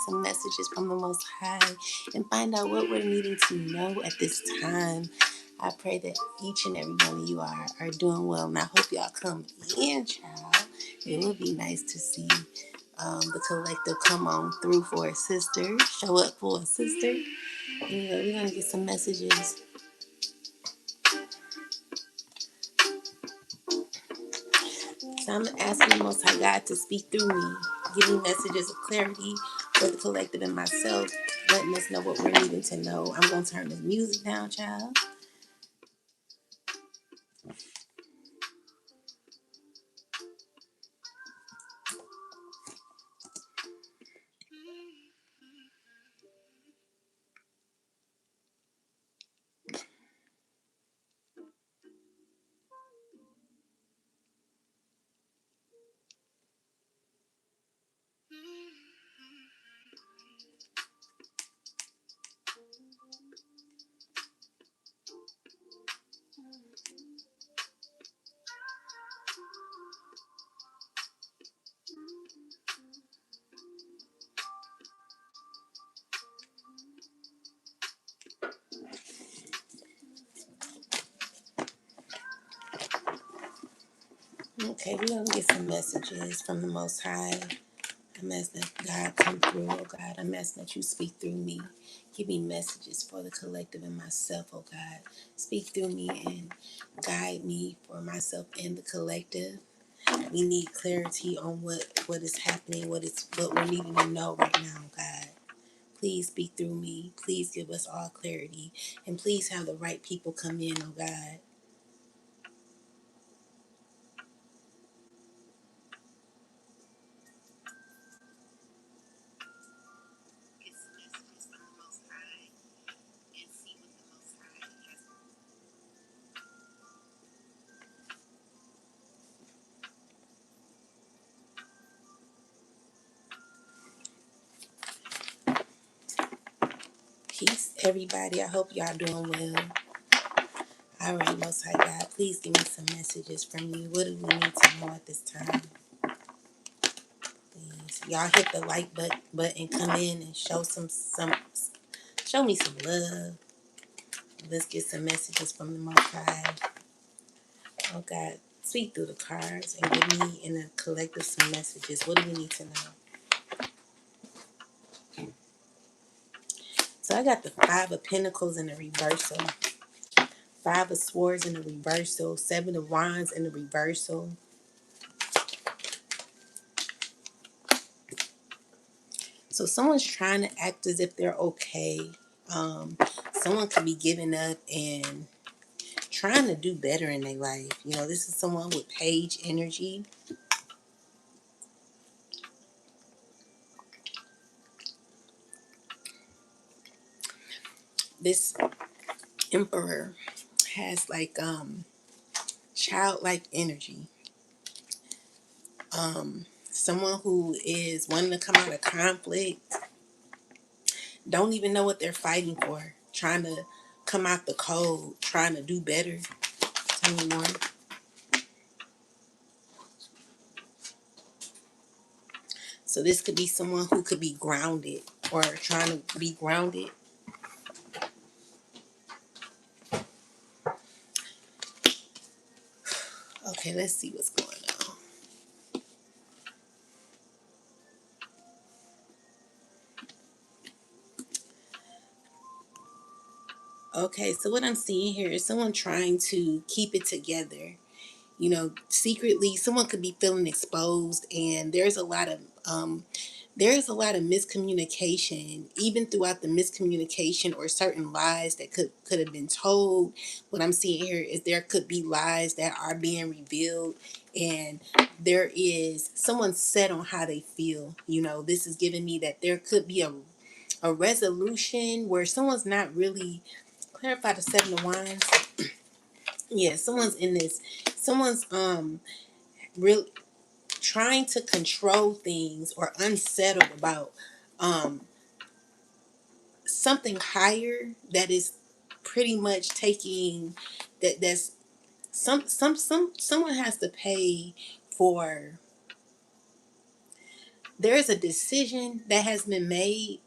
some messages from the Most High and find out what we're needing to know at this time. I pray that each and every one of you are doing well, and I hope y'all come in, child. It would be nice to see the collective come on through for a sister, show up for a sister. Anyway, we're going to get some messages. So I'm asking the Most High God to speak through me, give me messages of clarity for the collective and myself, letting us know what we're needing to know. I'm going to turn the music down, child. Okay, we're going to get some messages from the Most High. I'm asking that God come through, oh God. I'm asking that you speak through me. Give me messages for the collective and myself, oh God. Speak through me and guide me for myself and the collective. We need clarity on what is happening, what we're needing to know right now, God. Please speak through me. Please give us all clarity. And please have the right people come in, oh God. Peace, everybody. I hope y'all doing well. All right, Most High God, please give me some messages from you. What do we need to know at this time? Please, y'all hit the like button, come in and show me some love. Let's get some messages from the Most High. Oh God, speak through the cards and give me in a collective some messages. What do we need to know? So I got the Five of Pentacles in the reversal, Five of Swords in the reversal, Seven of Wands in the reversal. So someone's trying to act as if they're okay. Someone could be giving up and trying to do better in their life. You know, this is someone with page energy. This Emperor has like childlike energy. Someone who is wanting to come out of conflict, don't even know what they're fighting for, trying to come out the cold, trying to do better. Tell me more. So this could be someone who could be grounded or trying to be grounded. Okay, let's see what's going on. Okay, so what I'm seeing here is someone trying to keep it together. You know, secretly, someone could be feeling exposed, and there's a lot of miscommunication, even throughout the miscommunication or certain lies that could have been told. What I'm seeing here is there could be lies that are being revealed, and there is someone set on how they feel. You know, this is giving me that there could be a resolution where someone's not really clarify the Seven of Wands. Yeah, someone's in this. Someone's real trying to control things or unsettled about um something higher that is pretty much taking that's someone has to pay for there's a decision that has been made,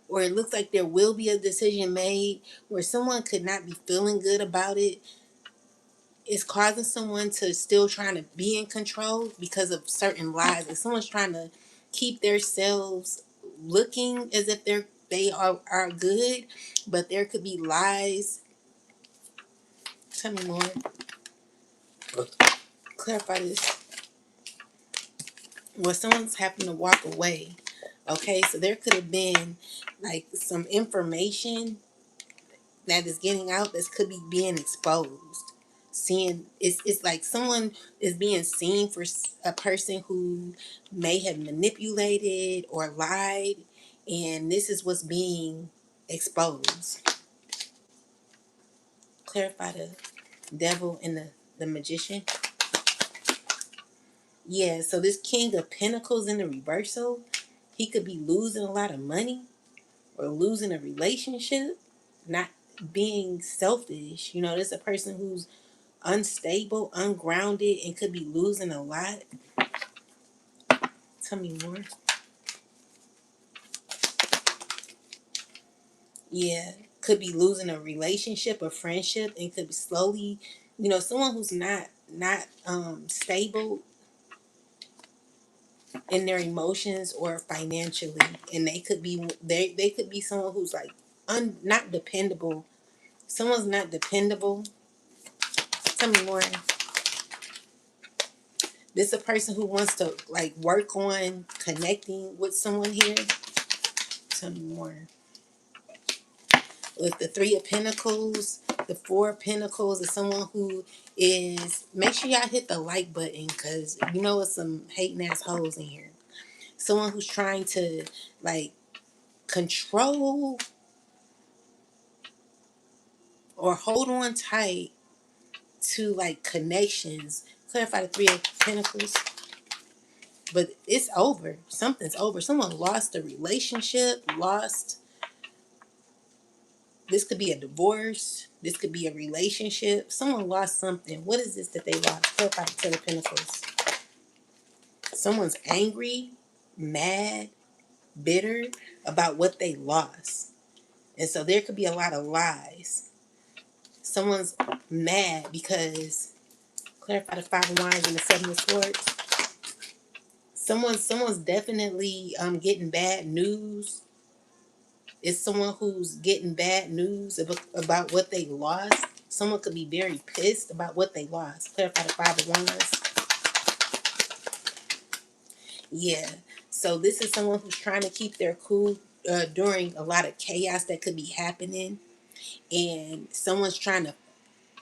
or it looks like there will be a decision made where someone could not be feeling good about it. It's causing someone to still trying to be in control because of certain lies. If someone's trying to keep themselves looking as if they are good, but there could be lies. Tell me more. Clarify this. Well, someone's having to walk away. Okay, so there could have been like some information that is getting out that could be being exposed. Seeing it's like someone is being seen for a person who may have manipulated or lied, and this is what's being exposed. Clarify the devil and the magician. Yeah, so this King of Pentacles in the reversal, he could be losing a lot of money or losing a relationship, not being selfish. You know, there's a person who's unstable, ungrounded, and could be losing a lot. Tell me more. Yeah, could be losing a relationship, a friendship, and could be slowly, you know, someone who's not stable in their emotions or financially, and they could be someone who's like not dependable. Someone's not dependable. Tell me more. This is a person who wants to like work on connecting with someone here. Tell me more. With the Three of Pentacles, the Four of Pentacles is someone who is, make sure y'all hit the like button because you know it's some hating ass hoes in here. Someone who's trying to like control or hold on tight to like connections. Clarify the Three of Pentacles. But it's over. Something's over. Someone lost a relationship, lost. This could be a divorce. This could be a relationship. Someone lost something. What is this that they lost? Clarify the Ten of Pentacles. Someone's angry, mad, bitter about what they lost. And so there could be a lot of lies. Someone's mad because, clarify the Five of Wands and the Seven of Swords. Someone's definitely getting bad news. It's someone who's getting bad news about what they lost. Someone could be very pissed about what they lost. Clarify the Five of Wands. Yeah. So this is someone who's trying to keep their cool during a lot of chaos that could be happening. And someone's trying to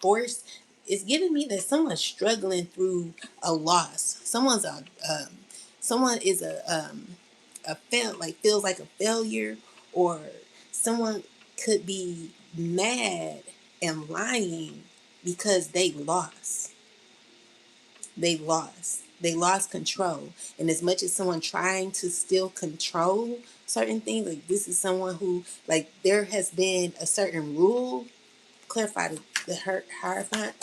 force. It's giving me that someone's struggling through a loss. Someone is feels like a failure, or someone could be mad and lying because they lost control. And as much as someone trying to still control certain things, like this is someone who, like, there has been a certain rule. Clarify the Hierophant.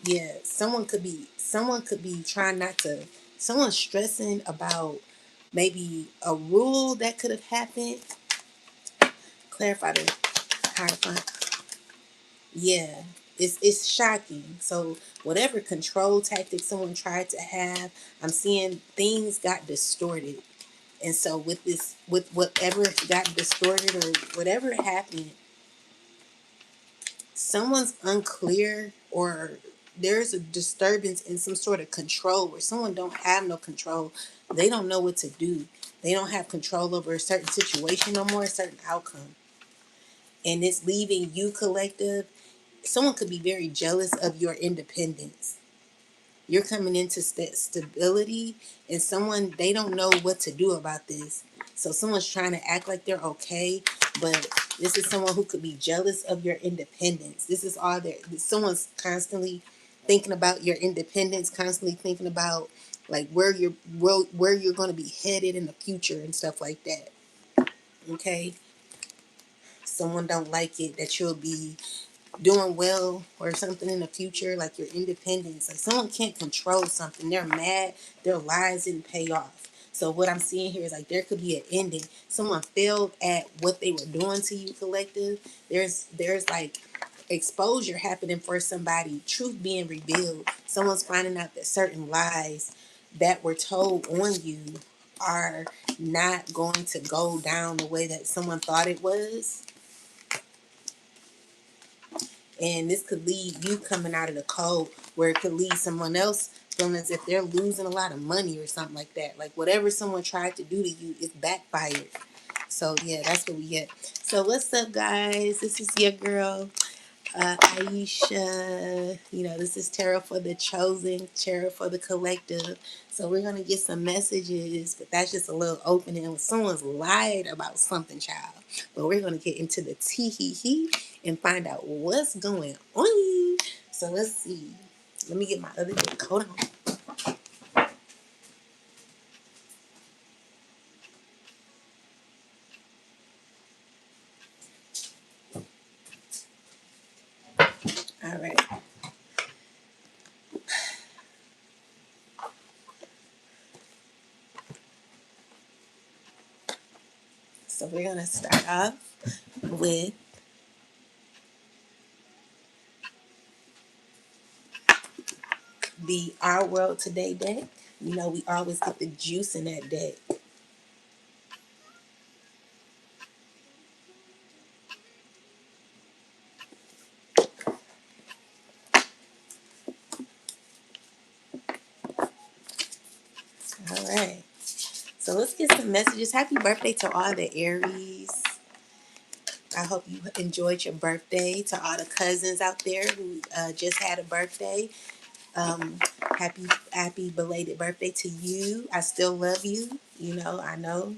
Yeah, someone could be trying not to, someone's stressing about maybe a rule that could have happened. Clarify the Hierophant. Yeah, it's shocking. So whatever control tactic someone tried to have, I'm seeing things got distorted. And so with whatever got distorted or whatever happened, someone's unclear, or there's a disturbance in some sort of control where someone don't have no control. They don't know what to do. They don't have control over a certain situation no more, a certain outcome. And it's leaving you, collective. Someone could be very jealous of your independence. You're coming into stability, and someone, they don't know what to do about this. So someone's trying to act like they're okay, but this is someone who could be jealous of your independence. This is all there. Someone's constantly thinking about your independence, constantly thinking about like where you're going to be headed in the future and stuff like that. Okay, someone don't like it that you'll be doing well or something in the future, like your independence. Like someone can't control something. They're mad. Their lies didn't pay off. So what I'm seeing here is like there could be an ending. Someone failed at what they were doing to you, collective. There's like exposure happening for somebody, truth being revealed. Someone's finding out that certain lies that were told on you are not going to go down the way that someone thought it was. And this could lead you coming out of the cold, where it could lead someone else feeling as if they're losing a lot of money or something like that. Like whatever someone tried to do to you is backfired. So yeah, that's what we get. So what's up, guys? This is your girl, Aisha. You know, this is Tarot for the Chosen, Tarot for the Collective. So we're gonna get some messages, but that's just a little opening. When someone's lied about something, child. But we're gonna get into the tee hee hee and find out what's going on. So let's see. Let me get my other deck. Hold on. All right. So we're gonna start off with the Our World Today deck. You know, we always get the juice in that deck. All right. So let's get some messages. Happy birthday to all the Aries. I hope you enjoyed your birthday. To all the cousins out there who just had a birthday, um, happy belated birthday to you. I still love you. You know, I know.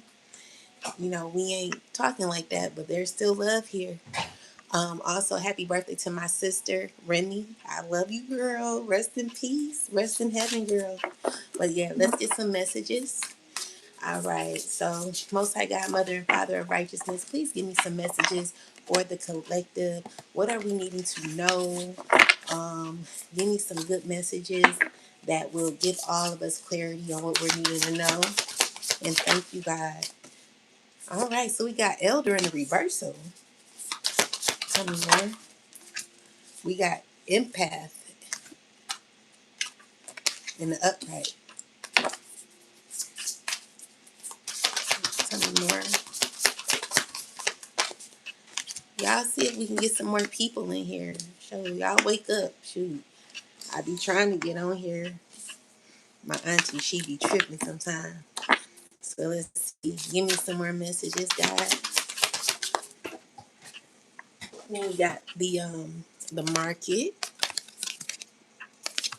You know, we ain't talking like that, but there's still love here. Also, happy birthday to my sister, Remy. I love you, girl. Rest in peace. Rest in heaven, girl. But yeah, let's get some messages. All right. So, Most High God, Mother and Father of Righteousness, please give me some messages for the collective. What are we needing to know? Give me some good messages that will give all of us clarity on what we're needing to know. And thank you, God. All right. So, we got Elder in the reversal. Tell me more. We got Empath in the upright. Tell me more. Y'all see if we can get some more people in here. Show y'all wake up. Shoot. I be trying to get on here. My auntie, she be tripping sometimes. So let's see. Give me some more messages, guys. Then we got the market.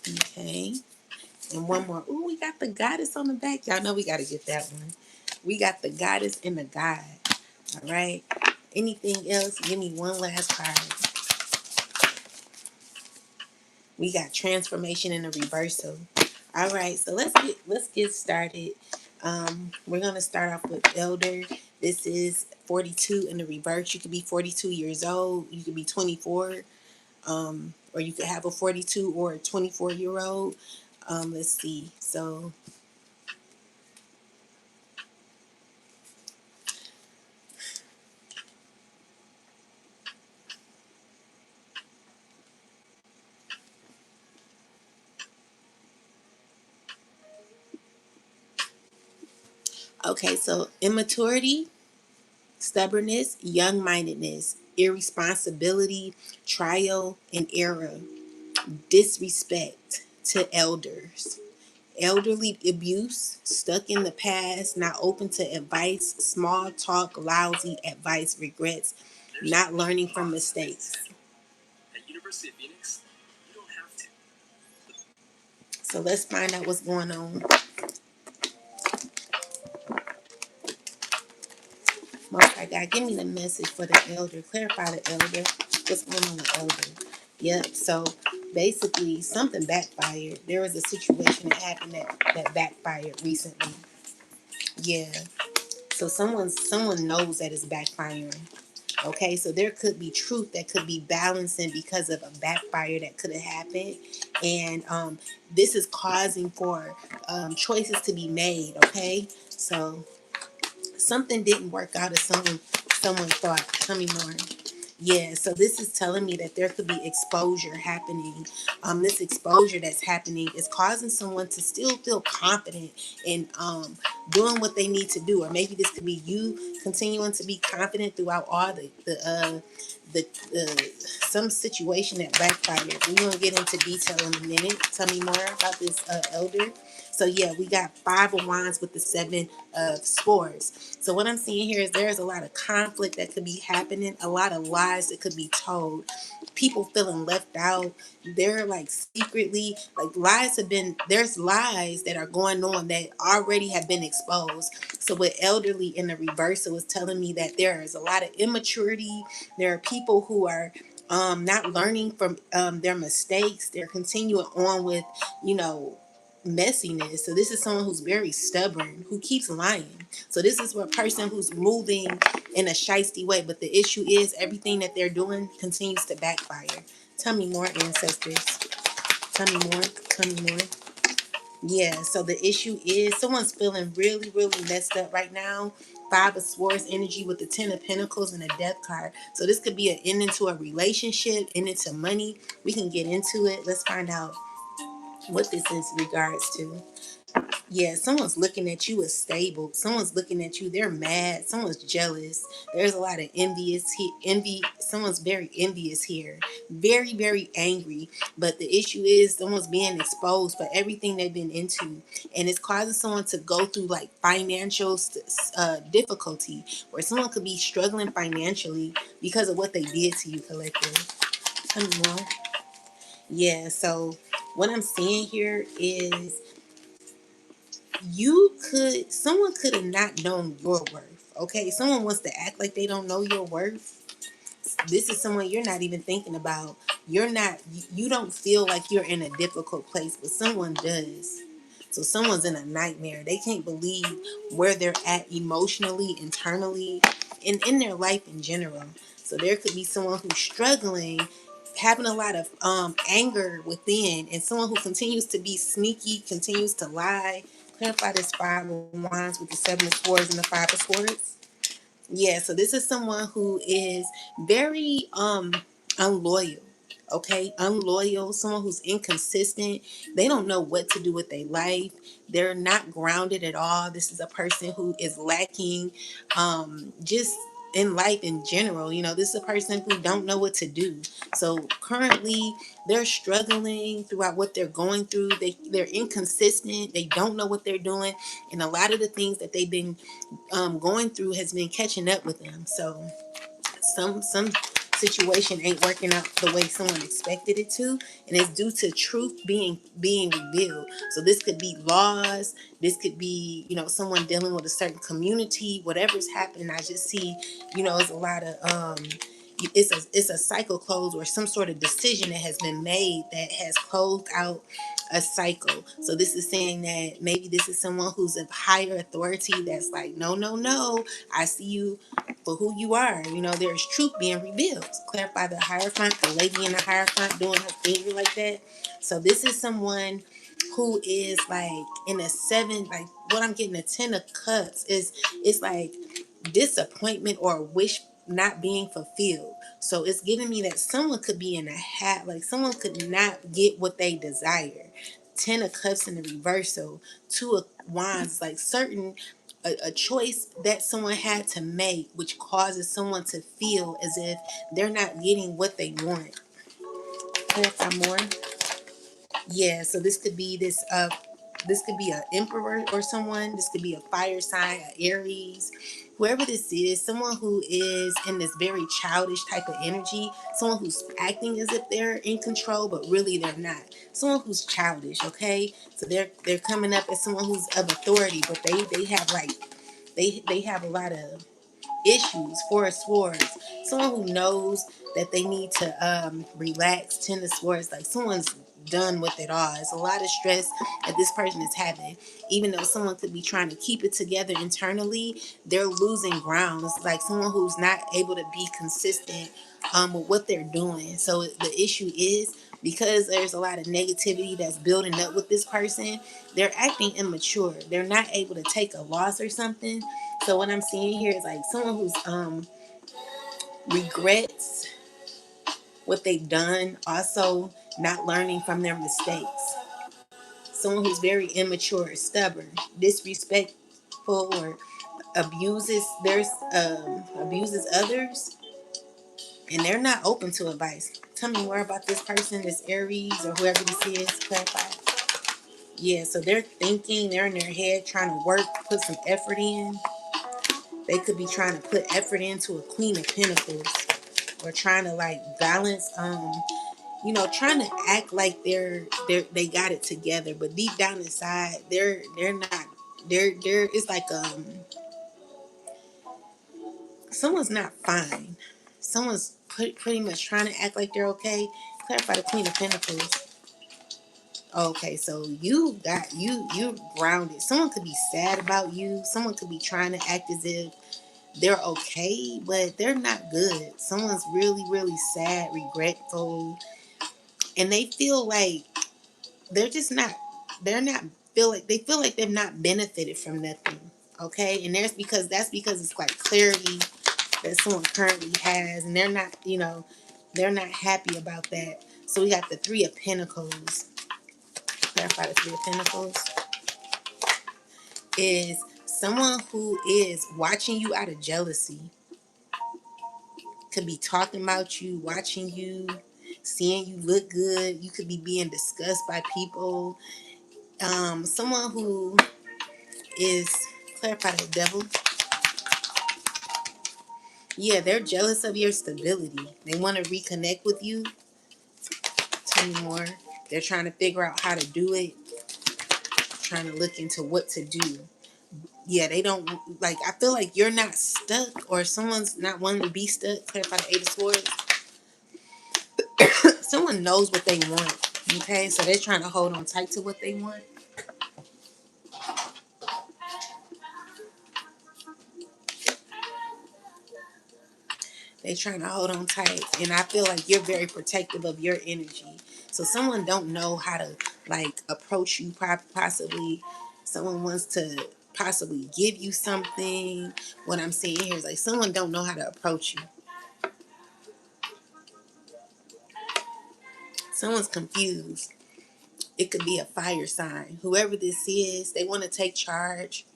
Okay. And one more. Ooh, we got the goddess on the back. Y'all know we gotta get that one. We got the goddess and the god. All right. Anything else? Give me one last card. We got transformation in the reversal. All right, so let's get started. We're gonna start off with Elder. This is 42 in the reverse. You could be 42 years old. You could be 24, or you could have a 42 or a 24-year-old. Let's see. So okay, so immaturity, stubbornness, young-mindedness, irresponsibility, trial and error, disrespect to elders, elderly abuse, stuck in the past, not open to advice, small talk, lousy advice, regrets, not learning from mistakes. So let's find out what's going on. Most I got, give me the message for the elder. Clarify the elder. What's going on with elder? Yep. So basically, something backfired. There was a situation that happened that backfired recently. Yeah. So someone knows that it's backfiring. Okay, so there could be truth that could be balancing because of a backfire that could have happened, and this is causing for choices to be made. Okay, So something didn't work out as someone thought. Tell me more. Yeah, so this is telling me that there could be exposure happening. This exposure that's happening is causing someone to still feel confident in doing what they need to do, or maybe this could be you continuing to be confident throughout all the some situation that backfired. We're gonna get into detail in a minute. Tell me more about this elder. So yeah, we got 5 of Wands with the 7 of Swords. So what I'm seeing here is there's a lot of conflict that could be happening, a lot of lies that could be told, people feeling left out. They're like secretly, like there's lies that are going on that already have been exposed. So with elderly in the reversal is telling me that there is a lot of immaturity. There are people who are not learning from their mistakes. They're continuing on with, you know, messiness. So this is someone who's very stubborn, who keeps lying. So this is a person who's moving in a shiesty way, but the issue is everything that they're doing continues to backfire. Tell me more, ancestors. Tell me more. Tell me more. Yeah, so the issue is someone's feeling really, really messed up right now. 5 of Swords energy with the 10 of Pentacles and a Death card. So this could be an end into a relationship, end into money. We can get into it. Let's find out what this is regards to. Yeah, someone's looking at you as stable. Someone's looking at you, they're mad. Someone's jealous. There's a lot of envy. Someone's very envious here. Very, very angry. But the issue is someone's being exposed for everything they've been into. And it's causing someone to go through like financial difficulty, where someone could be struggling financially because of what they did to you, collective. Tell me more. Yeah, so what I'm seeing here is someone could have not known your worth. Okay, someone wants to act like they don't know your worth. This is someone you're not even thinking about. You don't feel like you're in a difficult place, but someone does. So someone's in a nightmare. They can't believe where they're at emotionally, internally, and in their life in general. So there could be someone who's struggling, having a lot of anger within, and someone who continues to be sneaky, continues to lie. Clarify this 5 of Wands with the 7 of Swords and the 5 of Swords. Yeah, so this is someone who is very unloyal. Okay, unloyal, someone who's inconsistent. They don't know what to do with their life. They're not grounded at all. This is a person who is lacking just in life in general. You know, this is a person who don't know what to do. So currently they're struggling throughout what they're going through. They're inconsistent. They don't know what they're doing. And a lot of the things that they've been going through has been catching up with them. So some situation ain't working out the way someone expected it to, and it's due to truth being revealed. So this could be laws, this could be, you know, someone dealing with a certain community. Whatever's happening, I just see, you know, it's a lot of it's a cycle close, or some sort of decision that has been made that has closed out a cycle. So this is saying that maybe this is someone who's of higher authority that's like, no, no, no, I see you for who you are. You know, there's truth being revealed. Clarify the Hierophant, the lady in the Hierophant doing her finger like that. So this is someone who is like in a 7, like what I'm getting, a 10 of Cups is, it's like disappointment or a wish not being fulfilled. So it's giving me that someone could be in a hat, like someone could not get what they desire. 10 of Cups in the reversal, 2 of Wands, like a choice that someone had to make, which causes someone to feel as if they're not getting what they want. Clarify more. Yeah, so this could be an emperor or someone. This could be a fire sign, an Aries. Whoever this is, someone who is in this very childish type of energy, someone who's acting as if they're in control, but really they're not. Someone who's childish, okay? So they're coming up as someone who's of authority, but they have like they have a lot of issues. 4 of Swords, someone who knows that they need to relax. 10 of Swords, like someone's done with it all. It's a lot of stress that this person is having. Even though someone could be trying to keep it together internally, they're losing ground. It's like someone who's not able to be consistent with what they're doing. So the issue is, because there's a lot of negativity that's building up with this person, they're acting immature. They're not able to take a loss or something. So what I'm seeing here is like someone who's regrets what they've done, also not learning from their mistakes. Someone who's very immature, stubborn, disrespectful, or abuses others, and they're not open to advice. Tell me more about this person, this Aries or whoever this is. Clarify. Yeah, so they're thinking, they're in their head trying to work, put some effort in. They could be trying to put effort into a Queen of Pentacles, or trying to like balance, trying to act like they got it together, but deep down inside, they're not. They're it's like someone's not fine. Someone's pretty much trying to act like they're okay. Clarify the Queen of Pentacles. Okay, so you grounded. Someone could be sad about you. Someone could be trying to act as if they're okay, but they're not good. Someone's really, really sad, regretful, and they feel like they're just not. They're not they feel like they've not benefited from nothing. Okay, and that's because it's like clarity that someone currently has, and they're not happy about that. So we got the Three of Pentacles. Clarify the Three of Pentacles is someone who is watching you out of jealousy. Could be talking about you, watching you, seeing you look good. You could be being discussed by people. Someone who is, clarify the Devil. Yeah, they're jealous of your stability. They want to reconnect with you. Tell me more. They're trying to figure out how to do it, trying to look into what to do. Yeah, they don't like. I feel like you're not stuck, or someone's not wanting to be stuck. Clarify the Eight of Swords. Someone knows what they want. Okay, so they're trying to hold on tight to what they want. They're trying to hold on tight, and I feel like you're very protective of your energy. So someone don't know how to like approach you. Possibly, someone wants to possibly give you something. What I'm seeing here is like someone don't know how to approach you. Someone's confused. It could be a fire sign. Whoever this is, they want to take charge.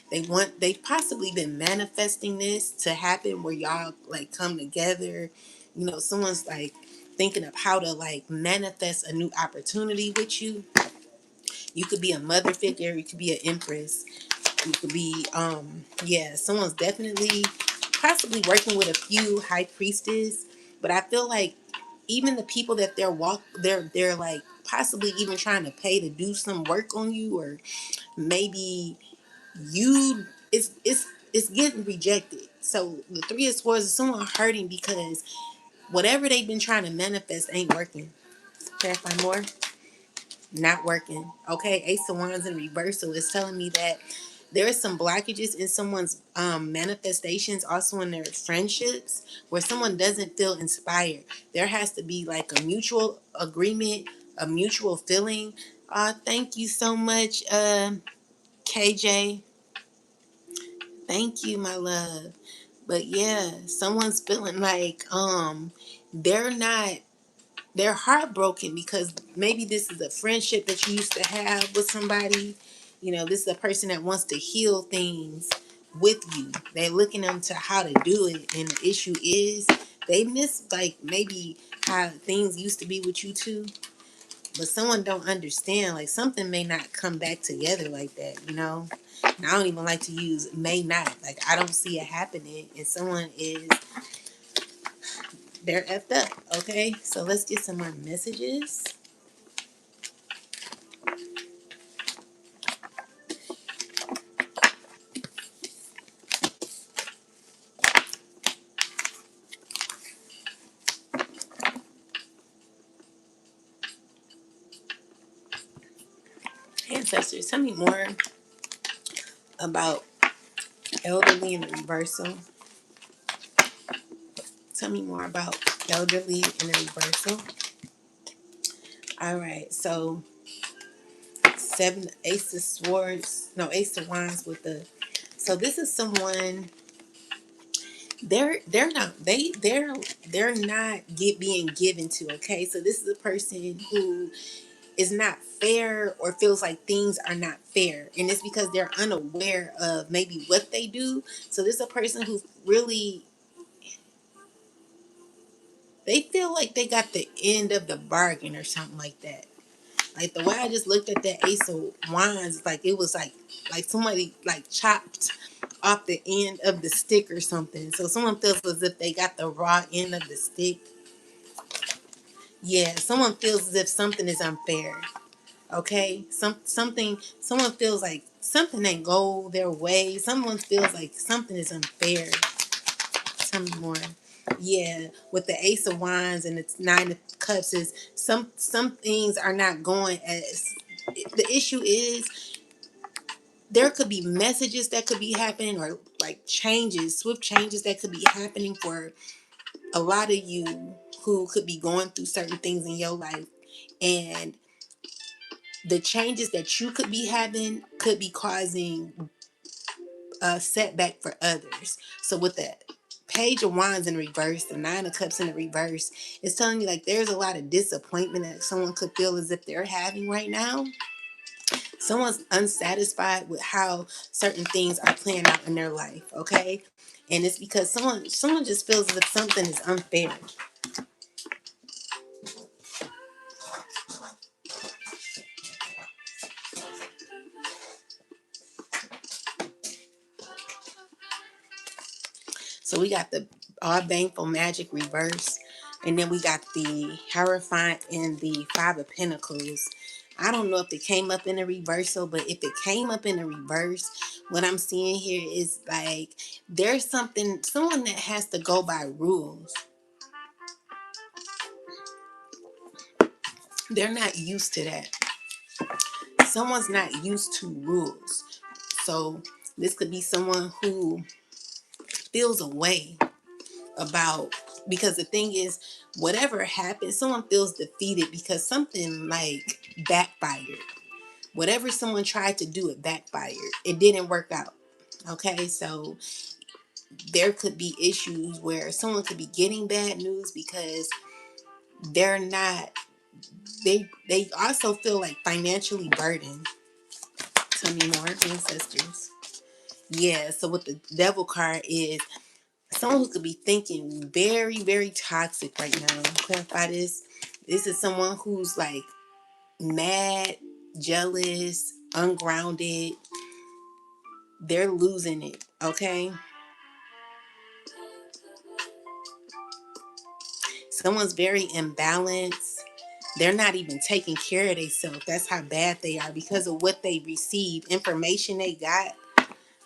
They've possibly been manifesting this to happen where y'all like come together. Someone's like thinking of how to like manifest a new opportunity with you. You could be a mother figure, you could be an empress, you could be someone's definitely possibly working with a few high priestess, but I feel like even the people that they're like possibly even trying to pay to do some work on you, or maybe you it's getting rejected. So the Three of Swords is someone hurting because whatever they've been trying to manifest ain't working. Clarify more. Not working. Okay, Ace of Wands in reversal is telling me that there are some blockages in someone's manifestations, also in their friendships, where someone doesn't feel inspired. There has to be like a mutual agreement, a mutual feeling. Thank you so much, KJ. Thank you, my love. But yeah, someone's feeling like they're not they're heartbroken because maybe this is a friendship that you used to have with somebody. This is a person that wants to heal things with you. They're looking into how to do it, and the issue is they miss like maybe how things used to be with you too. But someone don't understand, like something may not come back together like that. And I don't even like to use may not. Like I don't see it happening, and someone is they're effed up. Okay, so let's get some more messages. Ancestors, tell me more about elderly in the reversal. Tell me more about elderly in the reversal. All right, so seven, Ace of Swords, no, Ace of Wands with the. So this is someone. They're not being given to. Okay, so this is a person who is not fair or feels like things are not fair, and it's because they're unaware of maybe what they do. So this is a person who really, they feel like they got the end of the bargain or something like that. Like the way I just looked at that Ace of Wands, like it was like somebody like chopped off the end of the stick or something. So someone feels as if they got the raw end of the stick. Yeah, someone feels as if something is unfair. Okay, someone feels like something ain't go their way. Someone feels like something is unfair. Tell me more. Yeah, with the Ace of Wands and it's Nine of Cups is some things are not going as the issue is. There could be messages that could be happening or like changes, swift changes that could be happening for a lot of you who could be going through certain things in your life, and the changes that you could be having could be causing a setback for others. So with the Page of Wands in reverse, the Nine of Cups in the reverse, it's telling you like there's a lot of disappointment that someone could feel as if they're having right now. Someone's unsatisfied with how certain things are playing out in their life, okay? And it's because someone just feels as if something is unfair. So we got the All Baneful Magic reverse. And then we got the Hierophant and the Five of Pentacles. I don't know if it came up in a reversal, but if it came up in a reverse, what I'm seeing here is like there's someone that has to go by rules. They're not used to that. Someone's not used to rules. So this could be someone who feels a way about, because the thing is, whatever happens, someone feels defeated because something like backfired. Whatever someone tried to do, it backfired. It didn't work out. Okay, so there could be issues where someone could be getting bad news because they're not, they also feel like financially burdened. Tell me more, ancestors. Yeah, so what the Devil card is, someone who could be thinking very, very toxic right now. Clarify this. This is someone who's like mad, jealous, ungrounded. They're losing it, okay? Someone's very imbalanced. They're not even taking care of themselves. That's how bad they are because of what they receive, information they got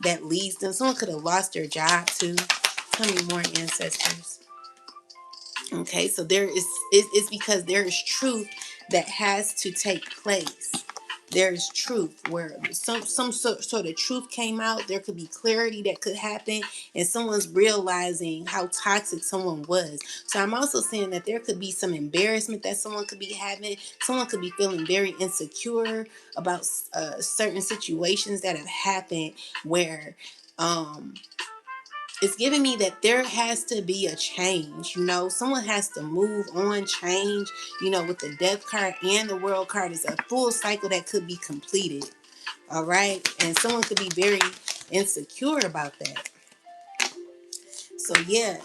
that leads them. Someone could have lost their job too. Tell me more, ancestors. Okay, so it's because there is truth that has to take place. There's truth where some sort of truth came out. There could be clarity that could happen, and someone's realizing how toxic someone was. So I'm also saying that there could be some embarrassment that someone could be having. Someone could be feeling very insecure about certain situations that have happened where it's giving me that there has to be a change. Someone has to move on, change. With the Death card and the World card, is a full cycle that could be completed. All right, and someone could be very insecure about that. So yeah,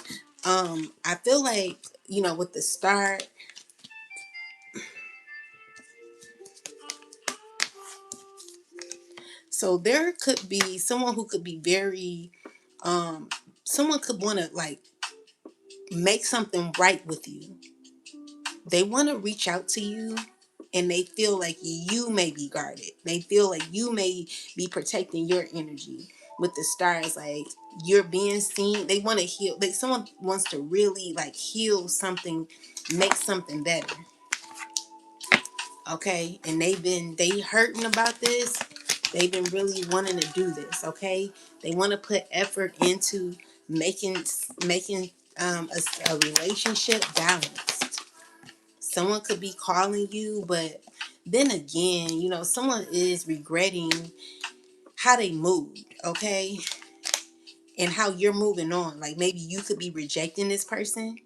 I feel like with the Star, so there could be someone who could be very someone could want to like make something right with you. They want to reach out to you, and they feel like you may be guarded. They feel like you may be protecting your energy. With the Stars, like you're being seen. They want to heal. Someone wants to really like heal something, make something better. Okay, and they hurting about this. They've been really wanting to do this. Okay, they want to put effort into making making a relationship balanced. Someone could be calling you, but then again, someone is regretting how they moved. Okay, and how you're moving on. Like maybe you could be rejecting this person.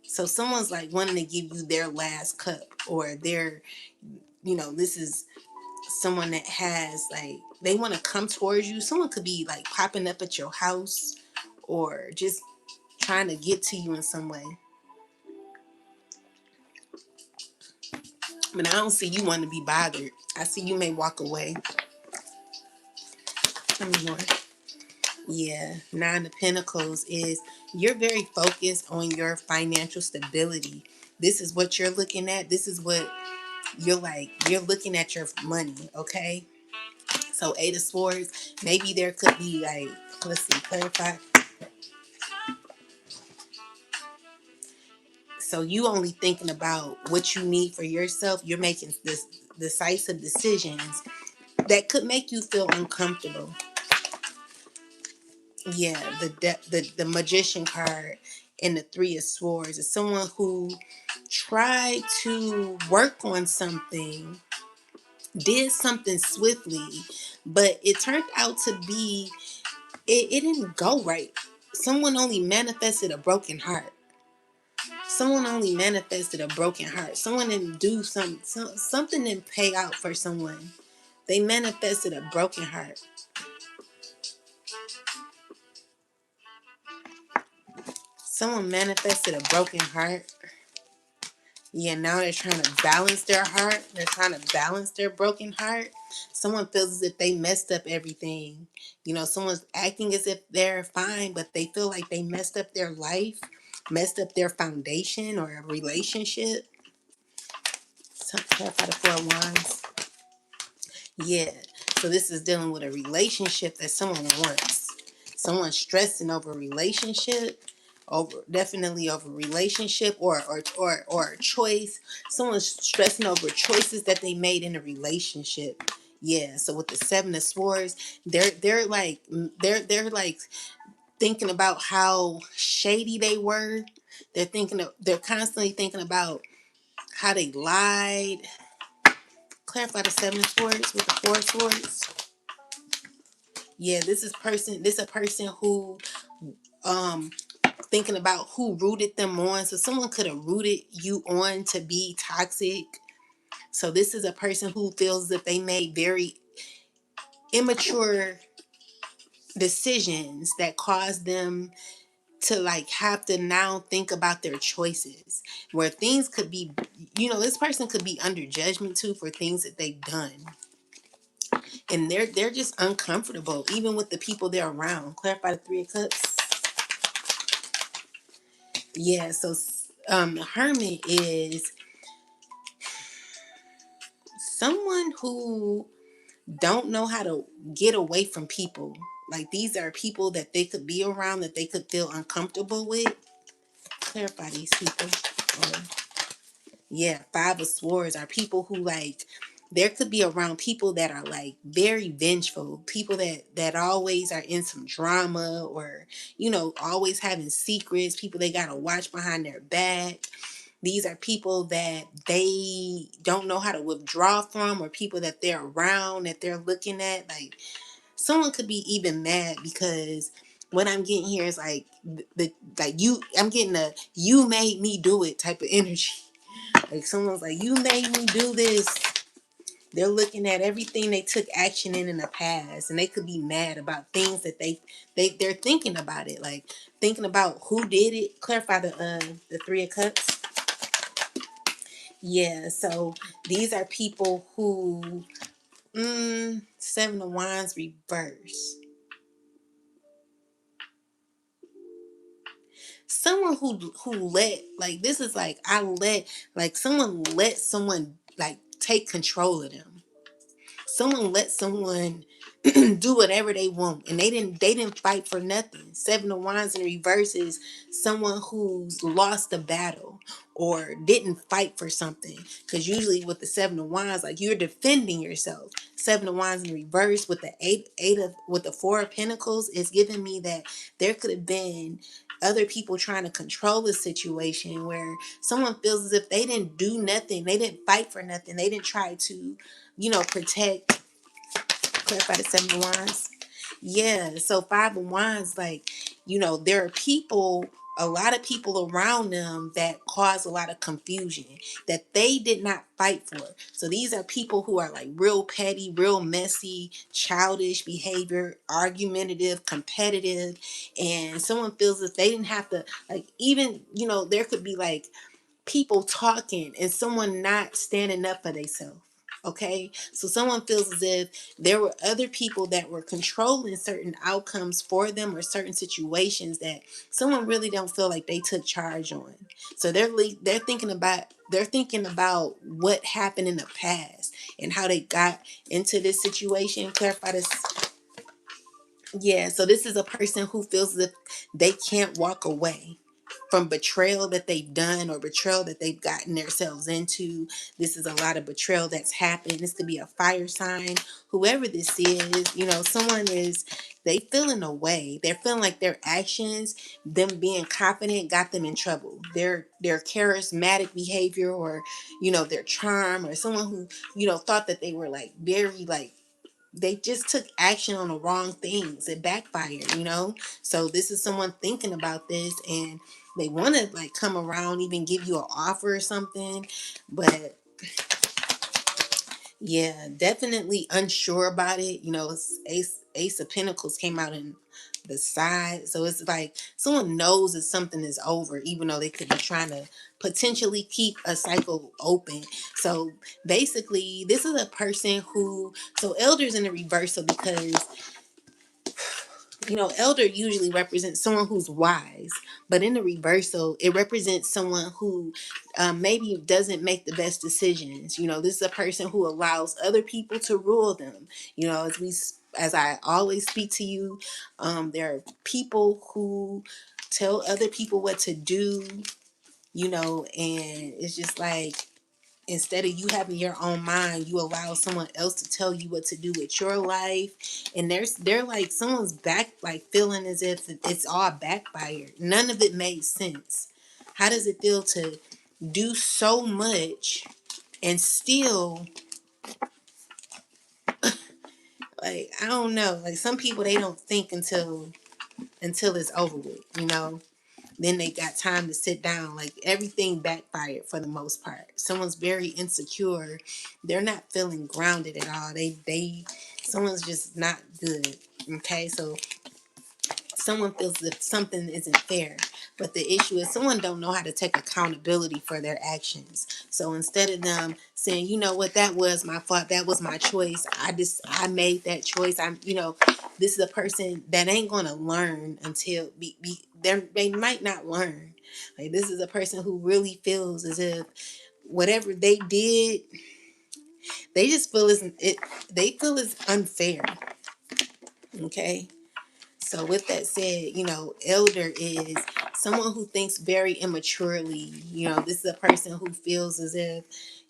So someone's like wanting to give you their last cup, or this is someone that has like, they want to come towards you. Someone could be like popping up at your house or just trying to get to you in some way. But I don't see you wanting to be bothered. I see you may walk away. Tell me more. Yeah, Nine of Pentacles is you're very focused on your financial stability. This is what you're looking at. This is what you're looking at your money, okay? So Eight of Swords, maybe there could be like, let's see, clarify. So you only thinking about what you need for yourself. You're making this decisive decisions that could make you feel uncomfortable. Yeah, the Magician card and the Three of Swords is someone who tried to work on something, did something swiftly, but it turned out to be, it didn't go right. Someone only manifested a broken heart. Someone only manifested a broken heart. Someone didn't do something didn't pay out for someone. They manifested a broken heart. Someone manifested a broken heart. Yeah, now they're trying to balance their heart. They're trying to balance their broken heart. Someone feels as if they messed up everything. Someone's acting as if they're fine, but they feel like they messed up their life, messed up their foundation or a relationship. So clarify the Four of Wands. Yeah. So this is dealing with a relationship that someone wants. Someone's stressing over a relationship, definitely over a relationship or a choice. Someone's stressing over choices that they made in a relationship. Yeah. So with the Seven of Swords, they're like thinking about how shady they were. They're constantly thinking about how they lied. Clarify the Seven of Swords with the Four of Swords. Yeah, this a person who um thinking about who rooted them on. So someone could have rooted you on to be toxic. So this is a person who feels that they made very immature decisions that caused them to like have to now think about their choices, where things could be, this person could be under judgment too for things that they've done, and they're just uncomfortable even with the people they're around. Clarify the Three of Cups. Yeah, so the Hermit is someone who don't know how to get away from people. Like these are people that they could be around that they could feel uncomfortable with. Clarify these people. Or, yeah, Five of Swords are people who like, there could be around people that are like very vengeful, people that always are in some drama, or always having secrets, people they gotta watch behind their back. These are people that they don't know how to withdraw from, or people that they're around that they're looking at. Like someone could be even mad because what I'm getting here is like I'm getting a "you made me do it" type of energy. Like someone's like, "You made me do this." They're looking at everything they took action in the past, and they could be mad about things that they're thinking about it, like thinking about who did it. Clarify the Three of Cups. Yeah, so these are people who, Seven of Wands reverse. Someone who let, like, this is like, someone let someone like take control of them. Someone let someone do whatever they want, and they didn't fight for nothing. Seven of Wands in reverse is someone who's lost the battle or didn't fight for something, because usually with the Seven of Wands, like, you're defending yourself. Seven of Wands in reverse with the with the Four of Pentacles is giving me that there could have been other people trying to control the situation, where someone feels as if they didn't do nothing, they didn't fight for nothing, they didn't try to, protect. Clarify the Seven of Wands. Yeah, so Five of Wands, like, there are people, a lot of people around them that cause a lot of confusion that they did not fight for. So these are people who are like real petty, real messy, childish behavior, argumentative, competitive, and someone feels that they didn't have to, like, even, there could be like people talking and someone not standing up for themselves. Okay, so someone feels as if there were other people that were controlling certain outcomes for them, or certain situations that someone really don't feel like they took charge on. So they're thinking about what happened in the past and how they got into this situation. Clarify this. Yeah, so this is a person who feels that they can't walk away from betrayal that they've done, or betrayal that they've gotten themselves into. This is a lot of betrayal that's happened. This could be a fire sign. Whoever this is, someone is, they feeling away. They're feeling like their actions, them being confident, got them in trouble. Their charismatic behavior, or, their charm, or someone who, thought that they were like very like, they just took action on the wrong things. It backfired. So this is someone thinking about this, and they want to like come around, even give you an offer or something. But yeah, definitely unsure about it. It's Ace of Pentacles came out in the side. So it's like someone knows that something is over, even though they could be trying to potentially keep a cycle open. So basically, this is a person who, so Elder's in the reversal because, elder usually represents someone who's wise, but in the reversal, it represents someone who maybe doesn't make the best decisions. This is a person who allows other people to rule them. As I always speak to you, there are people who tell other people what to do, and it's just like, instead of you having your own mind, you allow someone else to tell you what to do with your life. And they're like, someone's back, like, feeling as if it's all backfired. None of it made sense. How does it feel to do so much and still, like, I don't know, like, some people, they don't think until it's over with. Then they got time to sit down. Like, everything backfired for the most part. Someone's very insecure. They're not feeling grounded at all. Someone's just not good. Okay, so someone feels that something isn't fair. But the issue is someone don't know how to take accountability for their actions. So instead of them saying, you know what, that was my fault, that was my choice, I made that choice. This is a person that ain't gonna learn until they might not learn. Like, this is a person who really feels as if whatever they did, they just feel they feel it's unfair. Okay. So with that said, elder is someone who thinks very immaturely. This is a person who feels as if,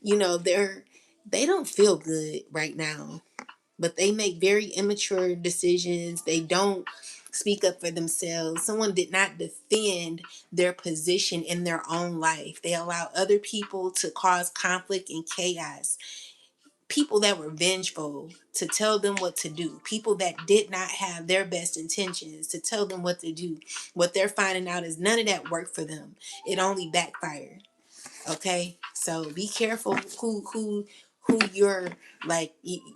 they don't feel good right now, but they make very immature decisions. They don't speak up for themselves. Someone did not defend their position in their own life. They allow other people to cause conflict and chaos. People that were vengeful to tell them what to do, people that did not have their best intentions to tell them what to do. What they're finding out is none of that worked for them. It only backfired. Okay, so be careful who you're like,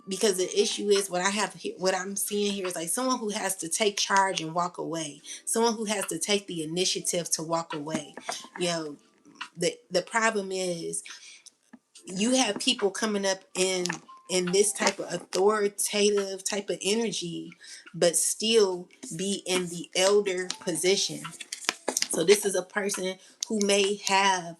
because the issue is what I have here, what I'm seeing here is like someone who has to take charge and walk away, someone who has to take the initiative to walk away. The problem is, you have people coming up in this type of authoritative type of energy, but still be in the elder position. So this is a person who may have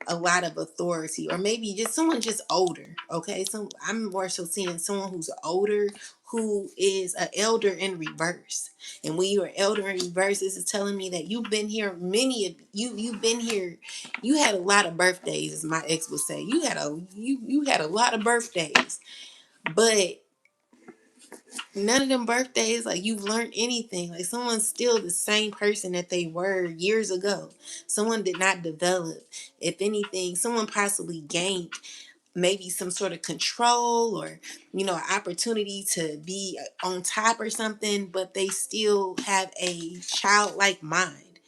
a lot of authority, or maybe just someone just older. Okay, so I'm more so seeing someone who's older, who is an elder in reverse. And when you're an elder in reverse, this is telling me that you've been here, many of you've been here, you had a lot of birthdays, as my ex would say. You had a lot of birthdays, but none of them birthdays, like, you've learned anything. Like, someone's still the same person that they were years ago. Someone did not develop. If anything, someone possibly gained maybe some sort of control, or an opportunity to be on top or something, but they still have a childlike mind.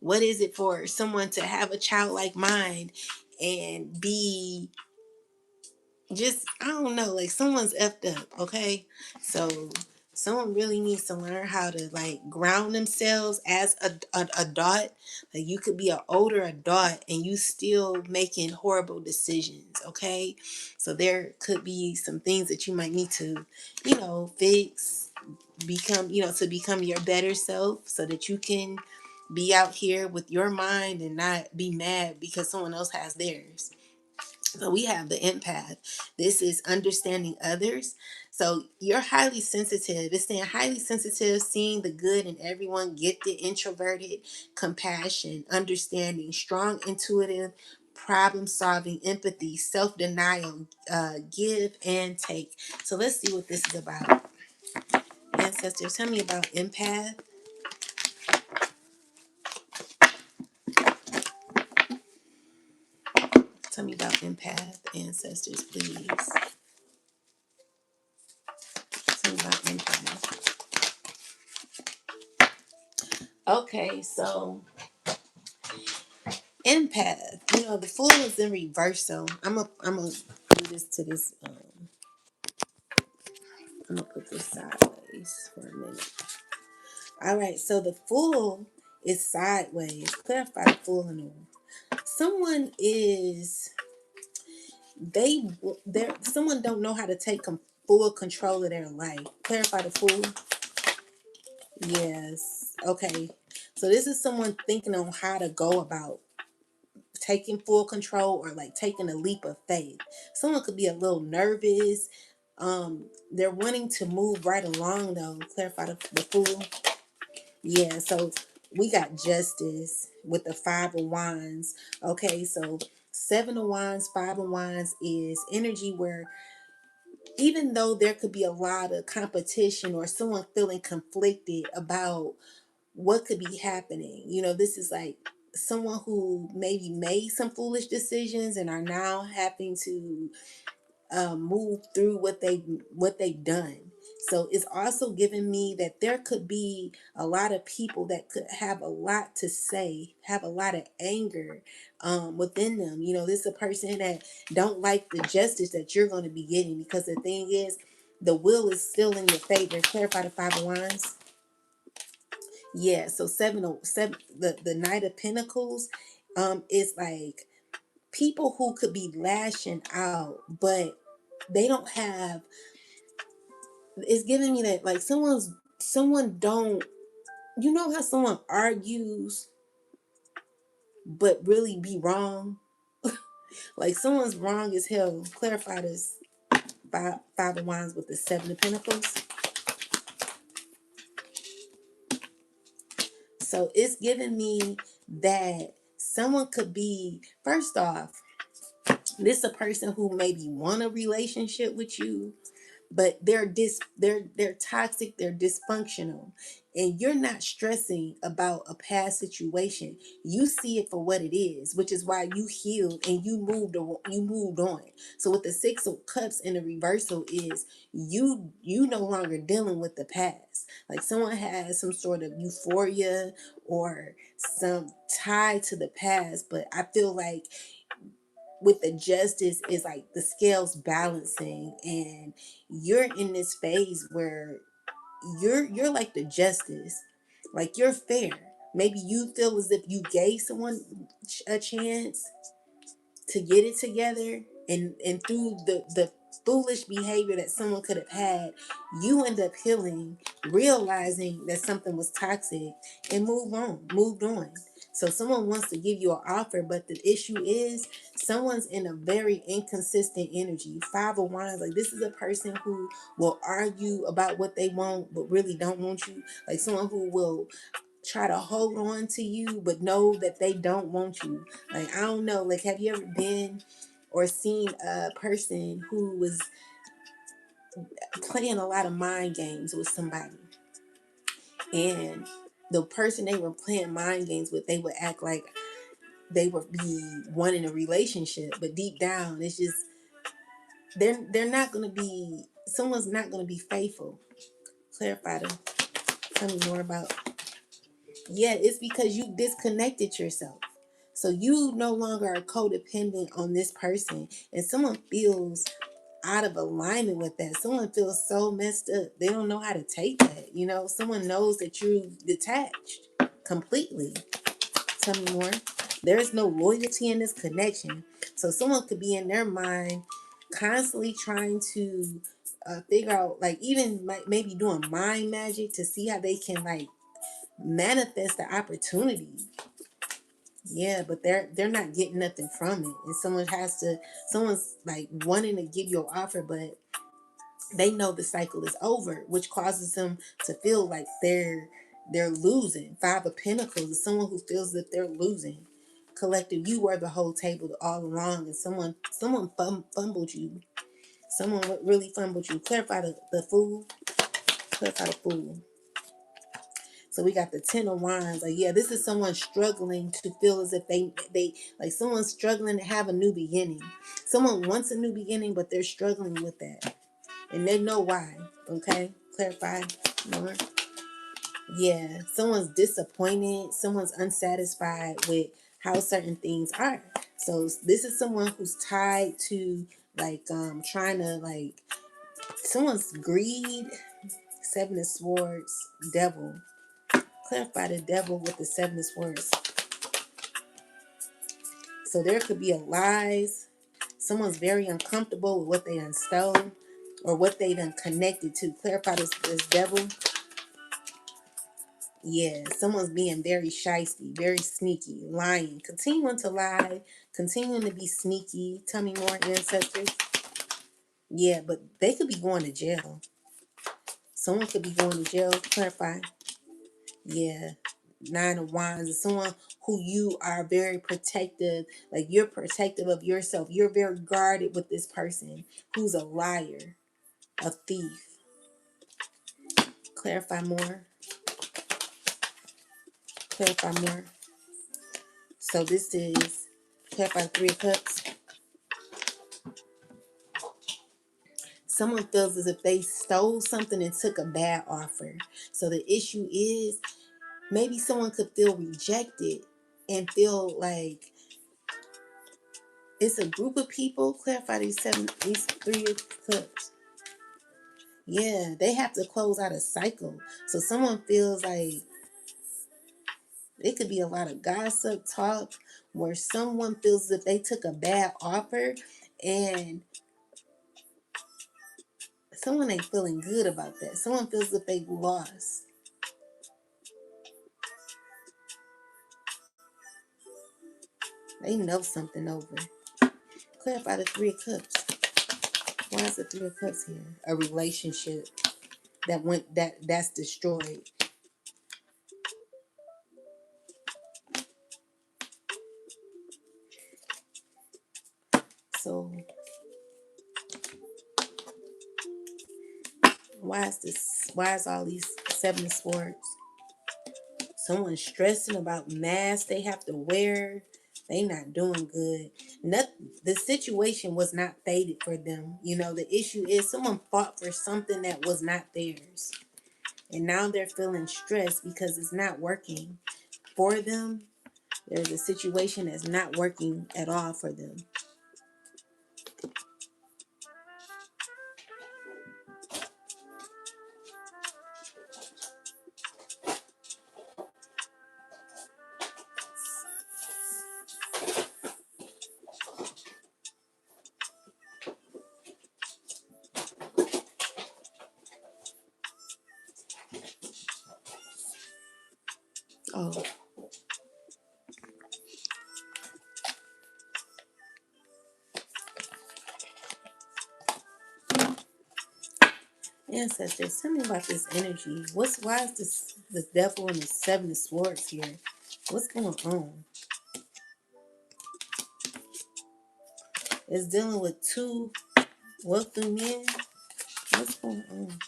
What is it for someone to have a childlike mind and be just, I don't know, like, someone's effed up, okay? So someone really needs to learn how to, like, ground themselves as a adult. Like, you could be an older adult and you still making horrible decisions, okay? So there could be some things that you might need to, fix, to become your better self, so that you can be out here with your mind and not be mad because someone else has theirs. So we have the empath. This is understanding others. So you're highly sensitive. It's saying highly sensitive, seeing the good in everyone, gifted, introverted, compassion, understanding, strong, intuitive, problem solving, empathy, self denial, give and take. So let's see what this is about. Ancestors, tell me about empath. Tell me about empath, ancestors, please. Tell me about empath. Okay, so empath. The fool is in reverse, so I'm gonna do this to this. I'm gonna put this sideways for a minute. All right, so the fool is sideways. Clarify the fool in the someone is someone don't know how to take full control of their life. Clarify the fool. Yes. Okay. So this is someone thinking on how to go about taking full control, or like taking a leap of faith. Someone could be a little nervous. They're wanting to move right along though. Clarify the fool. Yeah, so we got justice with the 5 of Wands. Okay, so 7 of Wands, 5 of Wands is energy where, even though there could be a lot of competition or someone feeling conflicted about what could be happening. This is like someone who maybe made some foolish decisions and are now having to move through what they've done. So it's also giving me that there could be a lot of people that could have a lot to say, have a lot of anger within them. This is a person that don't like the justice that you're going to be getting, because the thing is, the will is still in your favor. Clarify the 5 of Wands. Yeah, so 707, the Knight of Pentacles, is like people who could be lashing out, but they don't have. It's giving me that, like, someone don't. How someone argues, but really be wrong. Like, someone's wrong as hell. Clarify this. Five of Wands with the 7 of Pentacles. So it's giving me that someone could be, first off, this is a person who maybe want a relationship with you, but they're toxic, they're dysfunctional, and you're not stressing about a past situation. You see it for what it is, which is why you healed and you moved on. So with the 6 of Cups in the reversal is you no longer dealing with the past. Like, someone has some sort of euphoria or some tie to the past, but I feel like with the justice is like the scales balancing, and you're in this phase where you're like the justice, like, you're fair. Maybe you feel as if you gave someone a chance to get it together, and through the foolish behavior that someone could have had, you end up healing, realizing that something was toxic, and moved on. So someone wants to give you an offer, but the issue is someone's in a very inconsistent energy. Five of Wands, like this is a person who will argue about what they want, but really don't want you. Like someone who will try to hold on to you, but know that they don't want you. Like, I don't know. Like, have you ever been or seen a person who was playing a lot of mind games with somebody? And the person they were playing mind games with, they would act like they would be wanting a relationship, but deep down it's just they're not gonna be, someone's not gonna be faithful. Clarify them. Tell me more about. Yeah, it's because you disconnected yourself. So you no longer are codependent on this person, and someone feels out of alignment with that. Someone feels so messed up. They don't know how to take that. You know, someone knows that you detached completely. Tell me more. There is no loyalty in this connection. So someone could be in their mind constantly trying to figure out, like even maybe doing mind magic to see how they can like manifest the opportunity. Yeah, but they're not getting nothing from it. And someone's like wanting to give you an offer, but they know the cycle is over, which causes them to feel like they're losing. Five of Pentacles is someone who feels that they're losing. Collective, you were the whole table all along, and someone fumbled you. Someone really fumbled you. Clarify the Fool. Clarify the Fool. So we got the Ten of Wands. Like, yeah, this is someone struggling to feel as if they like someone's struggling to have a new beginning. Someone wants a new beginning, but they're struggling with that. And they know why. Okay? Clarify more. Yeah. Someone's disappointed. Someone's unsatisfied with how certain things are. So this is someone who's tied to like trying to like someone's greed. Seven of Swords, Devil. Clarify the Devil with the Seven of Swords. So there could be a lies. Someone's very uncomfortable with what they done stole or what they done connected to. Clarify this Devil. Yeah, someone's being very shisty, very sneaky, lying, continuing to lie, continuing to be sneaky. Tell me more, ancestors. Yeah, but they could be going to jail. Someone could be going to jail. Clarify. Yeah. Nine of Wands is someone who you are very protective, like you're protective of yourself. You're very guarded with this person who's a liar, a thief. Clarify more. Clarify more. So this is clarify Three of Cups. Someone feels as if they stole something and took a bad offer. So the issue is maybe someone could feel rejected and feel like it's a group of people. Clarify these Three of Cups. Yeah, they have to close out a cycle. So someone feels like it could be a lot of gossip talk where someone feels that they took a bad offer and someone ain't feeling good about that. Someone feels that they lost. They know something over. Clarify the Three of Cups. Why is the Three of Cups here? A relationship that's destroyed. So why is all these Seven of Swords? Someone's stressing about masks they have to wear. They not doing good. The situation was not fated for them. You know, the issue is someone fought for something that was not theirs. And now they're feeling stressed because it's not working for them. There's a situation that's not working at all for them. Oh, Ancestors, tell me about this energy. Why is this the devil and the seven of swords here? What's going on? It's dealing with two wealthy men. What's going on?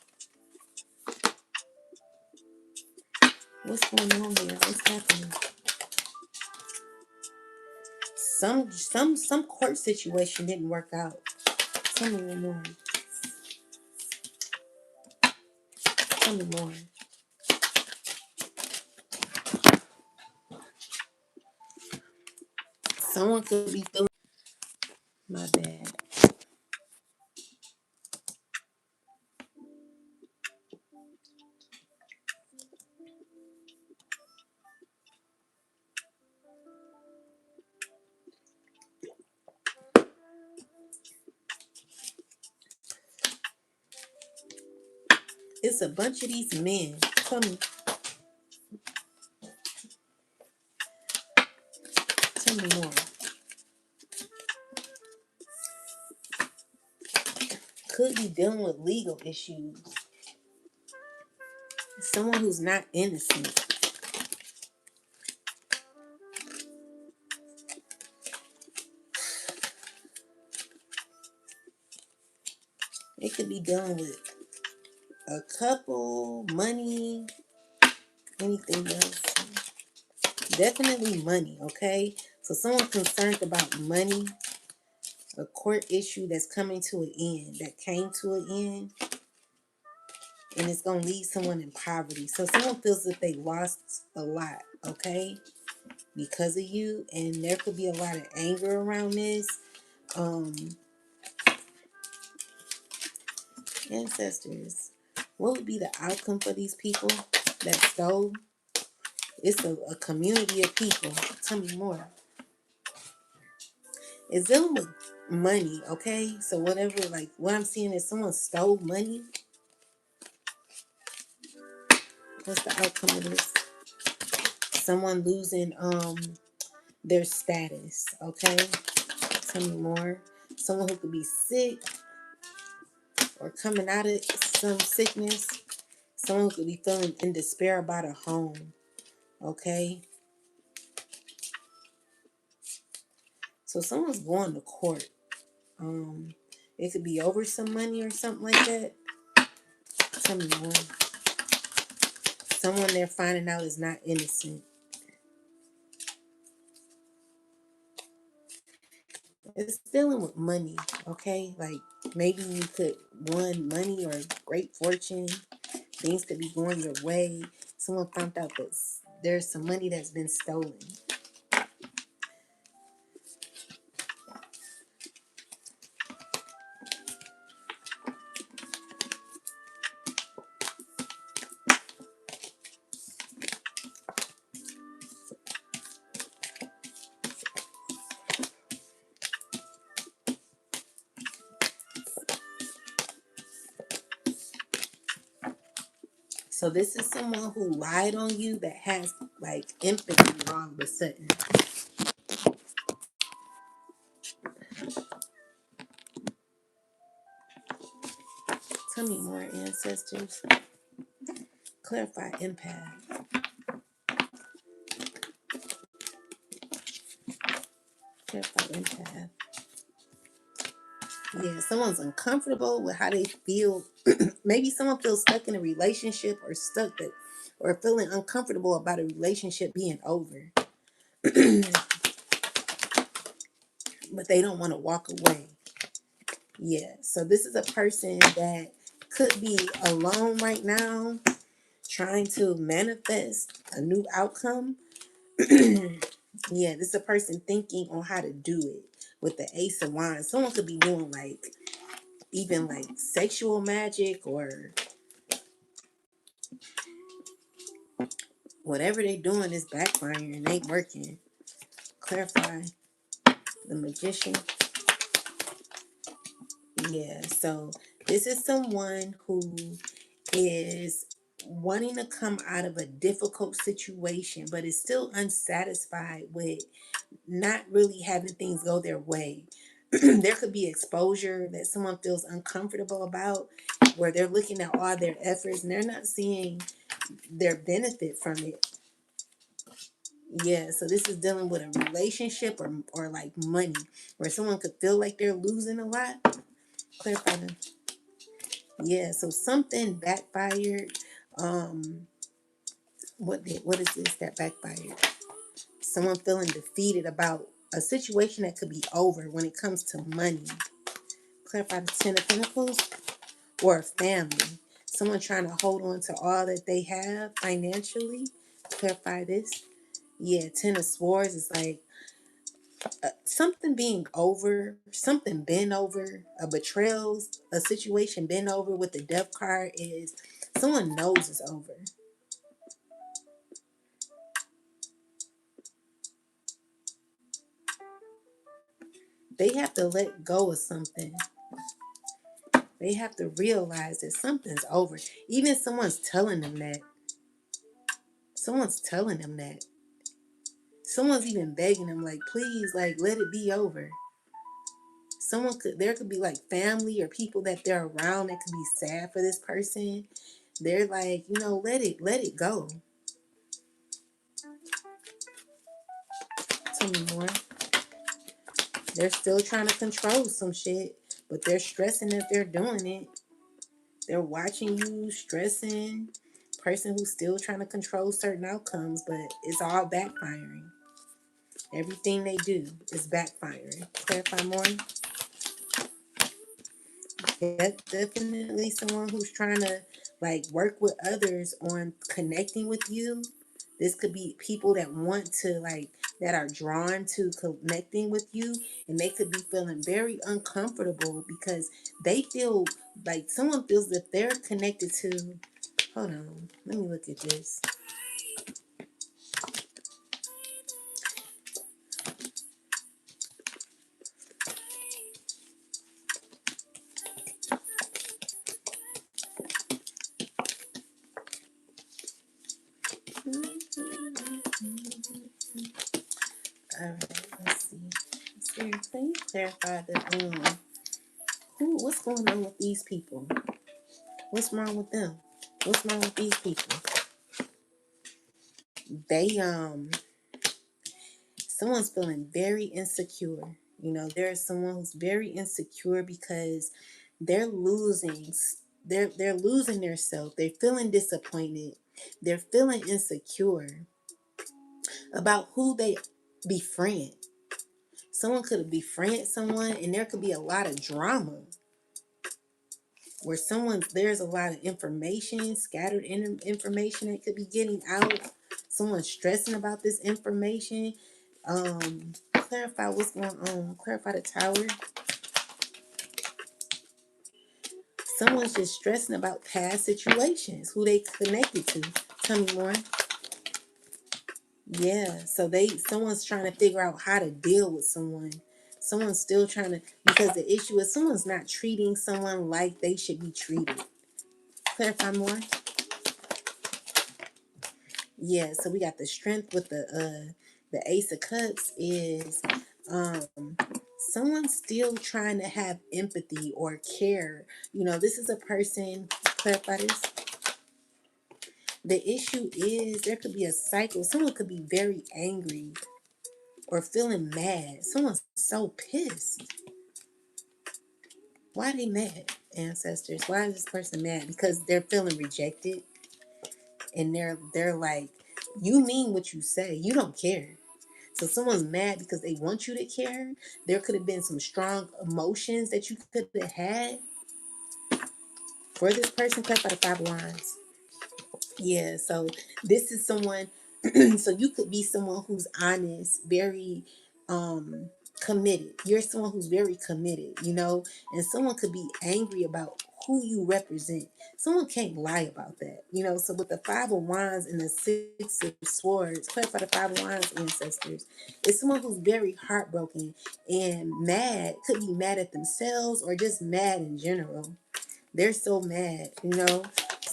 What's going on here? What's happening? Some court situation didn't work out. Tell me more. Tell me more. Someone could be feeling my bad. It's a bunch of these men. Tell me more. Could be dealing with legal issues. Someone who's not innocent. It could be dealing with a couple, money, anything else. Definitely money, okay? So someone concerned about money, a court issue that's coming to an end, that came to an end, and it's going to leave someone in poverty. So someone feels that they lost a lot, okay, because of you, and there could be a lot of anger around this. Ancestors, what would be the outcome for these people that stole? It's a community of people. Tell me more. It's dealing with money, okay? So whatever, like what I'm seeing is someone stole money. What's the outcome of this? Someone losing their status, okay? Tell me more. Someone who could be sick or coming out of some sickness. Someone who could be feeling in despair about a home, okay? So someone's going to court. It could be over some money or something like that. Tell me more. Someone they're finding out is not innocent. It's dealing with money, okay? Like maybe you could won money or great fortune. Things could be going your way. Someone found out that there's some money that's been stolen. So this is someone who lied on you that has like empathy all of a sudden. Tell me more, ancestors. Clarify empath. Clarify empath. Yeah, someone's uncomfortable with how they feel. Maybe someone feels stuck in a relationship or or feeling uncomfortable about a relationship being over. But they don't want to walk away. Yeah, so this is a person that could be alone right now, trying to manifest a new outcome. Yeah, this is a person thinking on how to do it with the Ace of Wands. Someone could be doing like even like sexual magic or whatever they're doing is backfiring and ain't working. Clarify the Magician. Yeah, so this is someone who is wanting to come out of a difficult situation, but is still unsatisfied with not really having things go their way. There could be exposure that someone feels uncomfortable about, where they're looking at all their efforts and they're not seeing their benefit from it. Yeah, so this is dealing with a relationship or like money, where someone could feel like they're losing a lot. Clarify them. Yeah, so something backfired. What is this that backfired? Someone feeling defeated about a situation that could be over when it comes to money. Clarify the Ten of Pentacles, or a family. Someone trying to hold on to all that they have financially. Clarify this. Yeah, Ten of Swords is like something being over, something been over, a betrayal, a situation been over. With the Death card is someone knows it's over. They have to let go of something. They have to realize that something's over. Even someone's telling them that. Someone's telling them that. Someone's even begging them, like, please, like, let it be over. There could be like family or people that they're around that could be sad for this person. They're like, let it go. Tell me more. They're still trying to control some shit, but they're stressing if they're doing it. They're watching you stressing. Person who's still trying to control certain outcomes, but it's all backfiring. Everything they do is backfiring. Clarify more. Definitely someone who's trying to like work with others on connecting with you. This could be people that want to like that are drawn to connecting with you, and they could be feeling very uncomfortable because they feel like someone feels that they're connected to. Hold on, let me look at this. All right, let's see. Spirit, can you clarify the what's going on with these people? What's wrong with them? What's wrong with these people? They someone's feeling very insecure. There's someone who's very insecure because they're losing they're losing their self. They're feeling disappointed. They're feeling insecure about who they befriend. Someone could have befriended someone and there could be a lot of drama where there's a lot of information, scattered information that could be getting out. Someone's stressing about this information. Clarify what's going on. Clarify the Tower. Someone's just stressing about past situations, who they connected to. Tell me more. Yeah, so someone's trying to figure out how to deal with someone. Someone's still trying to, because the issue is someone's not treating someone like they should be treated. Clarify more. Yeah, so we got the Strength with the Ace of Cups is um someone's still trying to have empathy or care. This is a person. Clarify this. The issue is there could be a cycle. Someone could be very angry or feeling mad. Someone's so pissed. Why are they mad, ancestors? Why is this person mad? Because they're feeling rejected, and they're like, you mean what you say. You don't care. So someone's mad because they want you to care. There could have been some strong emotions that you could have had for this person. Cut by the Five of Wands. Yeah, so this is someone so you could be someone who's honest, very committed. You're someone who's very committed, and someone could be angry about who you represent. Someone can't lie about that, So with the Five of Wands and the Six of Swords, clarify the Five of Wands, ancestors. It's someone who's very heartbroken and mad, could be mad at themselves or just mad in general. They're so mad,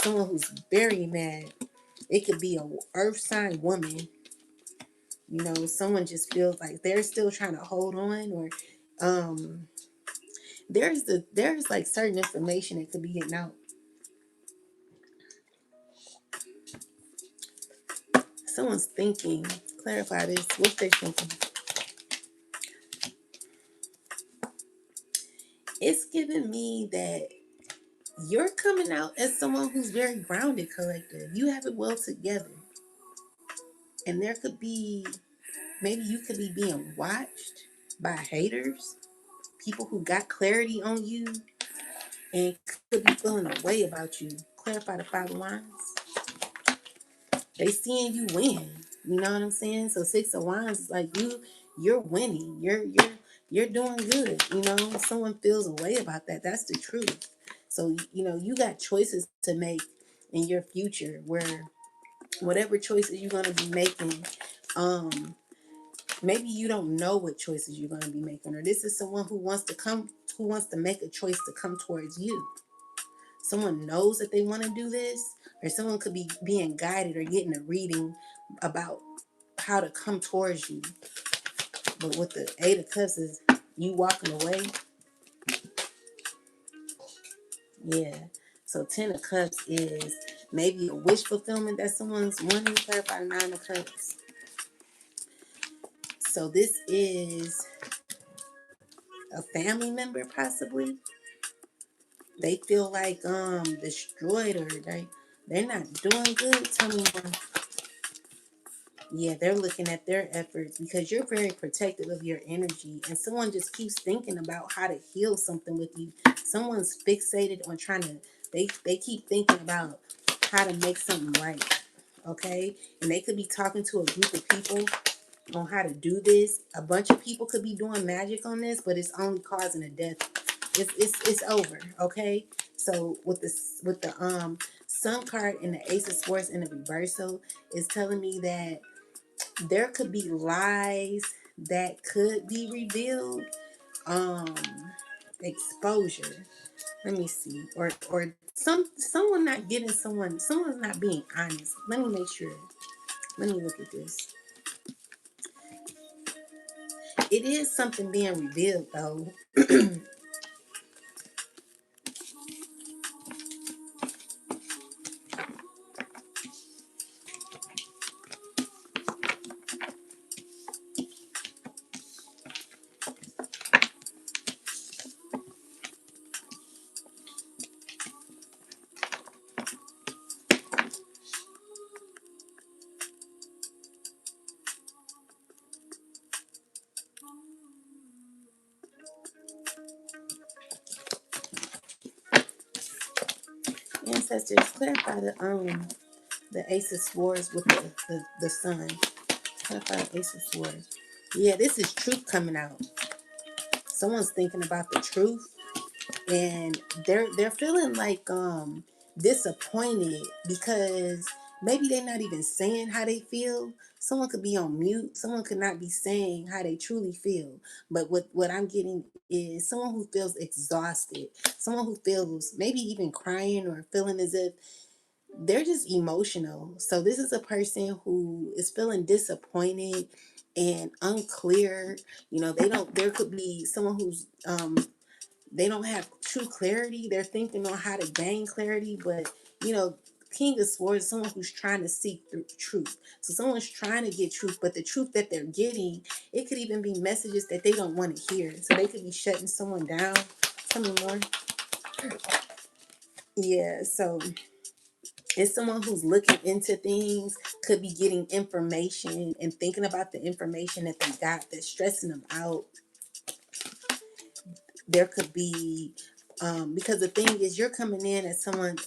Someone who's very mad. It could be a earth sign woman. Someone just feels like they're still trying to hold on, or there's like certain information that could be getting out. Someone's thinking. Clarify this. What they thinking? It's giving me that you're coming out as someone who's very grounded, collective. You have it well together. And there could be, maybe you could be being watched by haters, people who got clarity on you and could be feeling a way about you. Clarify the 5 of Wands. They seeing you win. You know what I'm saying? So 6 of Wands is like you're winning. You're doing good. You know, someone feels a way about that. That's the truth. So, you know, you got choices to make in your future where whatever choices you're gonna be making, maybe you don't know what choices you're gonna be making, or this is someone who wants to make a choice to come towards you. Someone knows that they want to do this, or someone could be being guided or getting a reading about how to come towards you. But with the 8 of Cups is you walking away. Yeah. So 10 of Cups is maybe a wish fulfillment that someone's wanting. Clarify 9 of Cups. So this is a family member possibly. They feel like destroyed, or they're not doing good. Tell me more. Yeah, they're looking at their efforts because you're very protective of your energy, and someone just keeps thinking about how to heal something with you. Someone's fixated on trying to, they keep thinking about how to make something right, okay? And they could be talking to a group of people on how to do this. A bunch of people could be doing magic on this, but it's only causing a death. It's over, okay? So with the Sun card and the Ace of Swords in the reversal is telling me that there could be lies that could be revealed, um exposure. Let me see, or someone not giving someone's not being honest. Let me make sure. Let me look at this. It is something being revealed though. Ancestors, clarify the Ace of Swords with the Sun. Clarify the Ace of Swords. Yeah, this is truth coming out. Someone's thinking about the truth, and they're feeling like disappointed because maybe they're not even saying how they feel. Someone could be on mute. Someone could not be saying how they truly feel. But what I'm getting is someone who feels exhausted, someone who feels maybe even crying or feeling as if they're just emotional. So this is a person who is feeling disappointed and unclear. You know, they don't, there could be someone who's they don't have true clarity. They're thinking on how to gain clarity, but you know, King of Swords is someone who's trying to seek through truth. So someone's trying to get truth, but the truth that they're getting, it could even be messages that they don't want to hear. So they could be shutting someone down. Tell me more. Yeah, so it's someone who's looking into things, could be getting information and thinking about the information that they got that's stressing them out. There could be because the thing is you're coming in as someone,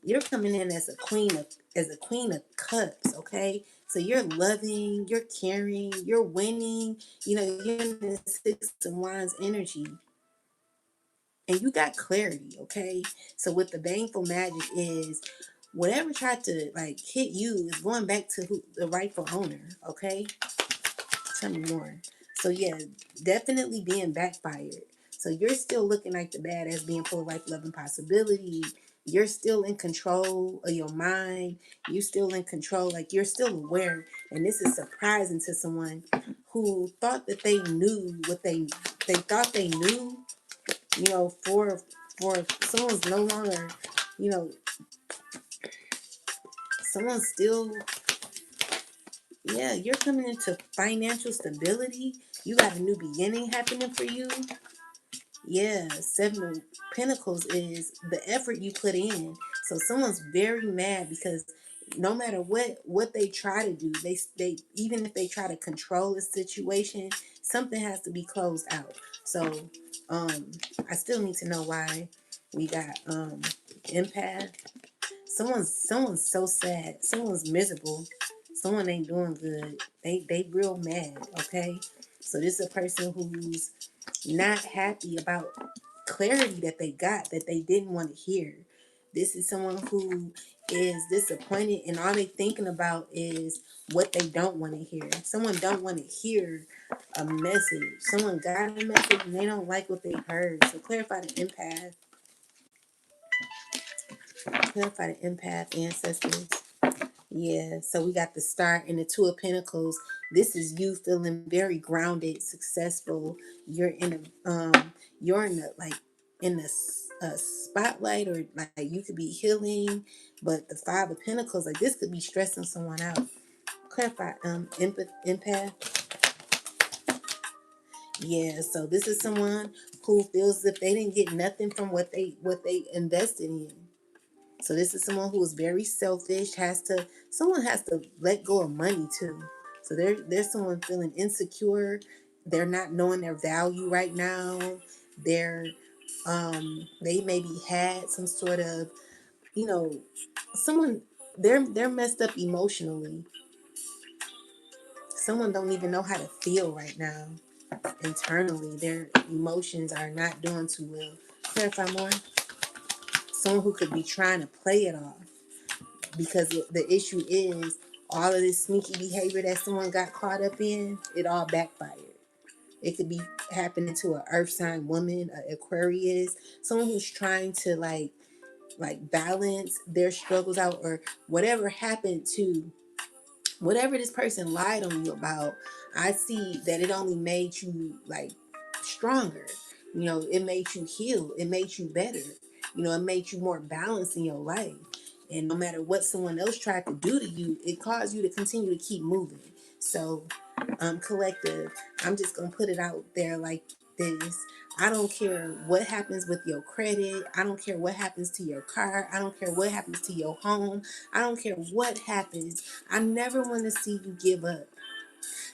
you're coming in as a queen of cups, okay? So you're loving, you're caring, you're winning, you know, you're in the 6 of Wands energy, and you got clarity, okay? So what the baneful magic is, whatever tried to like hit you is going back to the rightful owner, okay? Tell me more. So yeah, definitely being backfired. So you're still looking like the badass, being full of life, love, and possibility. You're still in control of your mind. You're still in control. Like you're still aware. And this is surprising to someone who thought that they knew what they thought they knew. You know, for someone's no longer, you know, someone's still Yeah, you're coming into financial stability. You got a new beginning happening for you. Yeah, Seven of Pentacles is the effort you put in. So someone's very mad because no matter what they try to do, they even if they try to control a situation, something has to be closed out. So um I still need to know why we got empath. Someone's so sad. Someone's miserable. Someone ain't doing good. They real mad, okay? So this is a person who's not happy about clarity that they got that they didn't want to hear. This is someone who is disappointed and all they thinking about is what they don't want to hear. Someone don't want to hear a message. Someone got a message and they don't like what they heard. So clarify the empath. Clarify the empath ancestors. Yeah, so we got the Star and the Two of Pentacles. This is you feeling very grounded, successful. You're in the like in the spotlight, or like you could be healing. But the Five of Pentacles, like this could be stressing someone out. Clarify, empath. Yeah, so this is someone who feels as if they didn't get nothing from what they invested in. So this is someone who is very selfish, someone has to let go of money too. So there's someone feeling insecure. They're not knowing their value right now. They're they maybe had some sort of, you know, someone they're messed up emotionally. Someone don't even know how to feel right now. Internally, their emotions are not doing too well. Clarify more. Someone who could be trying to play it off, because the issue is all of this sneaky behavior that someone got caught up in, it all backfired. It could be happening to an earth sign woman, an Aquarius, someone who's trying to like balance their struggles out, or whatever happened to whatever this person lied on you about. I see that it only made you like stronger. It made you heal. It made you better. It made you more balanced in your life. And no matter what someone else tried to do to you, it caused you to continue to keep moving. So, collective, I'm just gonna put it out there like this. I don't care what happens with your credit. I don't care what happens to your car. I don't care what happens to your home. I don't care what happens. I never want to see you give up.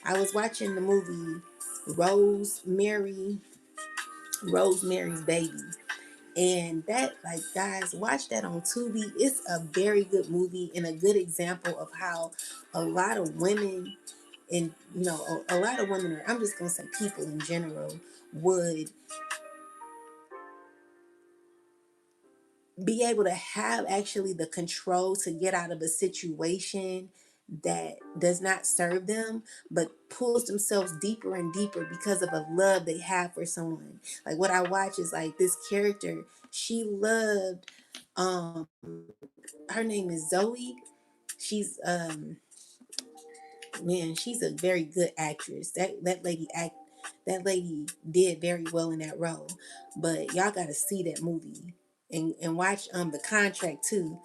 I was watching the movie Rosemary, Rosemary's Baby. And that, like, guys, watch that on Tubi. It's a very good movie and a good example of how a lot of women, and a lot of women, or I'm just gonna say people in general, would be able to have actually the control to get out of a situation that does not serve them, but pulls themselves deeper and deeper because of a love they have for someone. Like, what I watch is like this character, she loved, um her name is Zoe. She's man, she's a very good actress. That lady did very well in that role. But y'all gotta see that movie and watch The Contract too.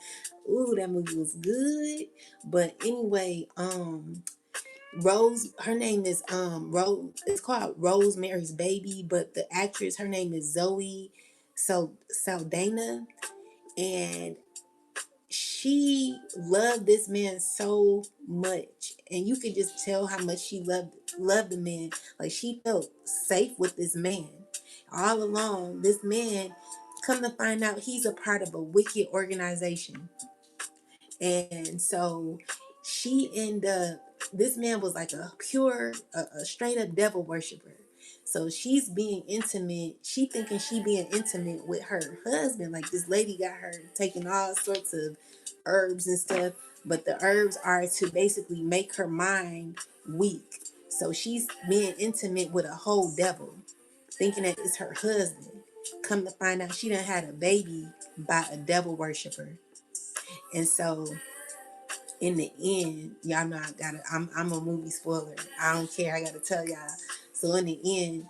Ooh, that movie was good. But anyway, Rose, her name is Rose. It's called Rosemary's Baby, but the actress, her name is Zoe Saldana, and she loved this man so much, and you could just tell how much she loved the man. Like, she felt safe with this man all along. This man, come to find out, he's a part of a wicked organization. And so she ended up, this man was like a straight up devil worshiper. So she's being intimate. She thinking she being intimate with her husband. Like, this lady got her taking all sorts of herbs and stuff. But the herbs are to basically make her mind weak. So she's being intimate with a whole devil, thinking that it's her husband. Come to find out, she done had a baby by a devil worshiper. And so in the end, y'all know I'm a movie spoiler. I don't care. I gotta tell y'all. So in the end,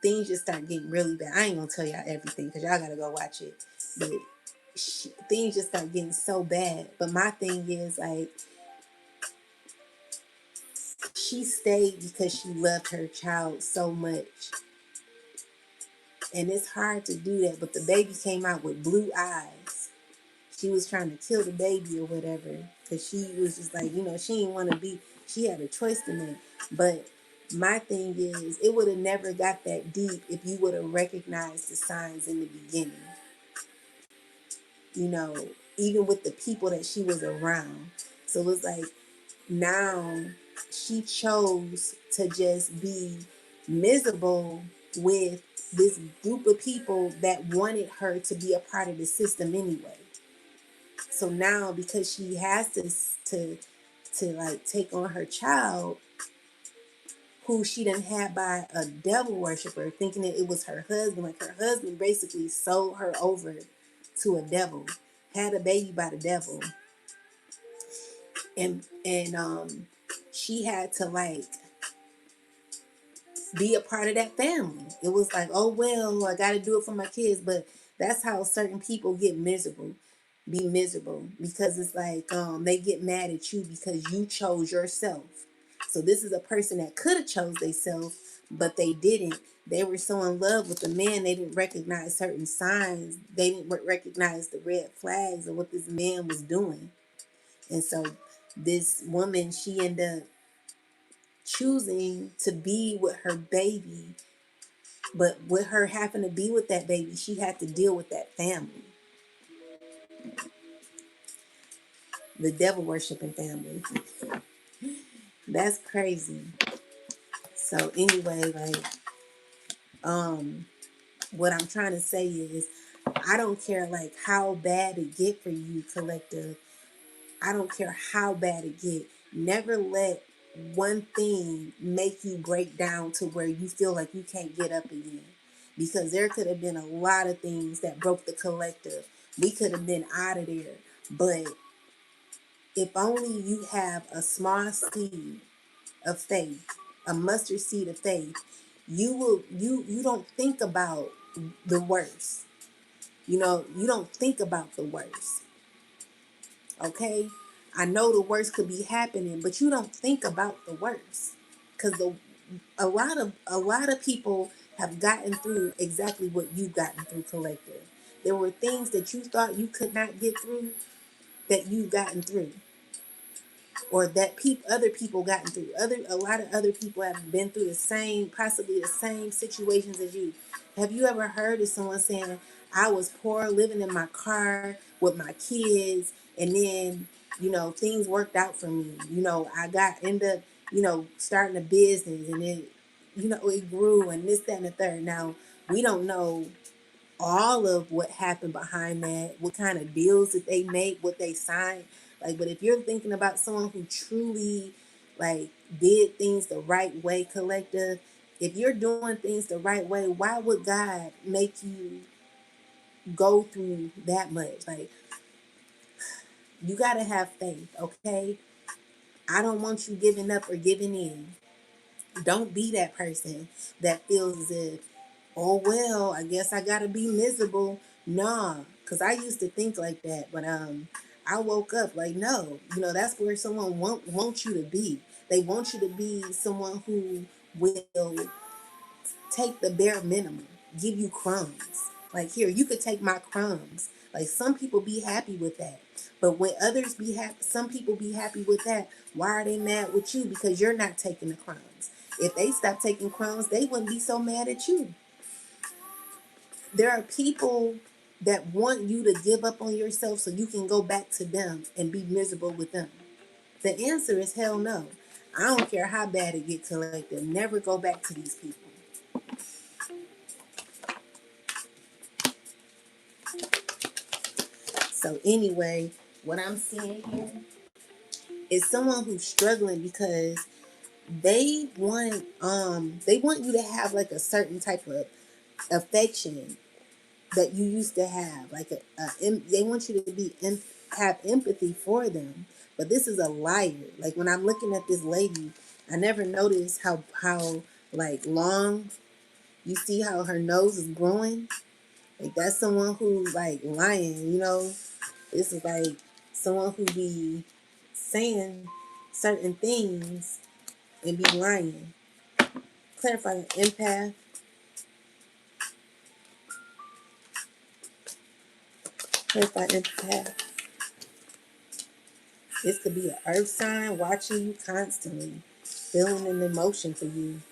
things just start getting really bad. I ain't gonna tell y'all everything because y'all gotta go watch it. But things just start getting so bad. But my thing is, like, she stayed because she loved her child so much. And it's hard to do that, but the baby came out with blue eyes. She was trying to kill the baby or whatever, because she was just like, she didn't want to be, she had a choice to make. But my thing is, it would have never got that deep if you would have recognized the signs in the beginning. Even with the people that she was around. So it was like, now she chose to just be miserable with this group of people that wanted her to be a part of the system anyway. So now, because she has to like take on her child, who she done had by a devil worshiper, thinking that it was her husband. Like, her husband basically sold her over to a devil, had a baby by the devil, and she had to like be a part of that family. It was like, oh well, I got to do it for my kids. But that's how certain people get miserable, be miserable, because it's like they get mad at you because you chose yourself. So this is a person that could have chose themselves, but they didn't. They were so in love with the man, they didn't recognize certain signs. They didn't recognize the red flags of what this man was doing. And so this woman, she ended up choosing to be with her baby, but with her having to be with that baby, she had to deal with that family, the devil worshiping family. That's crazy. So anyway, like, what I'm trying to say is, I don't care like how bad it get for you, collective. I don't care how bad it get. Never let one thing make you break down to where you feel like you can't get up again. Because there could have been a lot of things that broke the collective. We could have been out of there. But if only you have a small seed of faith, a mustard seed of faith, you don't think about the worst. You don't think about the worst. Okay? I know the worst could be happening, but you don't think about the worst. Because a lot of people have gotten through exactly what you've gotten through, collective. There were things that you thought you could not get through that you've gotten through, or that other people gotten through. A lot of other people have been through possibly the same situations as you. Have you ever heard of someone saying, I was poor, living in my car with my kids, and then, things worked out for me. End up, starting a business, and it grew, and this, that, and the third. Now, we don't know all of what happened behind that, what kind of deals that they make, what they signed. Like, but if you're thinking about someone who truly like did things the right way, collective, if you're doing things the right way, why would God make you go through that much? Like, you got to have faith, okay? I don't want you giving up or giving in. Don't be that person that feels as if, oh well, I guess I gotta be miserable. Nah, because I used to think like that, but I woke up like, no, that's where someone wants you to be. They want you to be someone who will take the bare minimum, give you crumbs. Like, here, you could take my crumbs. Like, some people be happy with that. But when others be happy, some people be happy with that. Why are they mad with you? Because you're not taking the crumbs. If they stopped taking crumbs, they wouldn't be so mad at you. There are people that want you to give up on yourself so you can go back to them and be miserable with them. The answer is hell no. I don't care how bad it gets, collective. Never go back to these people. So anyway, what I'm seeing here is someone who's struggling because they want you to have like a certain type of affection that you used to have. Like they want you to have empathy for them. But this is a liar. Like, when I'm looking at this lady, I never noticed how like long, you see how her nose is growing. Like, that's someone who like lying. This is like someone who be saying certain things and be lying. Clarify empath. Clarify empath. This could be an earth sign watching you constantly, feeling an emotion for you.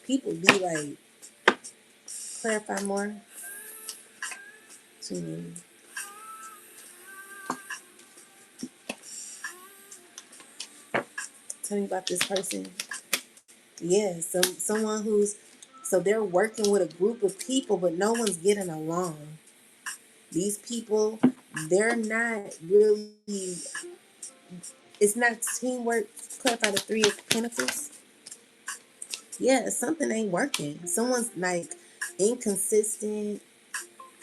People be like, clarify more. Too many. Tell me about this person. Yeah, someone who's so they're working with a group of people, but no one's getting along. These people, they're not really. It's not teamwork. Clarify the Three of Pentacles. Yeah, something ain't working. Someone's like inconsistent,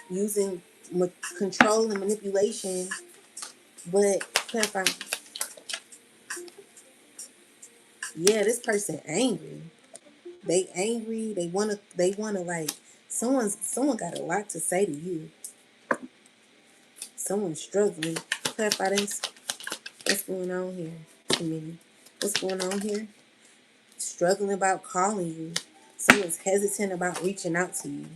using control and manipulation. But clarify. Yeah, this person angry. They angry. They wanna. They wanna like. Someone got a lot to say to you. Someone's struggling. Clarify this. What's going on here? Too many. What's going on here? Struggling about calling you. Someone's hesitant about reaching out to you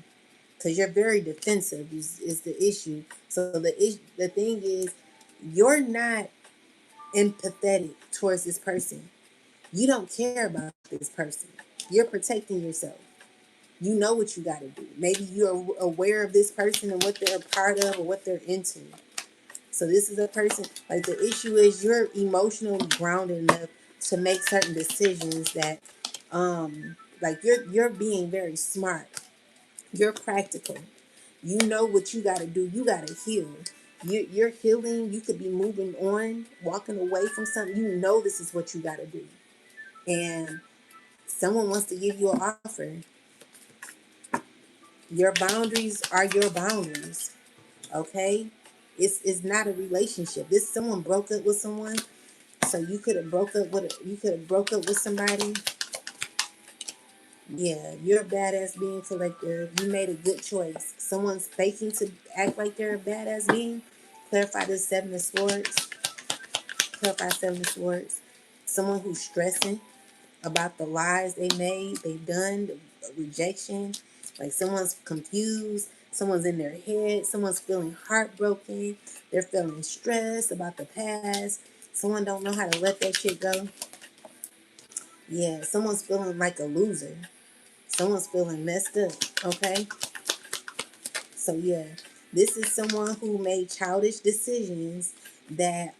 because you're very defensive. Is the issue? So the thing is, you're not empathetic towards this person. You don't care about this person. You're protecting yourself. You know what you got to do. Maybe you're aware of this person and what they're a part of or what they're into. So this is a person, like the issue is you're emotionally grounded enough to make certain decisions that like you're being very smart. You're practical. You know what you got to do. You got to heal. You're healing. You could be moving on, walking away from something. You know this is what you got to do. And someone wants to give you an offer. Your boundaries are your boundaries. Okay? It's not a relationship. This someone broke up with someone. So you could have broke up with somebody. Yeah, you're a badass being collector. You made a good choice. Someone's faking to act like they're a badass being. Clarify this Seven of Swords. Clarify Seven of Swords. Someone who's stressing about the lies they've done, the rejection. Like someone's confused. Someone's in their head. Someone's feeling heartbroken. They're feeling stressed about the past. Someone don't know how to let that shit go. Yeah, someone's feeling like a loser. Someone's feeling messed up, okay? So yeah, this is someone who made childish decisions that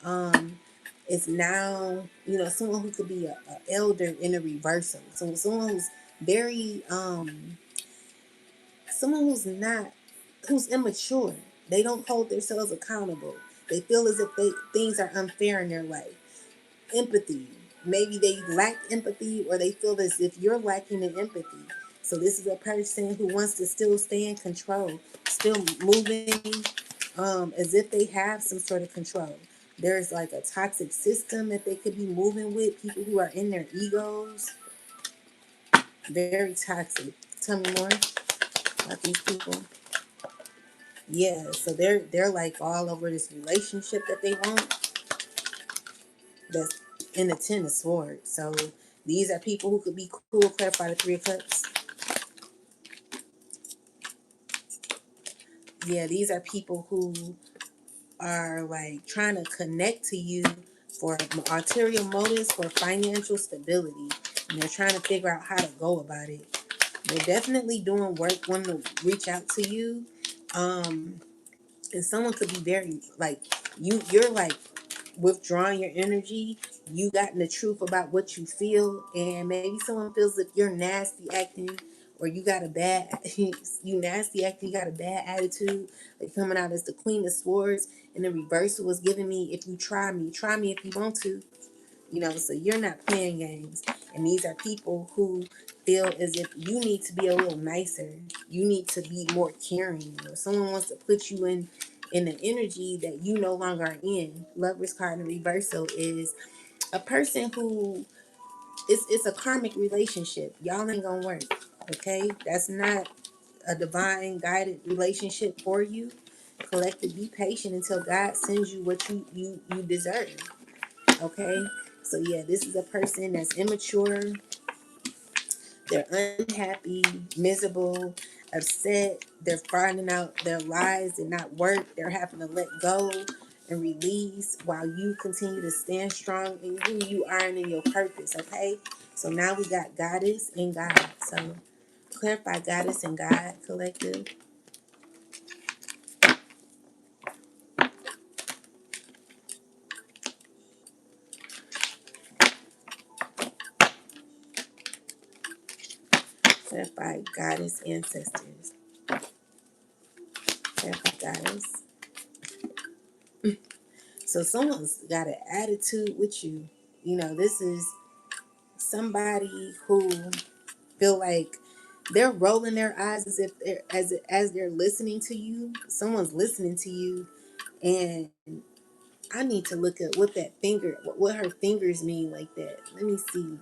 is now, someone who could be a elder in a reversal. So someone who's very someone who's not who's immature. They don't hold themselves accountable. They feel as if things are unfair in their life. Empathy. Maybe they lack empathy or they feel as if you're lacking in empathy. So this is a person who wants to still stay in control, still moving as if they have some sort of control. There's like a toxic system that they could be moving with, people who are in their egos. Very toxic. Tell me more about these people. Yeah, so they're like all over this relationship that they want. That's in the Ten of Swords. So these are people who could be cool. Clarify the Three of Cups. Yeah, these are people who are like trying to connect to you for ulterior motives for financial stability. And they're trying to figure out how to go about it. They're definitely doing work, wanting to reach out to you. And someone could be very like you're like withdrawing your energy. You gotten the truth about what you feel, and maybe someone feels that you're nasty acting, or you got a bad you nasty acting, you got a bad attitude. Like coming out as the Queen of Swords, and the reversal was giving me, if you try me if you want to. So you're not playing games. And these are people who feel as if you need to be a little nicer. You need to be more caring. Or someone wants to put you in an energy that you no longer are in. Lover's card in reversal is a person who it's a karmic relationship. Y'all ain't gonna work. Okay? That's not a divine guided relationship for you. Collective, be patient until God sends you what you deserve. Okay? So yeah, this is a person that's immature. They're unhappy, miserable, upset. They're finding out their lives did not work. They're having to let go and release while you continue to stand strong in who you are and in your purpose. Okay. So now we got goddess and God. So clarify goddess and God, collective. Clarify goddess ancestors. Clarify goddess. So someone's got an attitude with you. You know, this is somebody who feel like they're rolling their eyes as if they're as they're listening to you. Someone's listening to you, and I need to look at what that finger, what her fingers mean like that. Let me see.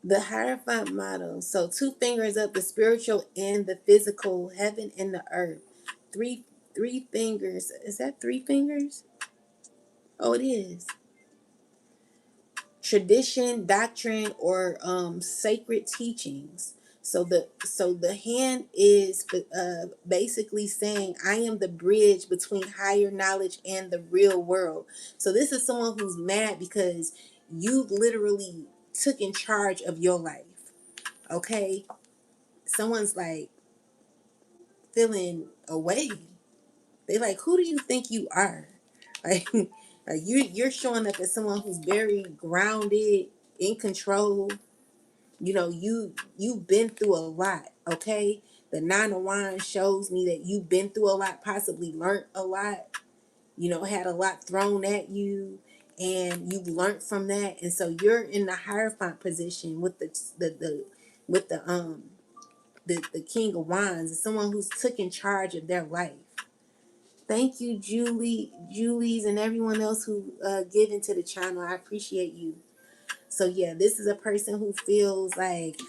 The Hierophant model. So two fingers up, the spiritual and the physical, heaven and the earth. Three three fingers. Is that three fingers? Oh, it is. Tradition, doctrine, or sacred teachings. So the hand is basically saying, I am the bridge between higher knowledge and the real world. So this is someone who's mad because you literally took in charge of your life. Okay, someone's like feeling away. They like, who do you think you are? Like, like you're showing up as someone who's very grounded, in control. You know, you've been through a lot. Okay, the Nine of Wands shows me that you've been through a lot, possibly learned a lot. You know, had a lot thrown at you, and you've learned from that. And so you're in the Hierophant position with the with the King of Wands. Is someone who's took in charge of their life. Thank you, Julie's, and everyone else who give into the channel. I appreciate you. So yeah, this is a person who feels like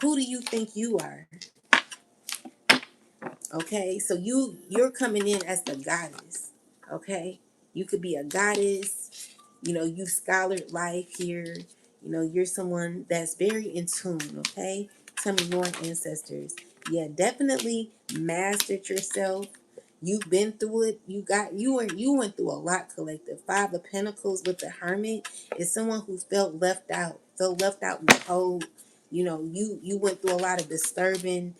who do you think you are? Okay, so you're coming in as the goddess. Okay, you could be a goddess. You know, you've scholared life here. You know, you're someone that's very in tune. Okay, tell me more, ancestors. Yeah, definitely mastered yourself. You've been through it. You went through a lot, collective. Five of Pentacles with the Hermit is someone who felt left out in the cold. You know, you went through a lot of disturbing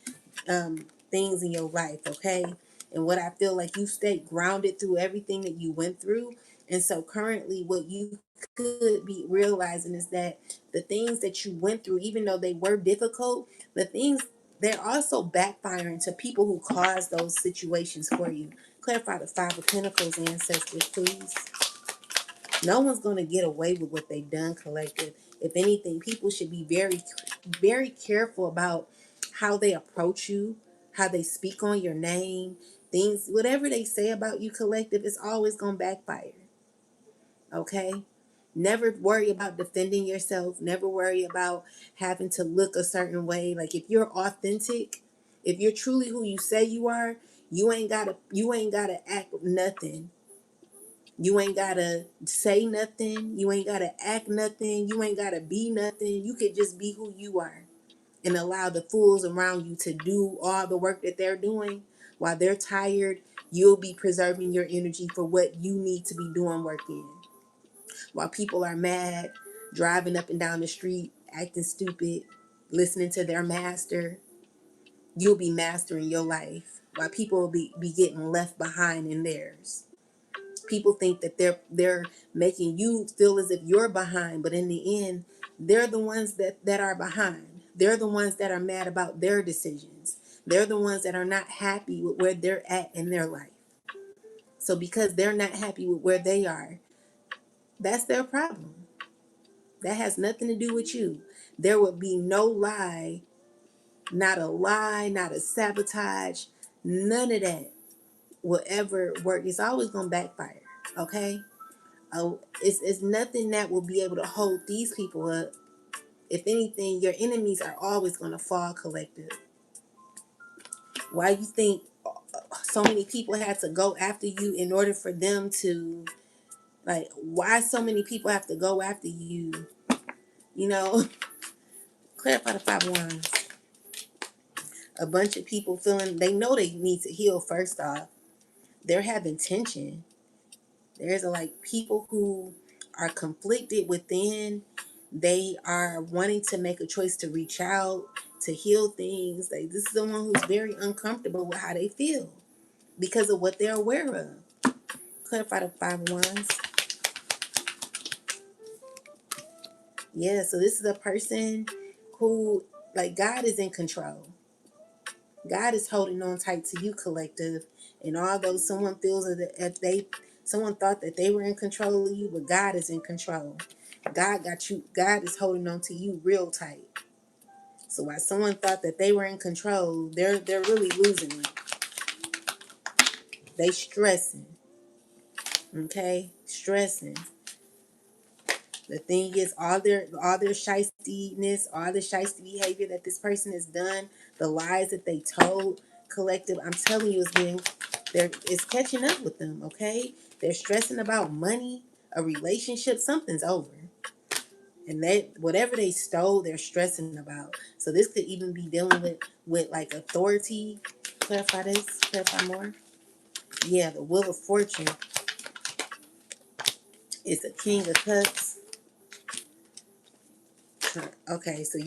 things in your life, okay? And what I feel like you stayed grounded through everything that you went through. And so currently what you could be realizing is that the things that you went through, even though they were difficult, the things, they're also backfiring to people who caused those situations for you. Clarify the Five of Pentacles, ancestors, please. No one's going to get away with what they've done, collective. If anything, people should be very, very careful about how they approach you, how they speak on your name, things, whatever they say about you, collective, it's always going to backfire. Okay? Never worry about defending yourself. Never worry about having to look a certain way. Like if you're authentic, if you're truly who you say you are, you ain't gotta act nothing. You ain't gotta say nothing. You ain't gotta act nothing. You ain't gotta be nothing. You could just be who you are and allow the fools around you to do all the work that they're doing. While they're tired, you'll be preserving your energy for what you need to be doing work in. While people are mad, driving up and down the street, acting stupid, listening to their master, you'll be mastering your life. While people will be getting left behind in theirs. People think that they're making you feel as if you're behind, but in the end, they're the ones that are behind. They're the ones that are mad about their decisions. They're the ones that are not happy with where they're at in their life. So because they're not happy with where they are, that's their problem. That has nothing to do with you. There would be no lie, not a lie, not a sabotage, none of that will ever work. It's always going to backfire, okay? It's nothing that will be able to hold these people up. If anything, your enemies are always going to fall, collective. Why you think so many people had to go after you in order for them to, like, why so many people have to go after you? You know, clarify the 5 of Wands. A bunch of people feeling, they know they need to heal first off. They're having tension. There's like people who are conflicted within. They are wanting to make a choice to reach out, to heal things. Like, this is someone who's very uncomfortable with how they feel because of what they're aware of. Clarify the 5 of Wands. Yeah, so this is a person who, like, God is in control. God is holding on tight to you, collective. And although someone feels that someone thought that they were in control of you, but God is in control. God got you. God is holding on to you real tight. So while someone thought that they were in control, they're really losing it. They stressing. Okay, stressing. The thing is, all their shystiness, all the shysty behavior that this person has done, the lies that they told, collective, I'm telling you, it's catching up with them. Okay, they're stressing about money, a relationship, something's over, and that whatever they stole, they're stressing about. So this could even be dealing with like authority. Clarify this. Clarify more. Yeah, the Wheel of Fortune is the King of Cups. Okay, so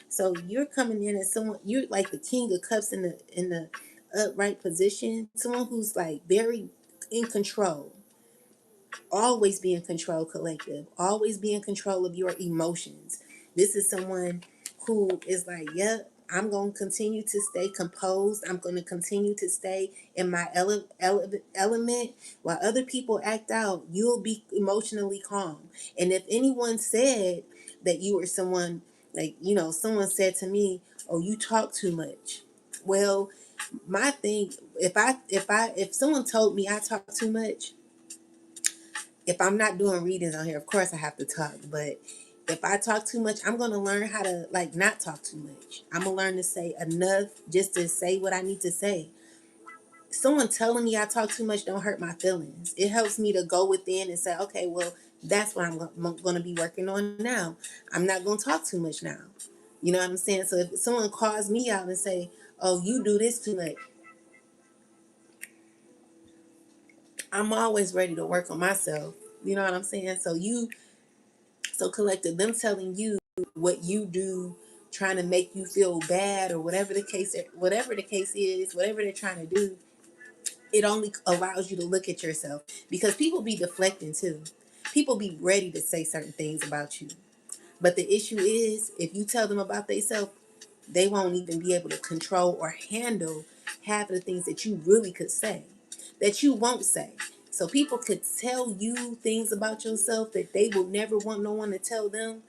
so you're coming in as someone, you're like the King of Cups in the upright position, someone who's like very in control, always be in control, collective, always be in control of your emotions. This is someone who is like, yep, I'm going to continue to stay composed. I'm going to continue to stay in my element. While other people act out, you'll be emotionally calm. And if anyone said that you were someone, like, someone said to me, oh, you talk too much. Well, my thing, if someone told me I talk too much, if I'm not doing readings on here, of course I have to talk. But if I talk too much, I'm going to learn how to, like, not talk too much. I'm going to learn to say enough just to say what I need to say. Someone telling me I talk too much don't hurt my feelings. It helps me to go within and say, okay, well, that's what I'm going to be working on now. I'm not going to talk too much now. You know what I'm saying? So if someone calls me out and say, oh, you do this too much, I'm always ready to work on myself. You know what I'm saying? So collective, them telling you what you do, trying to make you feel bad or whatever the case is, whatever they're trying to do, it only allows you to look at yourself, because people be deflecting too. People be ready to say certain things about you. But the issue is, if you tell them about themselves, they won't even be able to control or handle half of the things that you really could say, that you won't say. So people could tell you things about yourself that they will never want no one to tell them.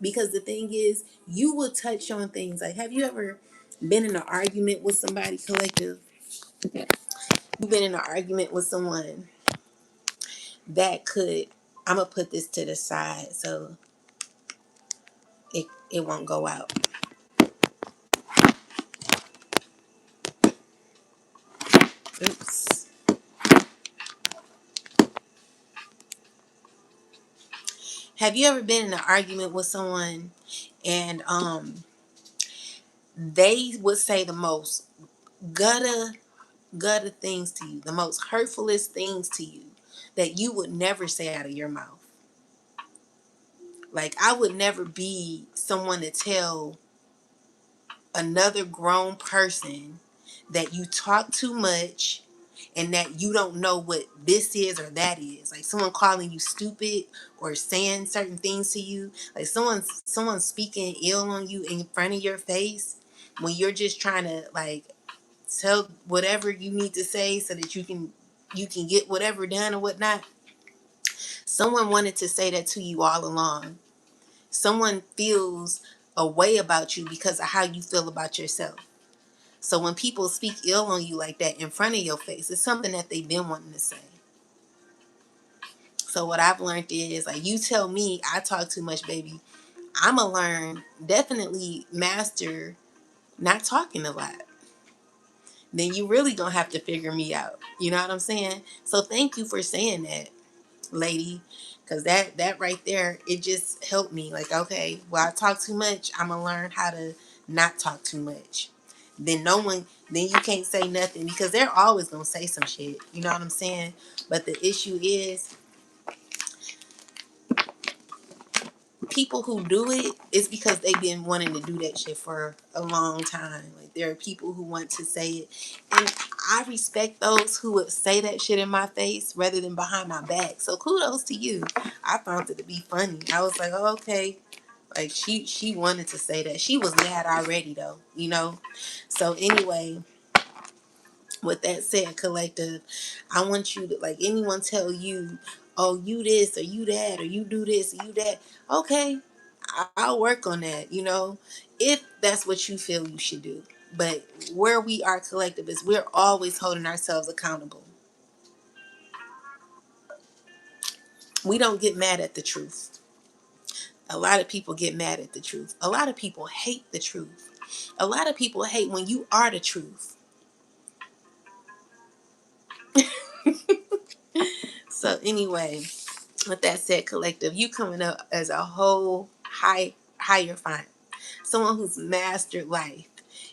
Because the thing is, you will touch on things. Like, have you ever been in an argument with somebody, collective? You've been in an argument with someone that could, I'm going to put this to the side so it won't go out. Oops. Have you ever been in an argument with someone and they would say the most gutter things to you, the most hurtfulest things to you that you would never say out of your mouth? Like, I would never be someone to tell another grown person that you talk too much and that you don't know what this is or that is. Like someone calling you stupid or saying certain things to you, like someone speaking ill on you in front of your face when you're just trying to like tell whatever you need to say so that you can get whatever done or whatnot. Someone wanted to say that to you all along. Someone feels a way about you because of how you feel about yourself. So when people speak ill on you like that in front of your face, it's something that they've been wanting to say. So what I've learned is, like, you tell me I talk too much, baby, I'ma learn, definitely master not talking a lot. Then you really gonna have to figure me out. You know what I'm saying? So thank you for saying that, lady, because that right there, it just helped me. Like, okay, well, I talk too much, I'm gonna learn how to not talk too much. Then no one, then you can't say nothing because they're always gonna say some shit. You know what I'm saying? But the issue is, people who do it is because they've been wanting to do that shit for a long time. Like, there are people who want to say it, and I respect those who would say that shit in my face rather than behind my back. So kudos to you. I found it to be funny. I was like, oh, okay. Like, she wanted to say that. She was mad already though, you know. So anyway, with that said, collective, I want you to, like, anyone tell you, oh, you this or you that or you do this or you that, okay, I'll work on that, you know, if that's what you feel you should do. But where we are, collective, is we're always holding ourselves accountable. We don't get mad at the truth. A lot of people get mad at the truth. A lot of people hate the truth. A lot of people hate when you are the truth. So anyway, with that said, collective, you coming up as a whole higher fine, someone who's mastered life.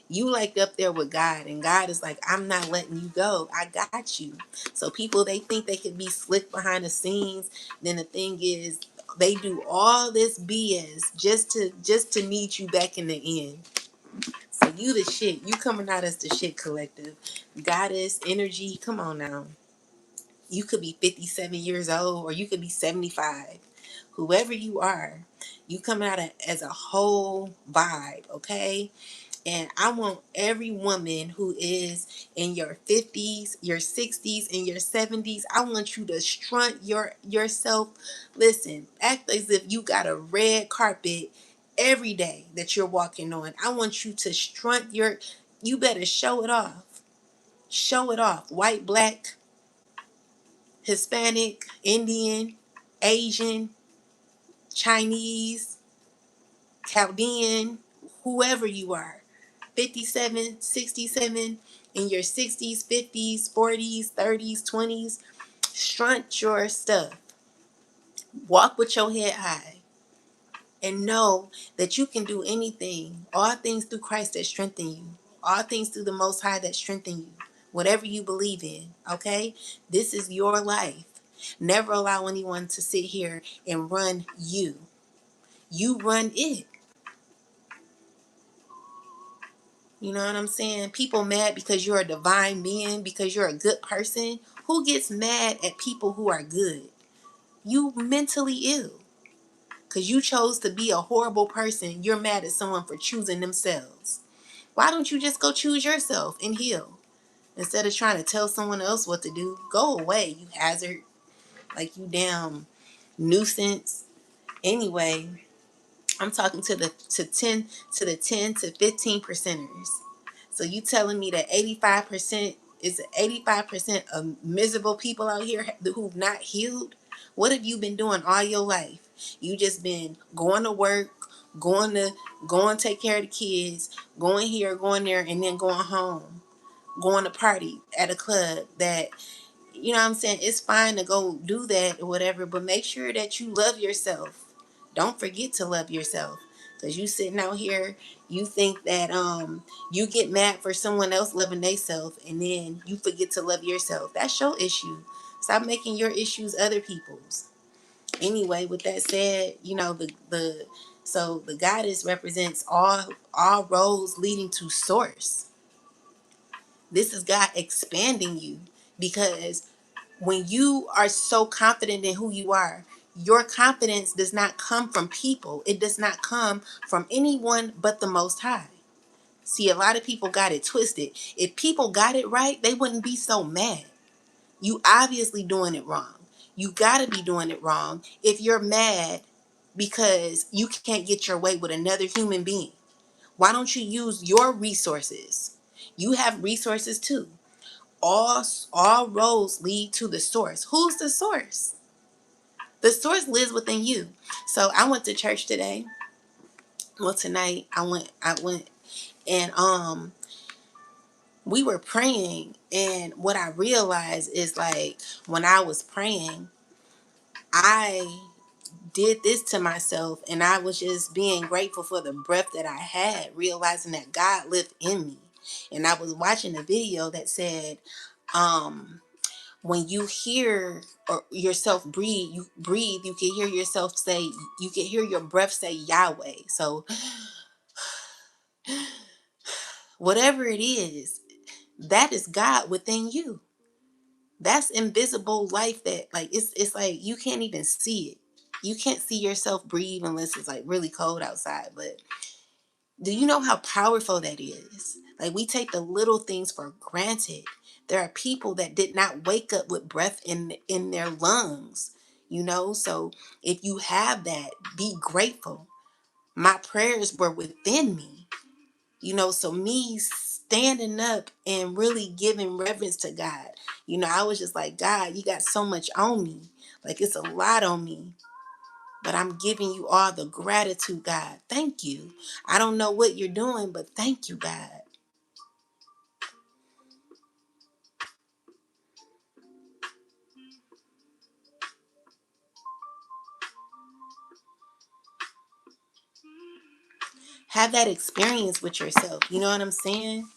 You like up there with God, and God is like, I'm not letting you go. I got you. So people, they think they can be slick behind the scenes. Then the thing is, they do all this BS just to need you back in the end. So you the shit. You coming out as the shit, collective. Goddess energy. Come on now. You could be 57 years old or you could be 75. Whoever you are, you come out as a whole vibe, okay? And I want every woman who is in your 50s, your 60s, and your 70s, I want you to strut yourself. Listen, act as if you got a red carpet every day that you're walking on. I want you to strut you better show it off. Show it off. White, black, Hispanic, Indian, Asian, Chinese, Chaldean, whoever you are. 57, 67, in your 60s, 50s, 40s, 30s, 20s. Strunt your stuff. Walk with your head high. And know that you can do anything. All things through Christ that strengthen you. All things through the Most High that strengthen you. Whatever you believe in, okay? This is your life. Never allow anyone to sit here and run you. You run it. You know what I'm saying? People mad because you're a divine being, because you're a good person. Who gets mad at people who are good? You mentally ill. Because you chose to be a horrible person. You're mad at someone for choosing themselves. Why don't you just go choose yourself and heal? Instead of trying to tell someone else what to do, go away, you hazard. Like, you damn nuisance. Anyway, I'm talking to the 10 to 15 percenters. So you telling me that 85% is 85% of miserable people out here who've not healed? What have you been doing all your life? You just been going to work, going take care of the kids, going here, going there, and then going home, going to party at a club that, you know what I'm saying? It's fine to go do that or whatever, but make sure that you love yourself. Don't forget to love yourself. Because you sitting out here, you think that you get mad for someone else loving themselves, and then you forget to love yourself. That's your issue. Stop making your issues other people's. Anyway, with that said, you know, so the goddess represents all roads leading to source. This is God expanding you. Because when you are so confident in who you are, your confidence does not come from people. It does not come from anyone but the Most High. See, a lot of people got it twisted. If people got it right, they wouldn't be so mad. You obviously doing it wrong. You got to be doing it wrong if you're mad because you can't get your way with another human being. Why don't you use your resources? You have resources too. All roads lead to the source. Who's the source? The source lives within you. So I went to church today. Well, tonight I went and we were praying, and what I realized is, like, when I was praying, I did this to myself, and I was just being grateful for the breath that I had, realizing that God lived in me. And I was watching a video that said, when you hear or yourself breathe, you can hear yourself say, you can hear your breath say Yahweh. So whatever it is, that is God within you. That's invisible life that, like, it's like you can't even see it. You can't see yourself breathe unless it's like really cold outside. But do you know how powerful that is? Like, we take the little things for granted. There are people that did not wake up with breath in their lungs, you know? So if you have that, be grateful. My prayers were within me, you know, so me standing up and really giving reverence to God, you know, I was just like, God, you got so much on me. Like, it's a lot on me. But I'm giving you all the gratitude, God. Thank you. I don't know what you're doing, but thank you, God. Have that experience with yourself. You know what I'm saying?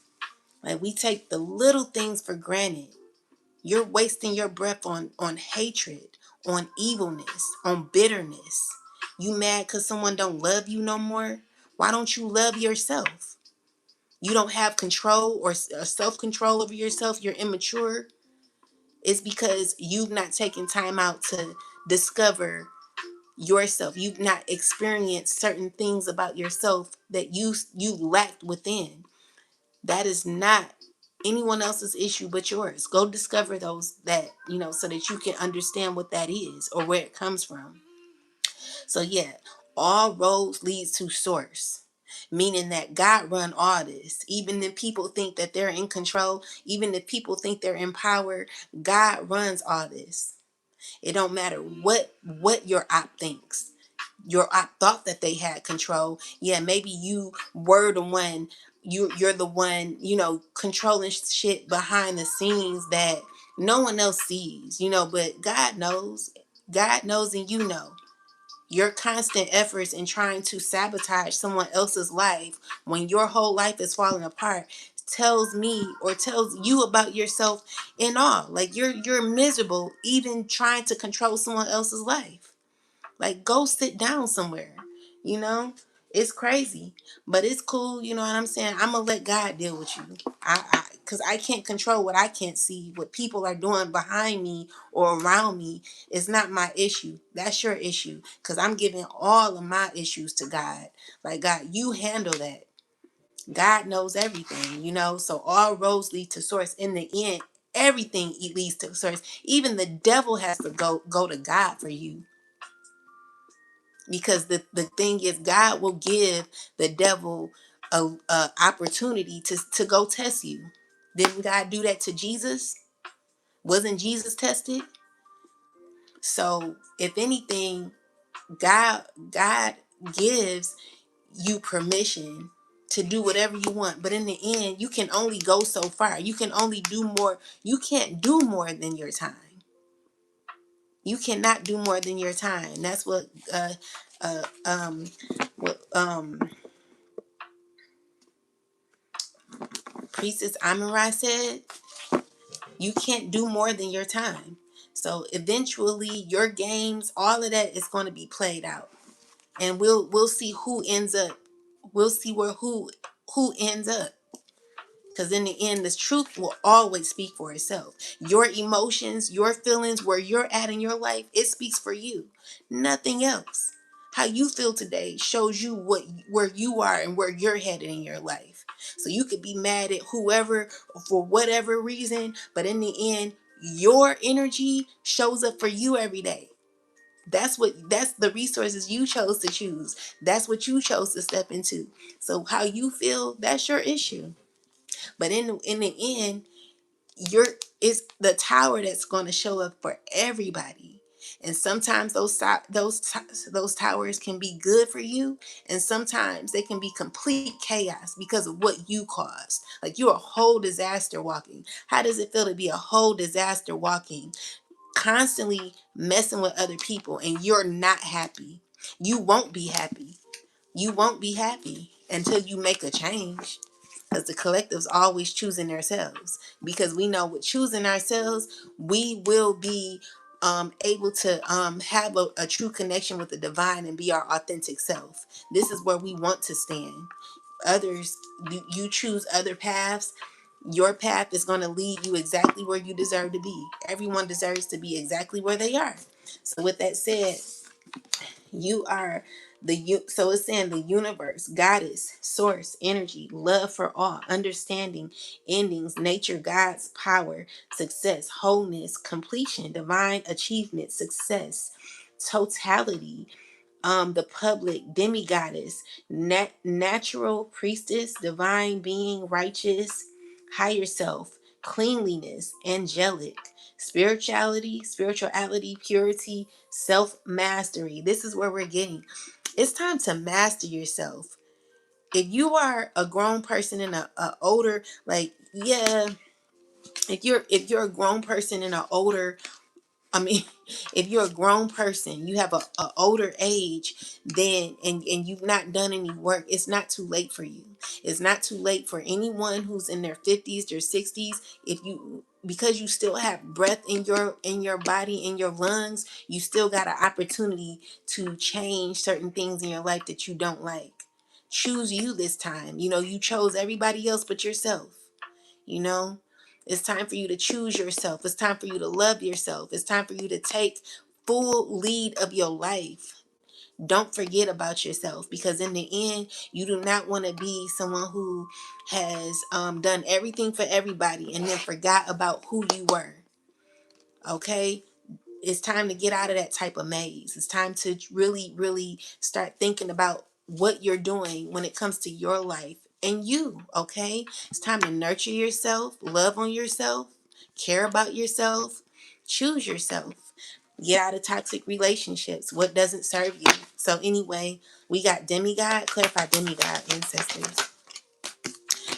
Like, we take the little things for granted. You're wasting your breath on hatred, on evilness, on bitterness. You mad because someone don't love you no more? Why don't you love yourself? You don't have control or self-control over yourself. You're immature. It's because you've not taken time out to discover yourself. You've not experienced certain things about yourself that you lacked within. That is not anyone else's issue but yours. Go discover those, that, you know, so that you can understand what that is or where it comes from. So yeah, all roads leads to source, meaning that God run all this. Even if people think that they're in control, even if people think they're in power, God runs all this. It don't matter what your op thinks. Your op thought that they had control. Yeah, maybe you were the one. You're the one, you know, controlling shit behind the scenes that no one else sees. You know, but God knows. God knows, and you know. Your constant efforts in trying to sabotage someone else's life when your whole life is falling apart tells me, or tells you about yourself in all. Like, you're miserable even trying to control someone else's life. Like, go sit down somewhere, you know? It's crazy, but it's cool, you know what I'm saying? I'm gonna let God deal with you. Because I can't control what I can't see. What people are doing behind me or around me is not my issue. That's your issue. Because I'm giving all of my issues to God. Like, God, you handle that. God knows everything, you know? So all roads lead to source. In the end, everything leads to source. Even the devil has to go to God for you. Because the thing is, God will give the devil a opportunity to go test you. Didn't God do that to Jesus? Wasn't Jesus tested? So if anything, God gives you permission to do whatever you want, but in the end, you can only go so far. You can only do more. You can't do more than your time. You cannot do more than your time. That's what uh um what Priestess Amirai said. You can't do more than your time. So eventually your games, all of that is going to be played out. And we'll see who ends up. We'll see who ends up. Because in the end, the truth will always speak for itself. Your emotions, your feelings, where you're at in your life, it speaks for you. Nothing else. How you feel today shows you where you are and where you're headed in your life. So you could be mad at whoever for whatever reason, but in the end, your energy shows up for you every day. That's the resources you chose to choose. That's what you chose to step into. So how you feel, that's your issue. But in the end, you're it's the tower that's going to show up for everybody. And sometimes those towers can be good for you, and sometimes they can be complete chaos because of what you caused. Like you're a whole disaster walking. How does it feel to be a whole disaster walking, constantly messing with other people, and you're not happy? You won't be happy. You won't be happy until you make a change. Because the collective's always choosing themselves. Because we know with choosing ourselves, we will be able to have a true connection with the divine and be our authentic self. This is where we want to stand. Others, you choose other paths. Your path is going to lead you exactly where you deserve to be. Everyone deserves to be exactly where they are. So with that said, you are so it's saying the universe, goddess, source, energy, love for all, understanding, endings, nature, God's power, success, wholeness, completion, divine achievement, success, totality, the public, demigoddess, natural priestess, divine being, righteous, higher self, cleanliness, angelic, spirituality, purity, self mastery. This is where we're getting. It's time to master yourself. If you are a grown person in a older, like, yeah, if you're a grown person in a older, I mean, if you're a grown person, you have a older age, then and you've not done any work, it's not too late for you. It's not too late for anyone who's in their 50s, their 60s. If you, because you still have breath in your body, in your lungs, you still got an opportunity to change certain things in your life that you don't like. Choose you this time. You know, you chose everybody else but yourself. You know, it's time for you to choose yourself. It's time for you to love yourself. It's time for you to take full lead of your life. Don't forget about yourself, because in the end, you do not want to be someone who has done everything for everybody and then forgot about who you were. Okay? It's time to get out of that type of maze. It's time to really, really start thinking about what you're doing when it comes to your life and you, okay? It's time to nurture yourself, love on yourself, care about yourself, choose yourself. Get out of toxic relationships. What doesn't serve you? So anyway, we got demigod, clarify demigod ancestors.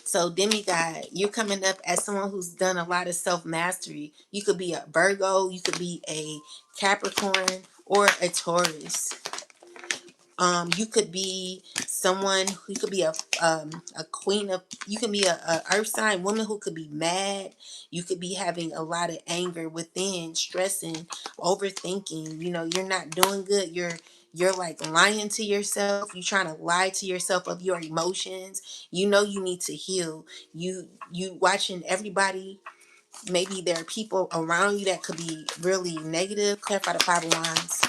So demigod, you're coming up as someone who's done a lot of self-mastery. You could be a Virgo, you could be a Capricorn, or a Taurus. You could be someone who could be a queen of, you can be a earth sign woman who could be mad. You could be having a lot of anger within, stressing, overthinking. You know, you're not doing good. You're like lying to yourself. You're trying to lie to yourself of your emotions. You know you need to heal. You watching everybody. Maybe there are people around you that could be really negative. Clarify the 5 of Wands.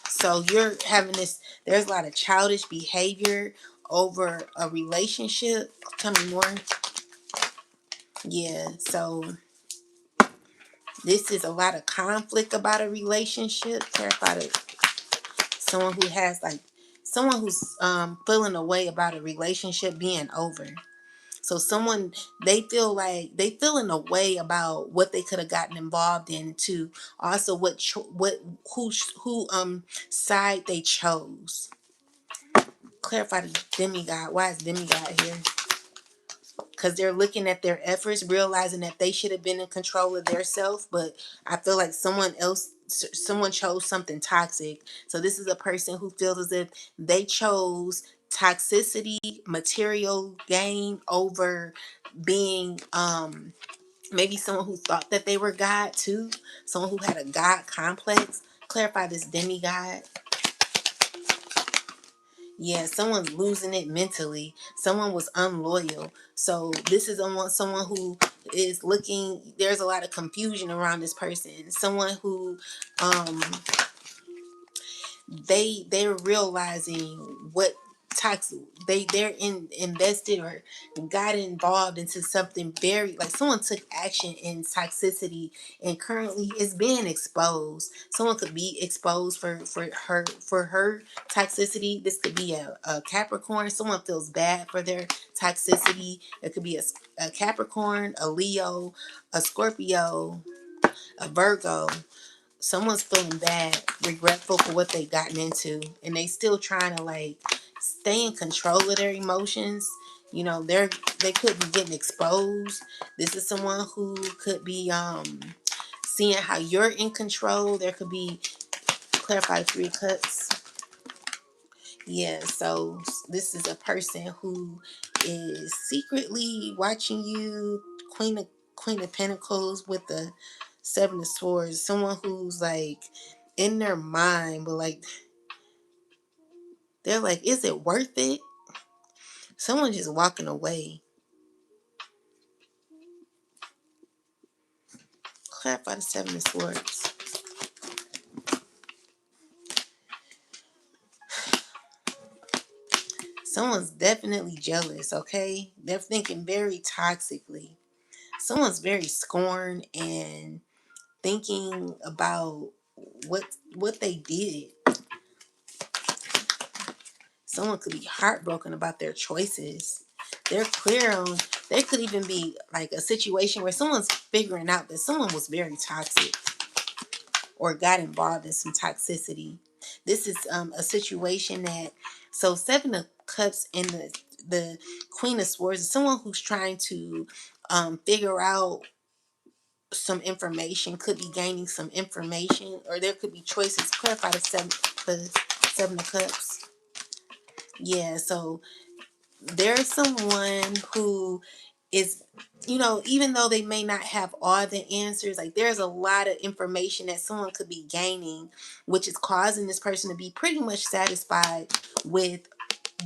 So you're having this, there's a lot of childish behavior over a relationship. Tell me more. Yeah, so this is a lot of conflict about a relationship. Clarify to someone who has like someone who's feeling a way about a relationship being over. So someone, they feel like they feel in a way about what they could have gotten involved in, to also who side they chose. Clarify the demigod. Why is demigod here? Because they're looking at their efforts, realizing that they should have been in control of their self, but I feel like someone chose something toxic. So this is a person who feels as if they chose toxicity, material gain over being maybe someone who thought that they were God too, someone who had a God complex. Clarify this demigod. Yeah, someone's losing it mentally. Someone was unloyal. So this is someone who is looking. There's a lot of confusion around this person. Someone who, um, they're realizing what toxic invested or got involved into something very, like someone took action in toxicity and currently is being exposed. Someone could be exposed for her toxicity. This could be a Capricorn. Someone feels bad for their toxicity. It could be a Capricorn, a Leo, a Scorpio, a Virgo. Someone's feeling bad, regretful for what they've gotten into, and they still trying to like stay in control of their emotions. You know, they could be getting exposed. This is someone who could be seeing how you're in control. There could be, clarify the three of cups. Yeah, so this is a person who is secretly watching you. Queen of Pentacles with the Seven of Swords. Someone who's like in their mind, but like they're like, is it worth it? Someone just walking away. Clarify the Seven of Swords. Someone's definitely jealous, okay? They're thinking very toxically. Someone's very scorned and thinking about what they did. Someone could be heartbroken about their choices. They're clear on, there could even be like a situation where someone's figuring out that someone was very toxic or got involved in some toxicity. This is a situation that, so Seven of Cups and the Queen of Swords is someone who's trying to figure out some information, could be gaining some information, or there could be choices. Clarify the Seven of Cups. Yeah, so there's someone who is, even though they may not have all the answers, like there's a lot of information that someone could be gaining, which is causing this person to be pretty much satisfied with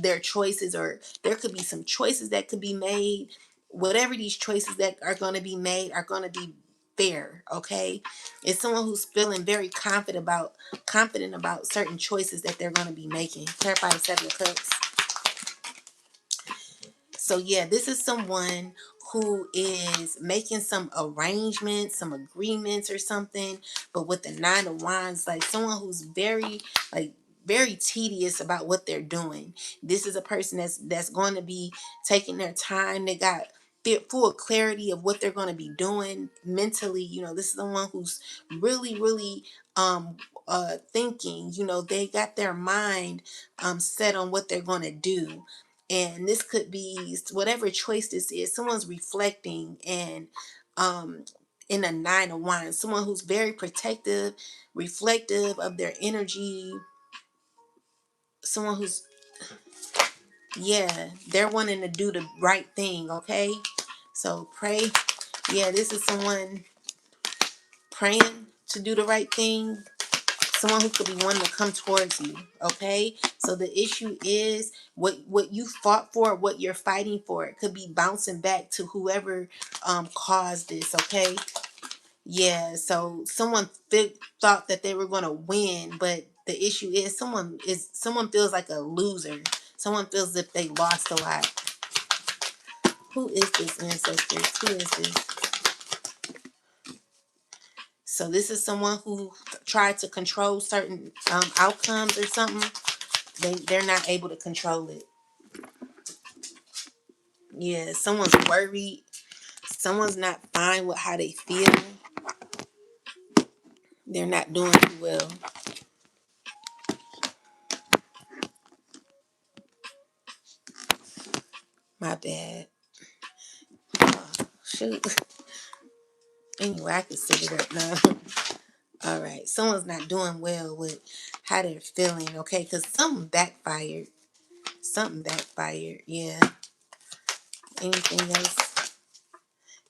their choices, or there could be some choices that could be made. Whatever these choices that are going to be made are going to be fair, okay? It's someone who's feeling very confident about certain choices that they're going to be making. Clarify the Seven of Cups. So yeah, this is someone who is making some arrangements, some agreements or something, but with the Nine of Wands, like someone who's like very tedious about what they're doing. This is a person that's going to be taking their time. They got full clarity of what they're going to be doing mentally. This is someone who's really, really thinking. They got their mind set on what they're going to do. And this could be whatever choice this is. Someone's reflecting and in a Nine of Wands, someone who's very protective, reflective of their energy. Someone who's, yeah, they're wanting to do the right thing, okay? So pray. Yeah, this is someone praying to do the right thing. Someone who could be wanting to come towards you, okay? So the issue is what you fought for, what you're fighting for. It could be bouncing back to whoever caused this, okay? Yeah, so someone thought that they were going to win, but the issue is someone feels like a loser. Someone feels as if they lost a lot. Who is this, ancestors? Who is this? So this is someone who tried to control certain outcomes or something. They're not able to control it. Yeah, someone's worried. Someone's not fine with how they feel. They're not doing too well. My bad. Shoot. Anyway, I can set it up now. All right. Someone's not doing well with how they're feeling, okay? Because something backfired. Something backfired. Yeah. Anything else?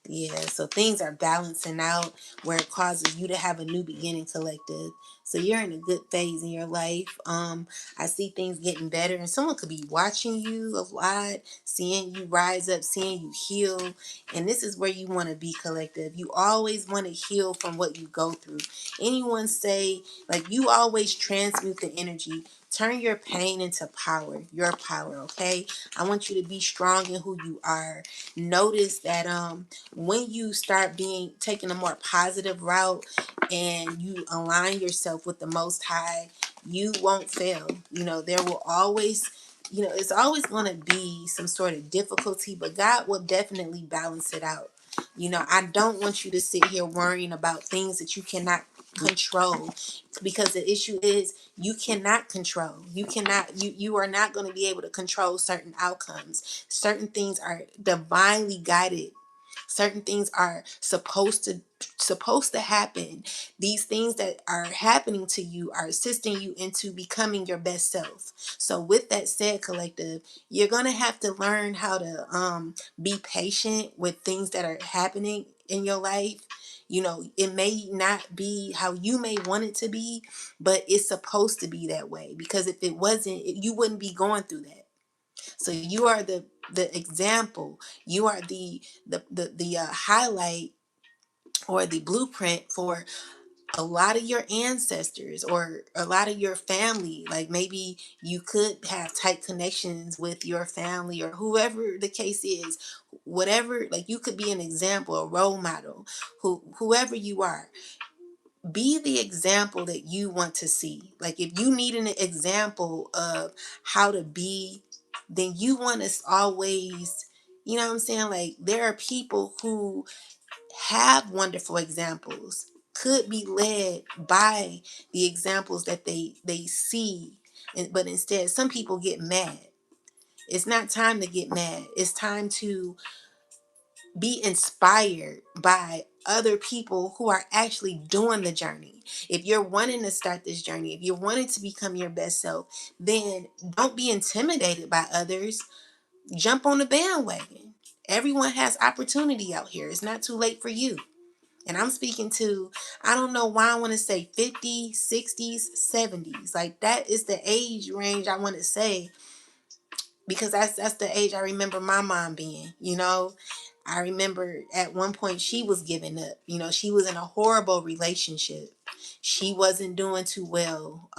Yeah, so things are balancing out where it causes you to have a new beginning, collective. So you're in a good phase in your life. I see things getting better, and someone could be watching you a lot, seeing you rise up, seeing you heal. And this is where you want to be, collective. You always want to heal from what you go through. Anyone say, like, you always transmute the energy. Turn your pain into power, your power, okay? I want you to be strong in who you are. Notice that when you start being taking a more positive route and you align yourself with the Most High, you won't fail. There will always, it's always going to be some sort of difficulty, but God will definitely balance it out. I don't want you to sit here worrying about things that you cannot control, because the issue is you cannot control. You are not going to be able to control certain outcomes. Certain things are divinely guided. Certain things are supposed to happen. These things that are happening to you are assisting you into becoming your best self. So with that said, collective, you're going to have to learn how to be patient with things that are happening in your life. It may not be how you may want it to be, but it's supposed to be that way, because if it wasn't, you wouldn't be going through that. So you are the example. You are the highlight or the blueprint for a lot of your ancestors or a lot of your family. Like, maybe you could have tight connections with your family or whoever the case is. Whatever, like, you could be an example, a role model. Whoever you are, be the example that you want to see. Like, if you need an example of how to be, then you want to always, you know what I'm saying? Like, there are people who have wonderful examples, could be led by the examples that they see. But instead, some people get mad. It's not time to get mad. It's time to be inspired by other people who are actually doing the journey. If you're wanting to start this journey, if you're wanting to become your best self, then don't be intimidated by others. Jump on the bandwagon. Everyone has opportunity out here. It's not too late for you. And I'm speaking to, I don't know why I want to say 50s, 60s, 70s. Like, that is the age range I want to say, because that's the age I remember my mom being. I remember at one point she was giving up. She was in a horrible relationship. She wasn't doing too well.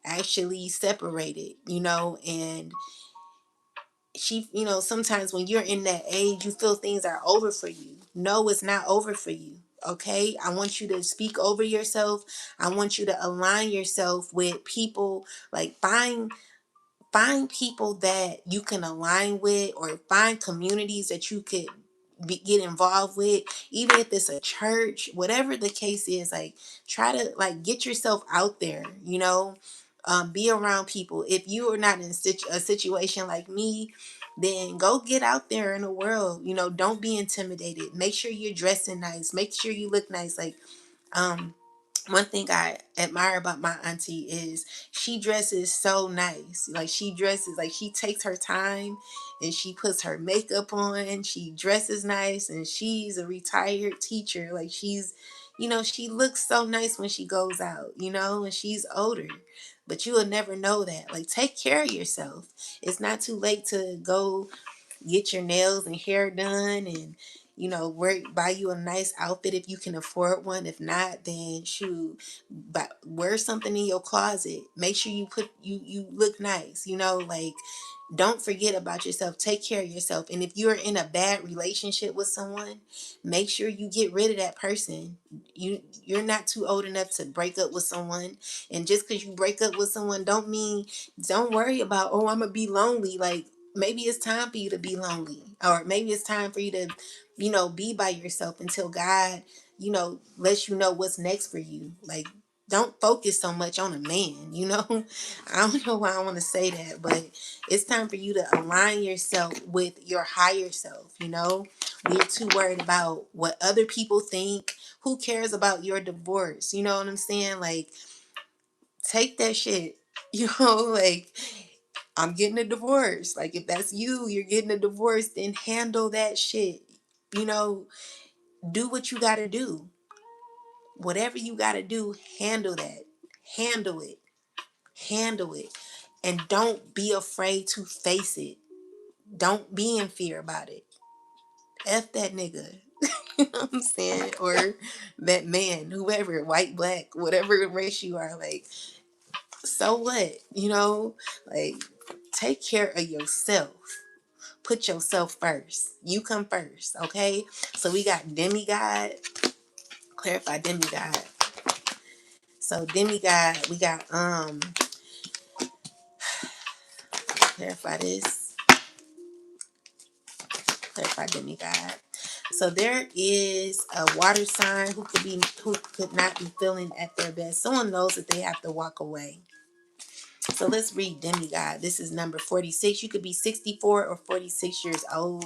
Actually separated, and sometimes when you're in that age, you feel things are over for you. No, it's not over for you. Okay, I want you to speak over yourself. I want you to align yourself with people. Like, find people that you can align with, or find communities that you could get involved with, even if it's a church, whatever the case is. Like, try to, like, get yourself out there. Be around people. If you are not in a situation like me, then go get out there in the world. Don't be intimidated. Make sure you're dressing nice. Make sure you look nice. Like, one thing I admire about my auntie is she dresses so nice. Like, she dresses, like, she takes her time and she puts her makeup on. She dresses nice, and she's a retired teacher. Like, she looks so nice when she goes out, and she's older. But you will never know that. Like, take care of yourself. It's not too late to go get your nails and hair done, and buy you a nice outfit if you can afford one. If not, then shoot, but wear something in your closet. Make sure you look nice. Like, don't forget about yourself. Take care of yourself. And if you're in a bad relationship with someone, make sure you get rid of that person. You're not too old enough to break up with someone. And just because you break up with someone don't worry about, oh, I'm gonna be lonely. Like, maybe it's time for you to be lonely, or maybe it's time for you to be by yourself until God lets you know what's next for you. Like, don't focus so much on a man. I don't know why I want to say that, but it's time for you to align yourself with your higher self. We're too worried about what other people think. Who cares about your divorce? You know what I'm saying? Like, take that shit. Like, I'm getting a divorce. Like, if that's you, you're getting a divorce, then handle that shit. You know, do what you got to do. Whatever you got to do, handle that. Handle it. Handle it. And don't be afraid to face it. Don't be in fear about it. F that nigga. You know what I'm saying? Or that man, whoever, white, black, whatever race you are, like, so what? You know, like, take care of yourself. Put yourself first. You come first, okay? So we got demigod. Clarify demigod. So demigod, we got clarify this. Clarify demigod. So there is a water sign who could not be feeling at their best. Someone knows that they have to walk away. So let's read demigod. This is number 46. You could be 64 or 46 years old.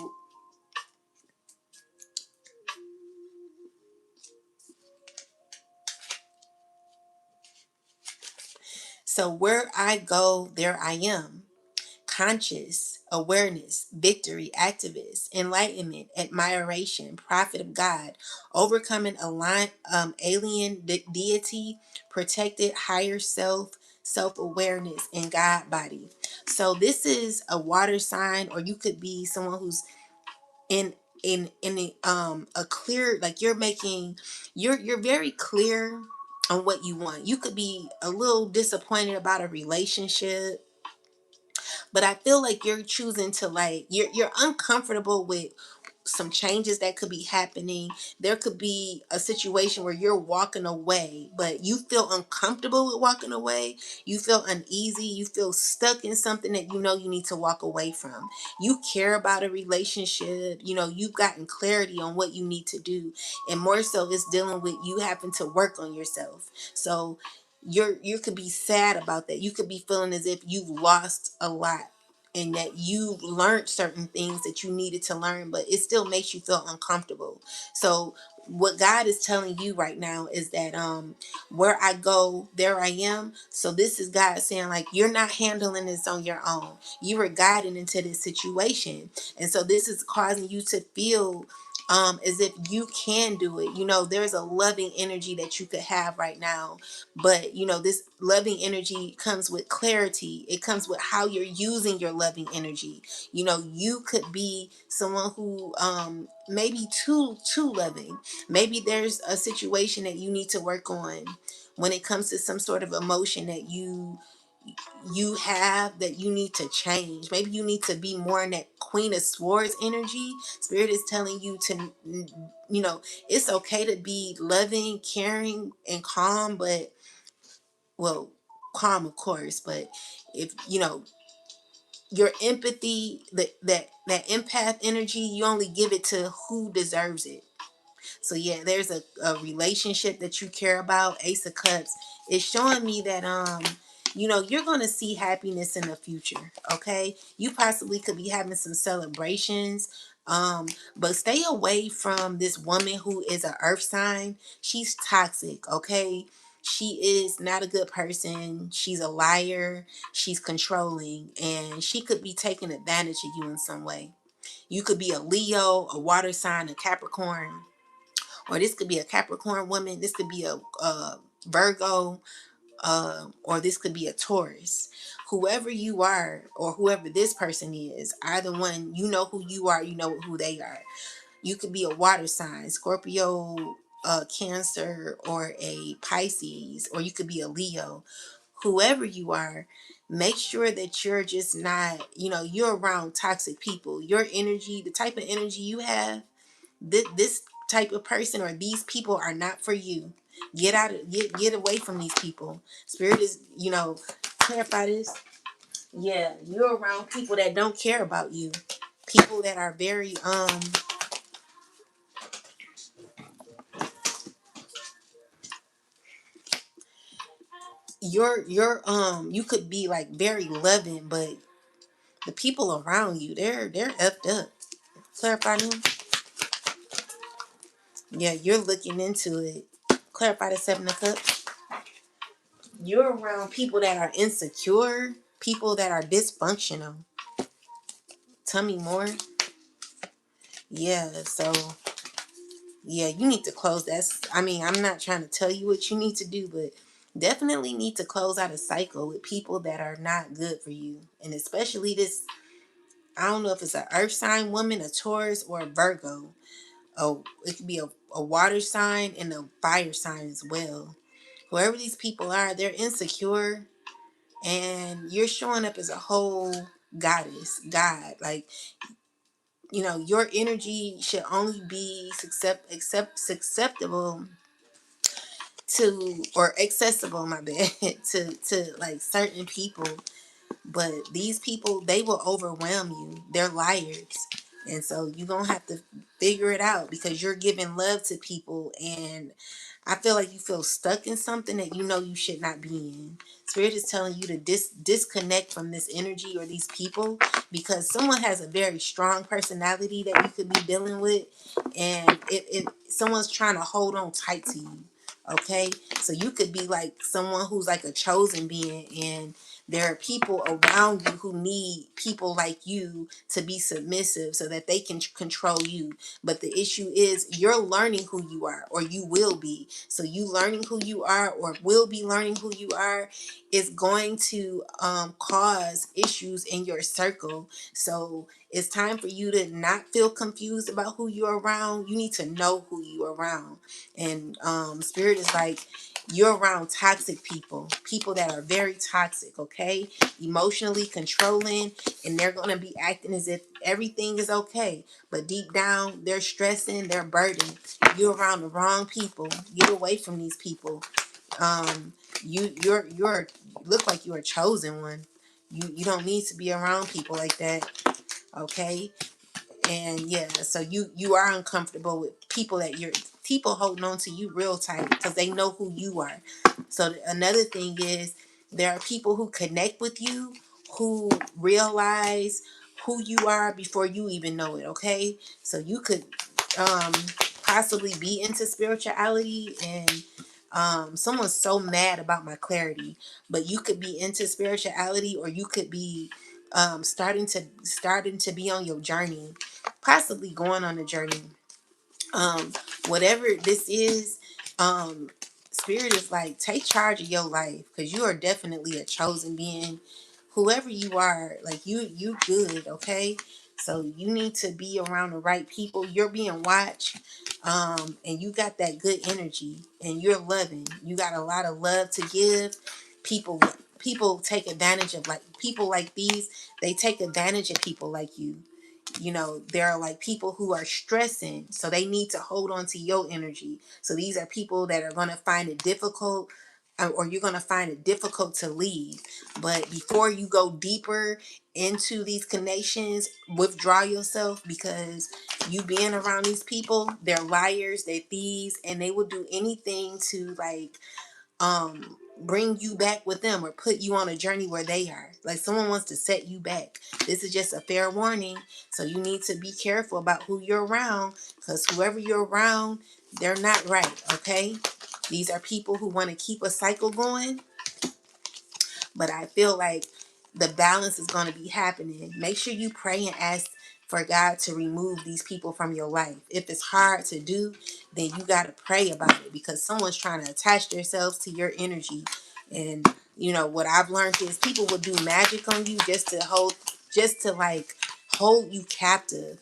So where I go, there I am. Conscious, awareness, victory, activist, enlightenment, admiration, prophet of God, overcoming alien deity, protected higher self, self-awareness, and God body. So this is a water sign, or you could be someone who's in a clear, like you're very clear on what you want. You could be a little disappointed about a relationship, but I feel like you're choosing to, like, you're uncomfortable with some changes that could be happening. There could be a situation where you're walking away, but you feel uncomfortable with walking away. You feel uneasy. You feel stuck in something that you know you need to walk away from. You care about a relationship. You know, you've gotten clarity on what you need to do. And more so, it's dealing with you having to work on yourself. So you could be sad about that. You could be feeling as if you've lost a lot, and that you've learned certain things that you needed to learn, but it still makes you feel uncomfortable. So what God is telling you right now is that where I go, there I am. So this is God saying, like, you're not handling this on your own. You were guided into this situation. And so this is causing you to feel as if you can do it. You know, there's a loving energy that you could have right now, but you know, this loving energy comes with clarity. It comes with how you're using your loving energy. You know, you could be someone who maybe too loving. Maybe there's a situation that you need to work on when it comes to some sort of emotion that you have that you need to change. Maybe you need to be more in that Queen of Swords energy. Spirit is telling you to, you know, it's okay to be loving, caring, and calm, but, well, calm of course, but if you know your empathy, that empath energy, you only give it to who deserves it. So yeah, there's a relationship that you care about. Ace of Cups is showing me that you know, you're gonna see happiness in the future. Okay, you possibly could be having some celebrations. But stay away from this woman who is an earth sign. She's toxic, okay? She is not a good person. She's a liar. She's controlling, and she could be taking advantage of you in some way. You could be a Leo, a water sign, a Capricorn, or this could be a Capricorn woman. This could be a Virgo, or this could be a Taurus. Whoever you are, or whoever this person is, either one, you know who you are, you know who they are. You could be a water sign, Scorpio, Cancer, or a Pisces, or you could be a Leo. Whoever you are, make sure that you're just not, you know, you're around toxic people. Your energy, the type of energy you have, this type of person or these people are not for you. Get away from these people. Spirit is, you know, clarify this. Yeah, you're around people that don't care about you. People that are very you could be like very loving, but the people around you, they're effed up. Clarify them. Yeah, you're looking into it. Clarify the 7 of Cups. You're around people that are insecure, people that are dysfunctional. Tell me more. Yeah, so yeah, you need to close that. I mean, I'm not trying to tell you what you need to do, but definitely need to close out a cycle with people that are not good for you. And especially this, I don't know if it's an earth sign woman, a Taurus, or a Virgo. Oh, it could be a water sign and a fire sign as well. Whoever these people are, they're insecure, and you're showing up as a whole goddess, God. Like, your energy should only be acceptable to, or accessible, my bad, to like certain people. But these people, they will overwhelm you. They're liars. And so you're going to have to figure it out, because you're giving love to people. And I feel like you feel stuck in something that you know you should not be in. Spirit is telling you to disconnect from this energy or these people, because someone has a very strong personality that you could be dealing with. And someone's trying to hold on tight to you. Okay? So you could be like someone who's like a chosen being, and there are people around you who need people like you to be submissive so that they can control you. But the issue is, you're learning who you are, or you will be. So you learning who you are, or will be learning who you are, is going to cause issues in your circle. So it's time for you to not feel confused about who you're around. You need to know who you're around. And Spirit is like, you're around toxic people, people that are very toxic, okay? Emotionally controlling, and they're going to be acting as if everything is okay. But deep down, they're stressing, they're burdened. You're around the wrong people. Get away from these people. Um, you're look like you're a chosen one. You don't need to be around people like that, okay? And yeah, so you are uncomfortable with people people holding on to you real tight because they know who you are. So another thing is, there are people who connect with you, who realize who you are before you even know it. Okay, so you could um possibly be into spirituality, and someone's so mad about my clarity, but you could be into spirituality, or you could be starting to be on your journey, possibly going on a journey. um Whatever this is, um Spirit is like, take charge of your life, because you are definitely a chosen being. Whoever you are, like, you good, okay? So you need to be around the right people. You're being watched, and you got that good energy, and you're loving. You got a lot of love to give. People take advantage of, like, people like these. They take advantage of people like you. There are like people who are stressing, so they need to hold on to your energy. So these are people that are going to find it difficult, or you're going to find it difficult to leave. But before you go deeper into these connections, withdraw yourself, because you being around these people, they're liars, they're thieves, and they will do anything to, like, bring you back with them, or put you on a journey where they are. Like, someone wants to set you back. This is just a fair warning. So you need to be careful about who you're around, because whoever you're around, they're not right. Okay, these are people who want to keep a cycle going, but I feel like the balance is going to be happening. Make sure you pray and ask for God to remove these people from your life. If it's hard to do, then you got to pray about it, because someone's trying to attach themselves to your energy. And what I've learned is, people will do magic on you just to like hold you captive,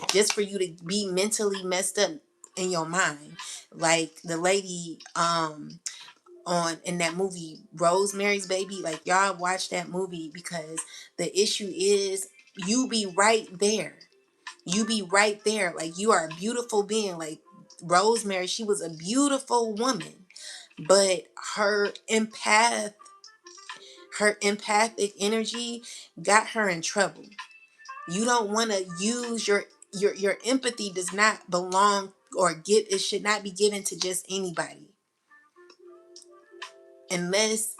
just for you to be mentally messed up in your mind. Like the lady on in that movie Rosemary's Baby. Like, y'all watch that movie, because the issue is, you be right there. You be right there. Like, you are a beautiful being. Like Rosemary, she was a beautiful woman, but her empathic energy got her in trouble. You don't want to use your empathy. Does not belong, or give, it should not be given to just anybody, unless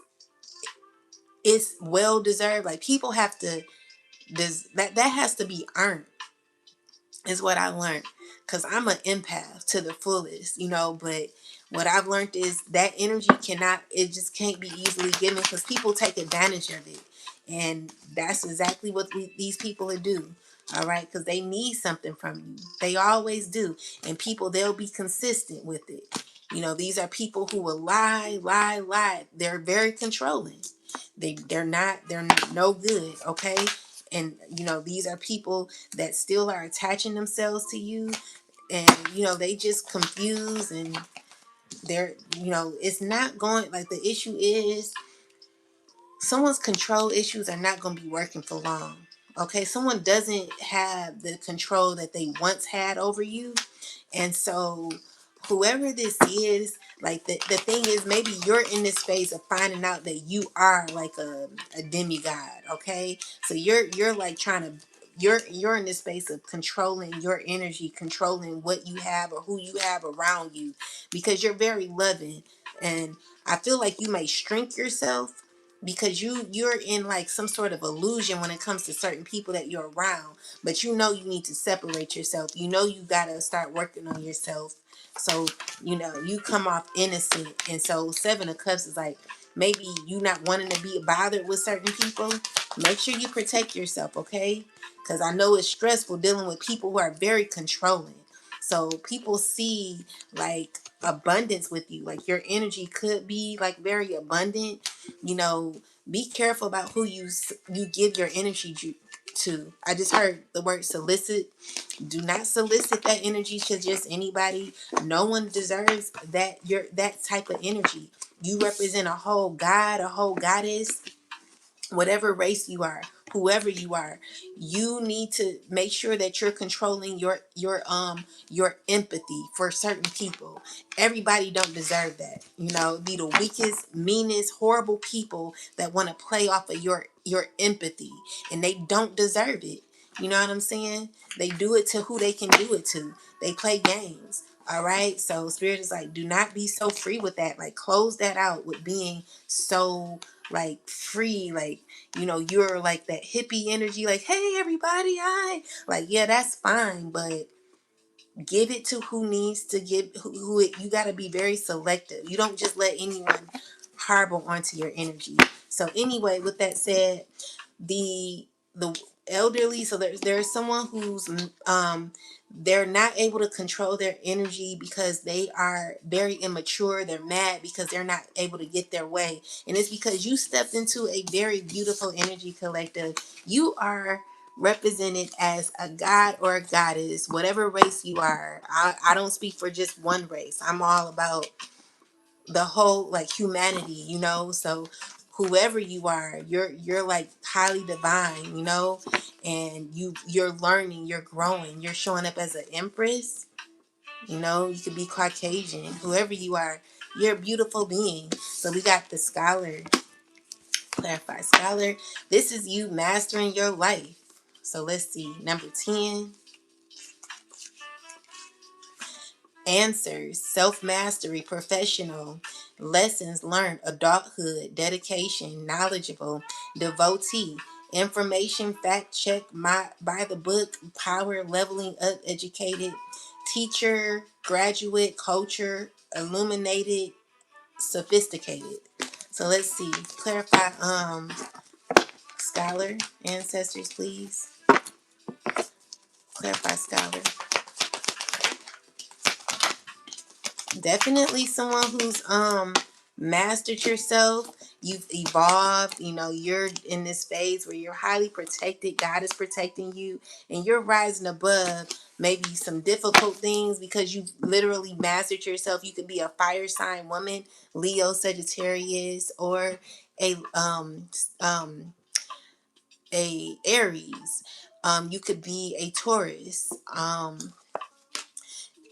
it's well deserved. Like, people have to, that has to be earned, is what I learned. Because I'm an empath to the fullest, but what I've learned is that energy it just can't be easily given, because people take advantage of it. And that's exactly what these people do. All right, because they need something from you. They always do. And people, they'll be consistent with it. You know, these are people who will lie, lie, lie. They're very controlling. They're no good, okay? And you know, these are people that still are attaching themselves to you, and you know, they just confuse, and they're, you know, it's not going, like, the issue is someone's control issues are not going to be working for long. Okay, someone doesn't have the control that they once had over you. And so whoever this is, like, the thing is, maybe you're in this phase of finding out that you are like a demigod. Okay, so you're like trying to, you're in this space of controlling your energy, controlling what you have or who you have around you, because you're very loving. And I feel like you may shrink yourself because you're in like some sort of illusion when it comes to certain people that you're around, but you know you need to separate yourself. You know you got to start working on yourself. So you know you come off innocent. And so Seven of Cups is like, maybe you not wanting to be bothered with certain people. Make sure you protect yourself, okay? Because I know it's stressful dealing with people who are very controlling. So people see like abundance with you, like your energy could be like very abundant. You know, be careful about who you give your energy to. I just heard the word solicit. Do not solicit that energy to just anybody. No one deserves that type of energy. You represent a whole god, a whole goddess, whatever race you are, whoever you are. You need to make sure that you're controlling your empathy for certain people. Everybody don't deserve that. You know, be the weakest, meanest, horrible people that want to play off of your empathy, and they don't deserve it. You know what I'm saying? They do it to who they can do it to. They play games. All right, so Spirit is like, do not be so free with that. Like, close that out with being so like free. Like, you know, you're like that hippie energy, like, hey everybody, hi. Like, yeah, that's fine, but give it to who needs to give, who it, you got to be very selective. You don't just let anyone harbor onto your energy. So anyway, with that said, the elderly, so there's someone who's they're not able to control their energy because they are very immature. They're mad because they're not able to get their way, and it's because you stepped into a very beautiful energy collective. You are represented as a god or a goddess, whatever race you are. I don't speak for just one race. I'm all about the whole, like, humanity, you know. So whoever you are, you're like highly divine, you know. And you're learning, you're growing, you're showing up as an empress. You know, you could be Caucasian, whoever you are, you're a beautiful being. So we got the scholar, clarify scholar. This is you mastering your life. So let's see, number 10. Answers, self-mastery, professional, lessons learned, adulthood, dedication, knowledgeable, devotee, information, fact check, by the book, power, leveling up, educated, teacher, graduate, culture, illuminated, sophisticated. So let's see. Clarify, scholar, ancestors, please. Clarify, scholar. Definitely someone who's mastered yourself. You've evolved. You know, you're in this phase where you're highly protected. God is protecting you, and you're rising above maybe some difficult things because you've literally mastered yourself. You could be a fire sign woman, Leo, Sagittarius, or a a Aries. You could be a Taurus.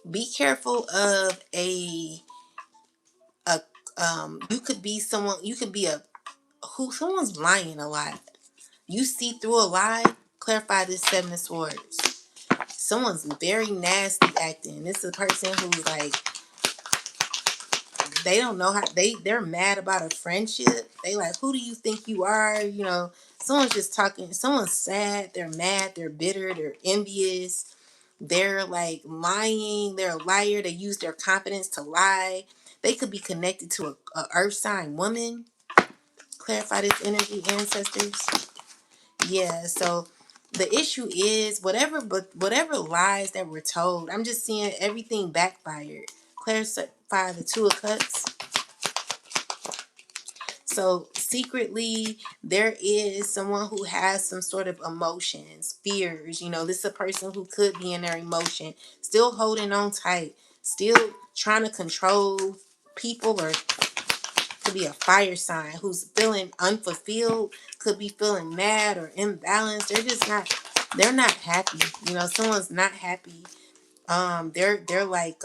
Be careful of a you could be someone, you could be a who someone's lying a lot. You see through a lie. Clarify this 7 of Swords. Someone's very nasty acting. This is a person who's like, they don't know how, they're mad about a friendship. They like, who do you think you are? You know, someone's just talking, someone's sad, they're mad, they're bitter, they're envious, they're like lying, they're a liar, they use their confidence to lie. They could be connected to a earth sign woman. Clarify this energy, ancestors. Yeah, so the issue is whatever lies that were told. I'm just seeing everything backfired. Clarify the Two of Cups. So secretly, there is someone who has some sort of emotions, fears. This is a person who could be in their emotion, still holding on tight, still trying to control people, or could be a fire sign who's feeling unfulfilled, could be feeling mad or imbalanced. They're not happy. Someone's not happy. They're like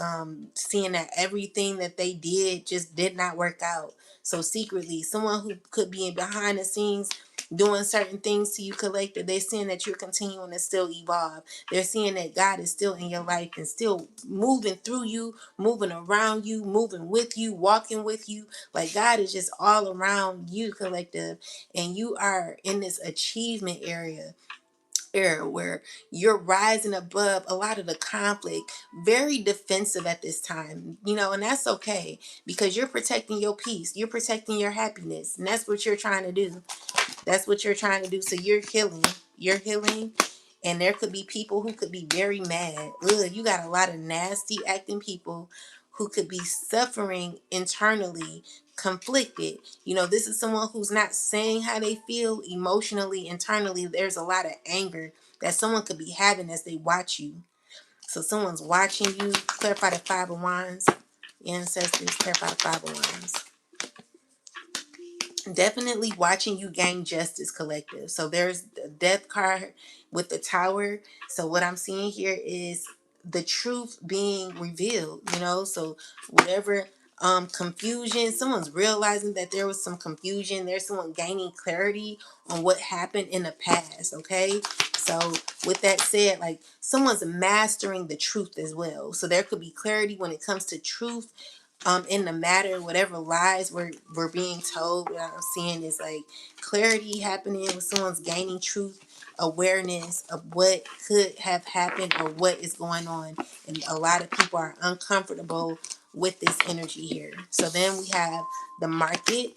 seeing that everything that they did just did not work out. So secretly, someone who could be behind the scenes doing certain things to you, collector, they're seeing that you're continuing to still evolve. They're seeing that God is still in your life and still moving through you, moving around you, moving with you, walking with you. Like God is just all around you, collective, and you are in this achievement era where you're rising above a lot of the conflict, very defensive at this time, and that's okay, because you're protecting your peace, you're protecting your happiness, and that's what you're trying to do. So you're healing, and there could be people who could be very mad. You got a lot of nasty acting people who could be suffering internally, conflicted. This is someone who's not saying how they feel emotionally, internally. There's a lot of anger that someone could be having as they watch you. So someone's watching you. Clarify the Five of Wands. Ancestors, clarify the Five of Wands. Definitely watching you gain justice, collective. So there's the Death card with the Tower. So what I'm seeing here is the truth being revealed, so whatever confusion, someone's realizing that there was some confusion, there's someone gaining clarity on what happened in the past. Okay, so with that said, like someone's mastering the truth as well. So there could be clarity when it comes to truth in the matter, whatever lies we're being told. What I'm seeing is like clarity happening with someone's gaining truth, awareness of what could have happened or what is going on. And a lot of people are uncomfortable with this energy here. So then we have the market.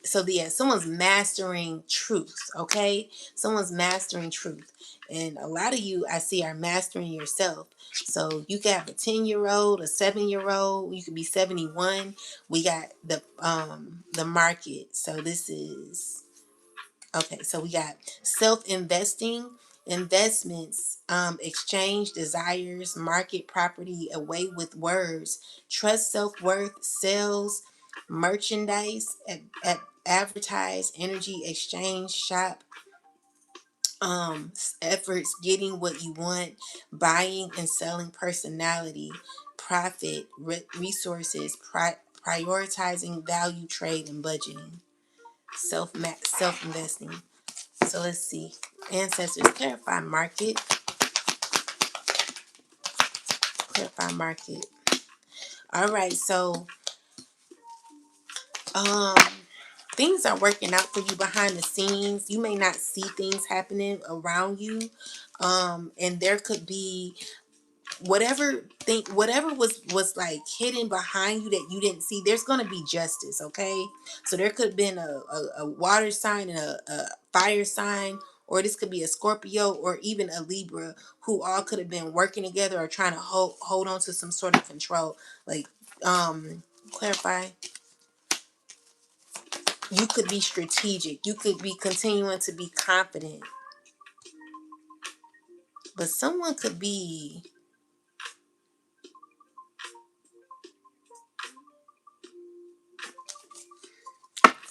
Someone's mastering truth. Okay, someone's mastering truth, and a lot of you I see are mastering yourself. So you can have a 10-year-old, a 7-year-old, you could be 71. We got the market. So this is okay. So we got self-investing, investments, exchange, desires, market, property, away with words, trust, self-worth, sales, merchandise, advertise, energy, exchange, shop, efforts, getting what you want, buying and selling, personality, profit, resources, prioritizing, value, trade, and budgeting, self-investing. So let's see. Ancestors, clarify market. Clarify market. All right, so um things are working out for you behind the scenes. You may not see things happening around you. And there could be whatever was like hidden behind you that you didn't see. There's going to be justice. Okay, so there could have been a water sign and a fire sign, or this could be a Scorpio or even a Libra, who all could have been working together or trying to hold on to some sort of control. Like clarify. You could be strategic, you could be continuing to be confident, but someone could be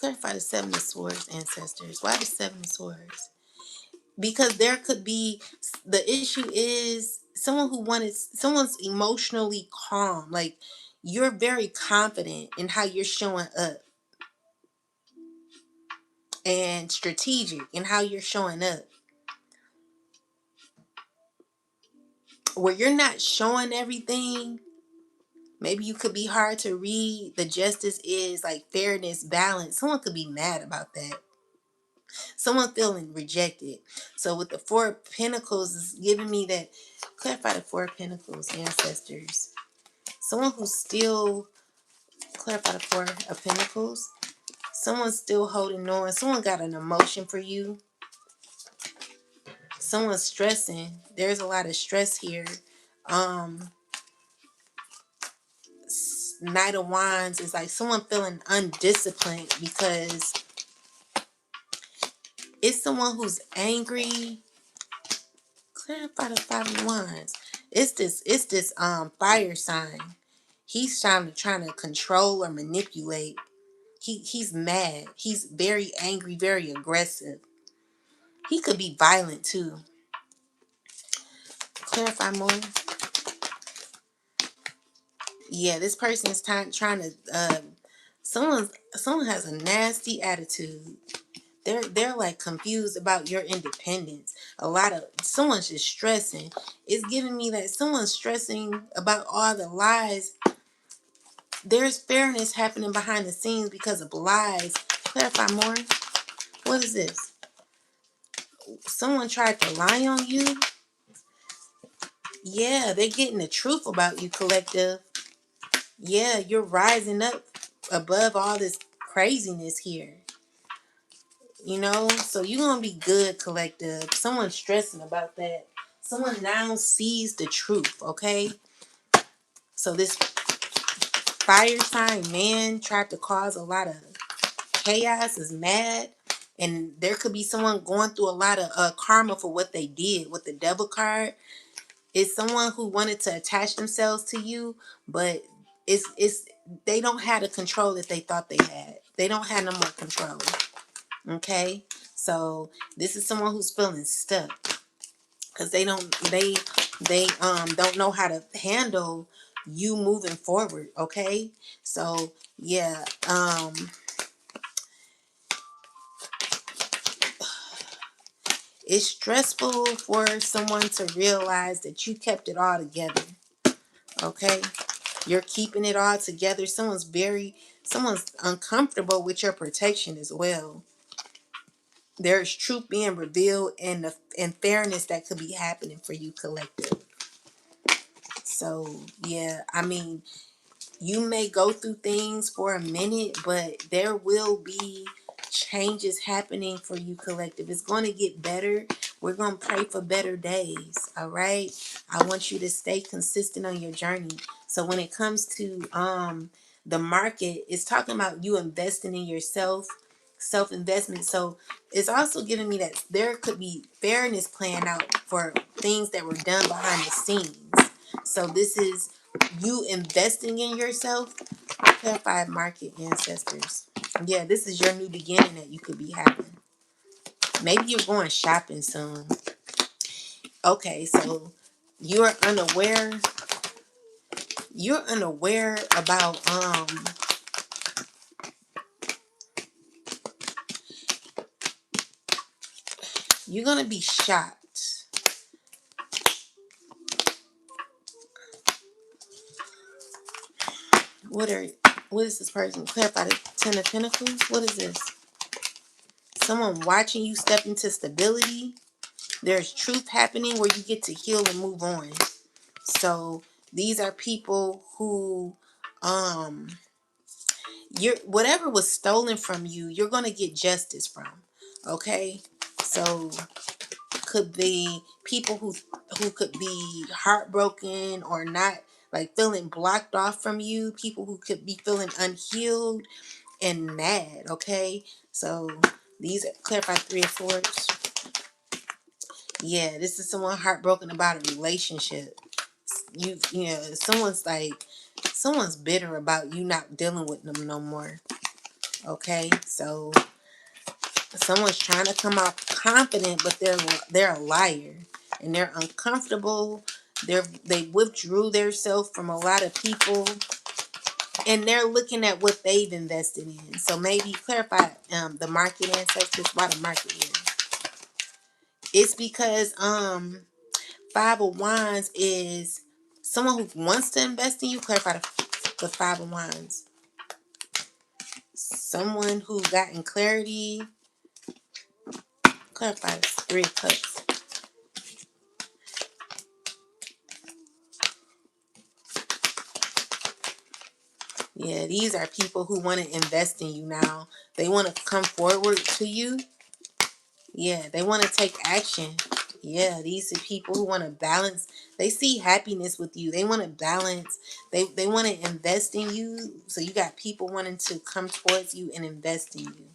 clarify the Seven of Swords. Ancestors, why the Seven of Swords? Because there could be, the issue is someone's emotionally calm. Like you're very confident in how you're showing up, and strategic in how you're showing up, where you're not showing everything. Maybe you could be hard to read. The justice is like fairness, balance. Someone could be mad about that. Someone feeling rejected. So with the Four of Pentacles is giving me that. Clarify the Four of Pentacles, ancestors. Someone who's still, clarify the Four of Pentacles. Someone's still holding on. Someone got an emotion for you. Someone's stressing. There's a lot of stress here. Knight of Wands is like someone feeling undisciplined because it's someone who's angry. Clarify the Five of Wands. It's this fire sign. He's trying to control or manipulate. He's mad. He's very angry, very aggressive. He could be violent too. Clarify more. Yeah, this person is trying to someone has a nasty attitude. They're like confused about your independence. Someone's just stressing. It's giving me that someone's stressing about all the lies. There's fairness happening behind the scenes because of lies. Clarify more. What is this? Someone tried to lie on you. Yeah, they're getting the truth about you, collective. Yeah, you're rising up above all this craziness here. So you're going to be good, collective. Someone's stressing about that. Someone now sees the truth, okay? So this fire sign man tried to cause a lot of chaos, is mad. And there could be someone going through a lot of karma for what they did with the devil card. It's someone who wanted to attach themselves to you, but it's they don't have the control that they thought they had. They don't have no more control. Okay? So this is someone who's feeling stuck because they don't know how to handle you moving forward. Okay? So yeah, it's stressful for someone to realize that you kept it all together. Okay? You're keeping it all together. Someone's uncomfortable with your protection as well. There's truth being revealed and fairness that could be happening for you, collective. So yeah, I mean, you may go through things for a minute, but there will be changes happening for you, collective. It's going to get better. We're going to pray for better days. All right. I want you to stay consistent on your journey. So when it comes to the market, it's talking about you investing in yourself, self-investment. So it's also giving me that there could be fairness playing out for things that were done behind the scenes. So this is you investing in yourself. Clarified market ancestors. Yeah, this is your new beginning that you could be having. Maybe you're going shopping soon. Okay, so you're unaware. You're unaware about you're gonna be shocked. What is this person? Clarify the Ten of Pentacles. What is this? Someone watching you step into stability. There's truth happening where you get to heal and move on. So these are people who you're whatever was stolen from you, you're gonna get justice from. Okay? So could be people who could be heartbroken or not, like feeling blocked off from you, people who could be feeling unhealed and mad. Okay? So these are clarify Three of Swords. Yeah, this is someone heartbroken about a relationship. Someone's bitter about you not dealing with them no more. Okay, so someone's trying to come out confident, but they're a liar and they're uncomfortable. They withdrew themselves from a lot of people, and they're looking at what they've invested in. So maybe clarify the market ancestors. Why the market here? It's because Five of Wands is someone who wants to invest in you. Clarify the Five of Wands. Someone who gotten clarity. Clarify the Three of Cups. Yeah, these are people who want to invest in you now. They want to come forward to you. Yeah, they want to take action. Yeah, these are people who want to balance. They see happiness with you. They want to balance. They want to invest in you. So you got people wanting to come towards you and invest in you.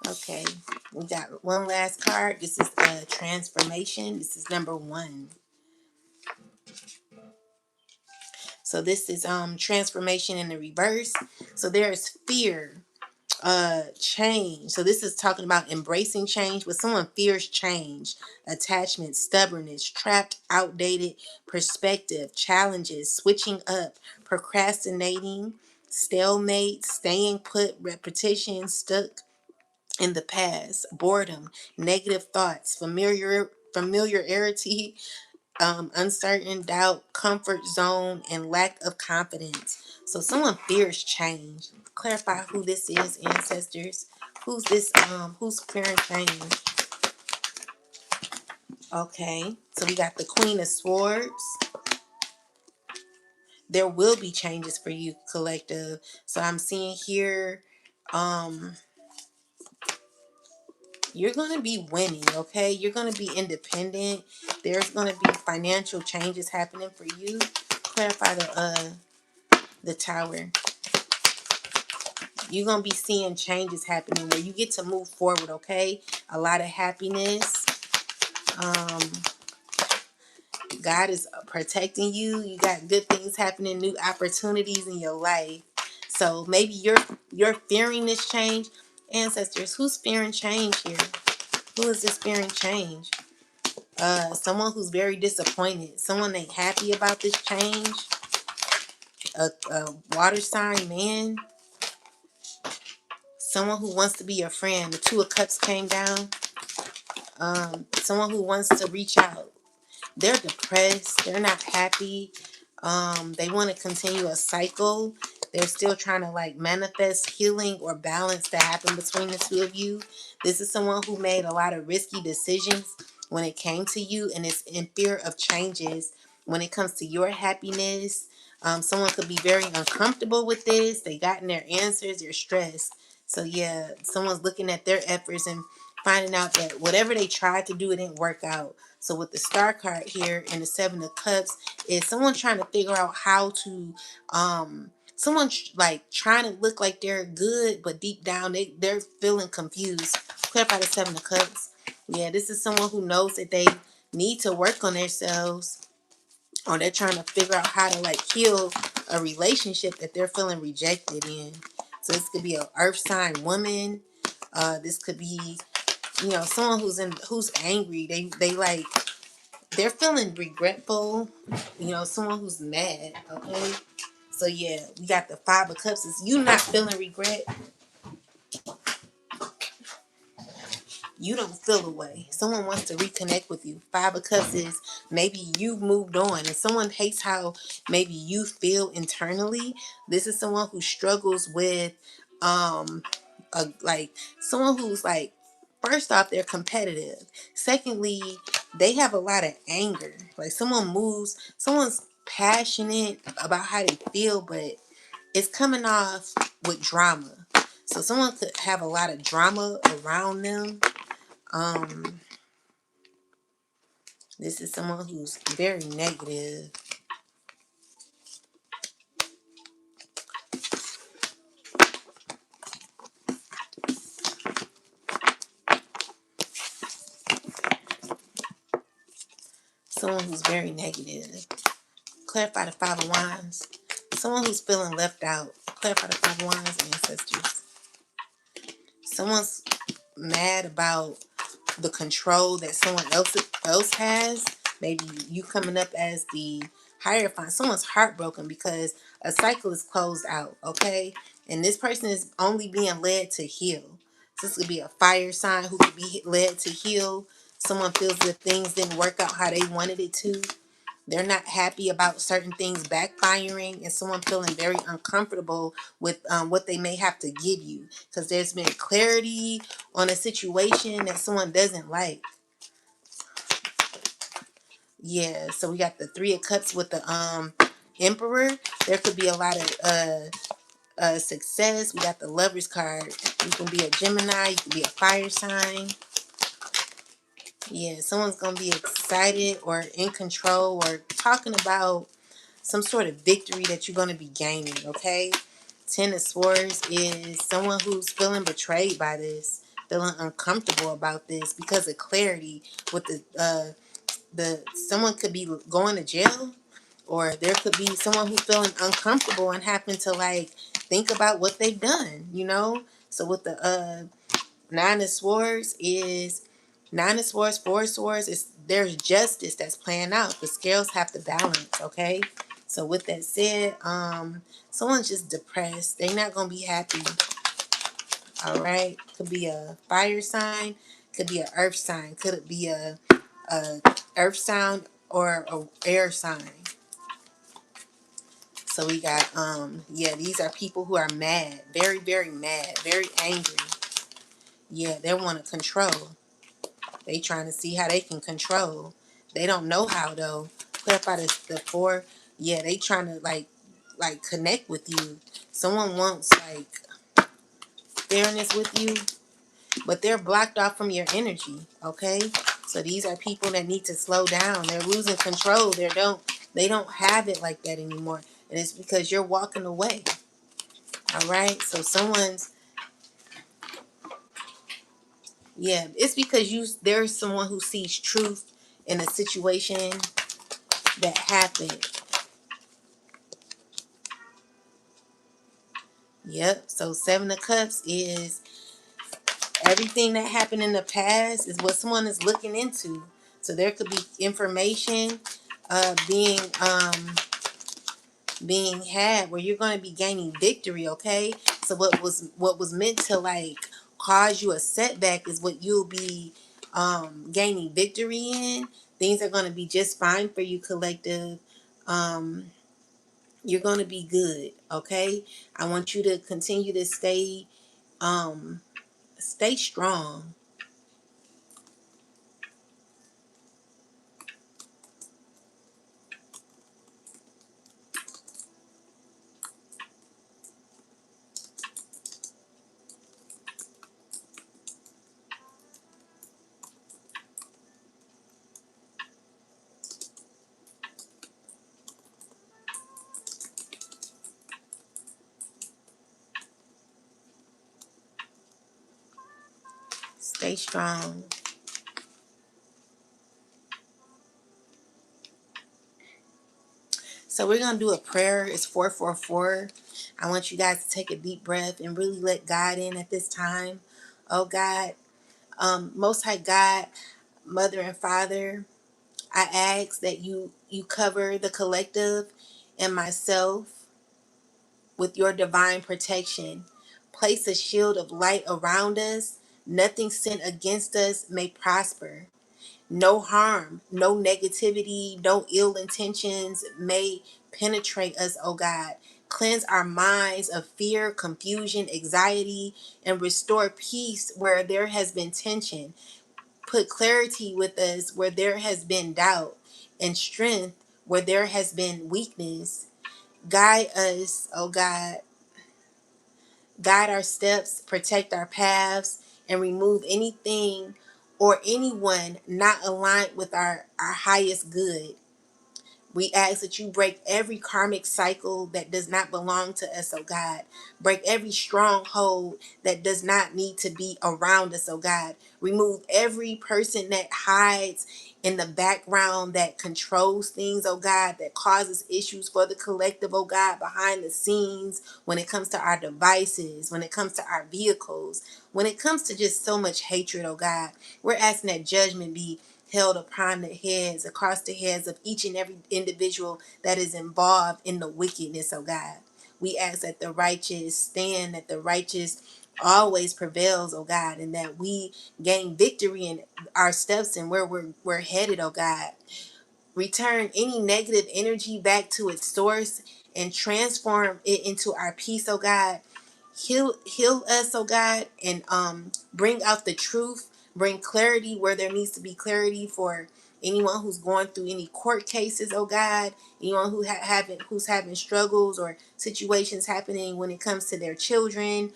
Okay, we got one last card. This is a transformation. This is number 1. So this is transformation in the reverse. So there is fear, change. So this is talking about embracing change, but someone fears change, attachment, stubbornness, trapped, outdated perspective, challenges, switching up, procrastinating, stalemate, staying put, repetition, stuck in the past, boredom, negative thoughts, familiarity, uncertain, doubt, comfort zone, and lack of confidence. So someone fears change. Clarify who this is, ancestors. Who's this? Who's fearing change? Okay, so we got the Queen of Swords. There will be changes for you, collective. So I'm seeing here, um, you're going to be winning, okay? You're going to be independent. There's going to be financial changes happening for you. Clarify the Tower. You're going to be seeing changes happening where you get to move forward, okay? A lot of happiness. Um, God is protecting you. You got good things happening, new opportunities in your life. So maybe you're fearing this change. Ancestors, who's fearing change here? Who is this fearing change? Someone who's very disappointed. Someone ain't happy about this change. A water sign man. Someone who wants to be a friend. The Two of Cups came down. Someone who wants to reach out. They're depressed. They're not happy. They want to continue a cycle. They're still trying to like manifest healing or balance to happen between the two of you. This is someone who made a lot of risky decisions when it came to you and is in fear of changes when it comes to your happiness. Someone could be very uncomfortable with this. They gotten their answers. They're stressed. So yeah, someone's looking at their efforts and finding out that whatever they tried to do, it didn't work out. So with the Star card here and the Seven of Cups, is someone trying to figure out how to, someone like trying to look like they're good, but deep down they're feeling confused. Clarify the Seven of Cups. Yeah, this is someone who knows that they need to work on themselves, or they're trying to figure out how to like heal a relationship that they're feeling rejected in. So this could be an earth sign woman. This could be, someone who's angry. They like, they're feeling regretful. Someone who's mad. Okay. So yeah, we got the Five of Cups. Is you not feeling regret? You don't feel away. Someone wants to reconnect with you. Five of Cups is maybe you've moved on and someone hates how maybe you feel internally. This is someone who struggles with like someone who's like, first off, they're competitive. Secondly, they have a lot of anger. Like someone's passionate about how they feel, but it's coming off with drama. So someone could have a lot of drama around them. Um, this is someone who's very negative. Someone who's very negative. Clarify the Five of Wands. Someone who's feeling left out. Clarify the Five of Wands, ancestors. Someone's mad about the control that someone else has. Maybe you coming up as the Hierophant. Someone's heartbroken because a cycle is closed out, okay? And this person is only being led to heal. So this could be a fire sign who could be led to heal. Someone feels that things didn't work out how they wanted it to. They're not happy about certain things backfiring, and someone feeling very uncomfortable with what they may have to give you, because there's been clarity on a situation that someone doesn't like. Yeah, so we got the Three of Cups with the Emperor. There could be a lot of success. We got the Lover's card. You can be a Gemini, you can be a fire sign. Yeah, someone's gonna be excited or in control or talking about some sort of victory that you're gonna be gaining. Okay, Ten of Swords is someone who's feeling betrayed by this, feeling uncomfortable about this because of clarity. With the someone could be going to jail, or there could be someone who's feeling uncomfortable and having to like think about what they've done. So with the Nine of Swords is Nine of Swords, Four of Swords, is there's justice that's playing out. The scales have to balance, okay? So with that said, someone's just depressed. They're not gonna be happy. All right. Could be a fire sign, could be an earth sign, could it be a earth sign or a air sign. So we got yeah, these are people who are mad, very, very mad, very angry. Yeah, they want to control. They trying to see how they can control. They don't know how though. Put up out of the four. Yeah, they trying to like connect with you. Someone wants like fairness with you, but they're blocked off from your energy. Okay, so these are people that need to slow down. They're losing control. They don't have it like that anymore, and it's because you're walking away. All right, so it's because there's someone who sees truth in a situation that happened. Yep. So Seven of Cups is everything that happened in the past is what someone is looking into. So there could be information uh, being um, being had where you're going to be gaining victory. Okay. So what was meant to like cause you a setback is what you'll be gaining victory in. Things are going to be just fine for you, collective. Um, you're going to be good. Okay. I want you to continue to um stay strong. Stay strong. So we're going to do a prayer. It's 444. I want you guys to take a deep breath and really let God in at this time. Oh God, Most High God, Mother and Father, I ask that you cover the collective and myself with your divine protection. Place a shield of light around us. Nothing sent against us may prosper. No harm, no negativity, no ill intentions may penetrate us, oh God. Cleanse our minds of fear, confusion, anxiety, and restore peace where there has been tension. Put clarity with us where there has been doubt, and strength where there has been weakness. Guide us, oh God. Guide our steps, protect our paths, and remove anything or anyone not aligned with our highest good. We ask that you break every karmic cycle that does not belong to us, oh God. Break every stronghold that does not need to be around us, oh God. Remove every person that hides in the background, that controls things, oh God, that causes issues for the collective, oh God, behind the scenes, when it comes to our devices, when it comes to our vehicles, when it comes to just so much hatred, oh God. We're asking that judgment be held upon the heads, across the heads of each and every individual that is involved in the wickedness of God. We ask that the righteous stand, that the righteous always prevails, oh God, and that we gain victory in our steps and where we're headed, oh God. Return any negative energy back to its source and transform it into our peace, oh God. Heal us, oh God, and bring out the truth, bring clarity where there needs to be clarity for anyone who's going through any court cases, oh God, anyone who's having struggles or situations happening when it comes to their children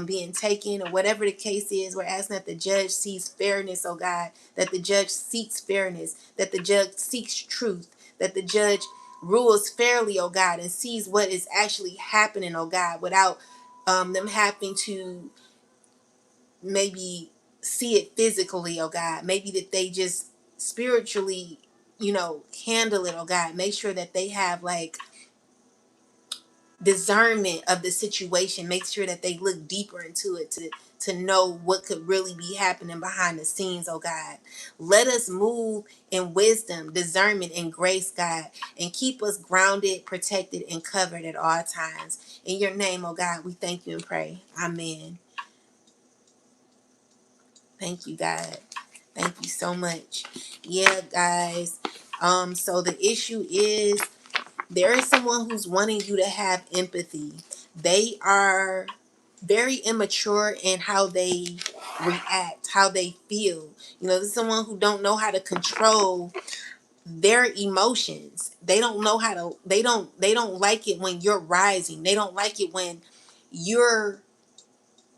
being taken, or whatever the case is. We're asking that the judge sees fairness, oh God, that the judge seeks fairness, that the judge seeks truth, that the judge rules fairly, oh God, and sees what is actually happening, oh God, without them having to maybe see it physically, oh God. Maybe that they just spiritually, handle it, oh God. Make sure that they have like discernment of the situation. Make sure that they look deeper into it to know what could really be happening behind the scenes, oh God. Let us move in wisdom, discernment, and grace, God, and keep us grounded, protected, and covered at all times. In your name, oh God, we thank you and pray. Amen. Thank you, God. Thank you so much. Yeah, guys. So the issue is there is someone who's wanting you to have empathy. They are very immature in how they react, how they feel. This is someone who don't know how to control their emotions. They don't know how to they don't like it when you're rising. They don't like it when you're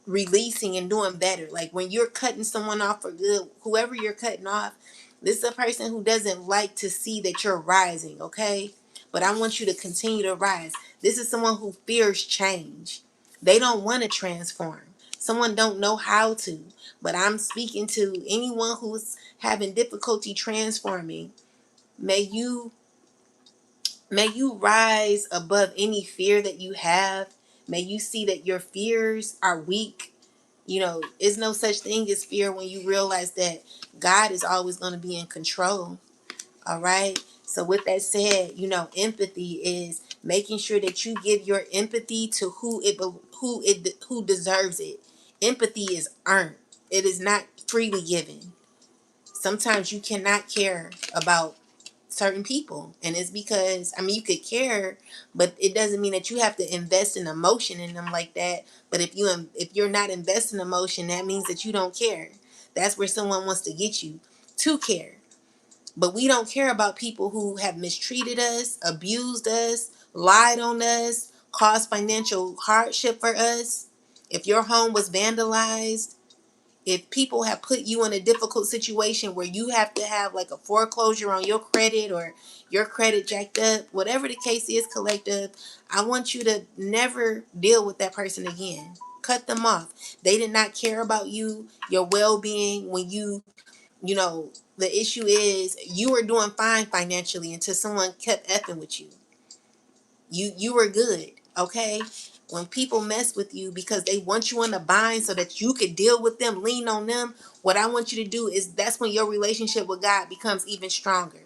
releasing and doing better. Like when you're cutting someone off for good, whoever you're cutting off, this is a person who doesn't like to see that you're rising, okay? But I want you to continue to rise. This is someone who fears change. They don't want to transform. Someone don't know how to. But I'm speaking to anyone who's having difficulty transforming. May you rise above any fear that you have. May you see that your fears are weak. It's no such thing as fear when you realize that God is always going to be in control. All right. So with that said, empathy is making sure that you give your empathy to who deserves it. Empathy is earned. It is not freely given. Sometimes you cannot care about certain people, and it's because you could care, but it doesn't mean that you have to invest in emotion in them like that. But if you're not investing emotion, that means that you don't care. That's where someone wants to get you to care. But we don't care about people who have mistreated us, abused us, lied on us, caused financial hardship for us. If your home was vandalized, if people have put you in a difficult situation where you have to have like a foreclosure on your credit, or your credit jacked up, whatever the case is, collective, I want you to never deal with that person again. Cut them off. They did not care about you, your well-being. When the issue is you were doing fine financially until someone kept effing with you. You were good, okay? When people mess with you because they want you in a bind so that you could deal with them, lean on them, what I want you to do is that's when your relationship with God becomes even stronger.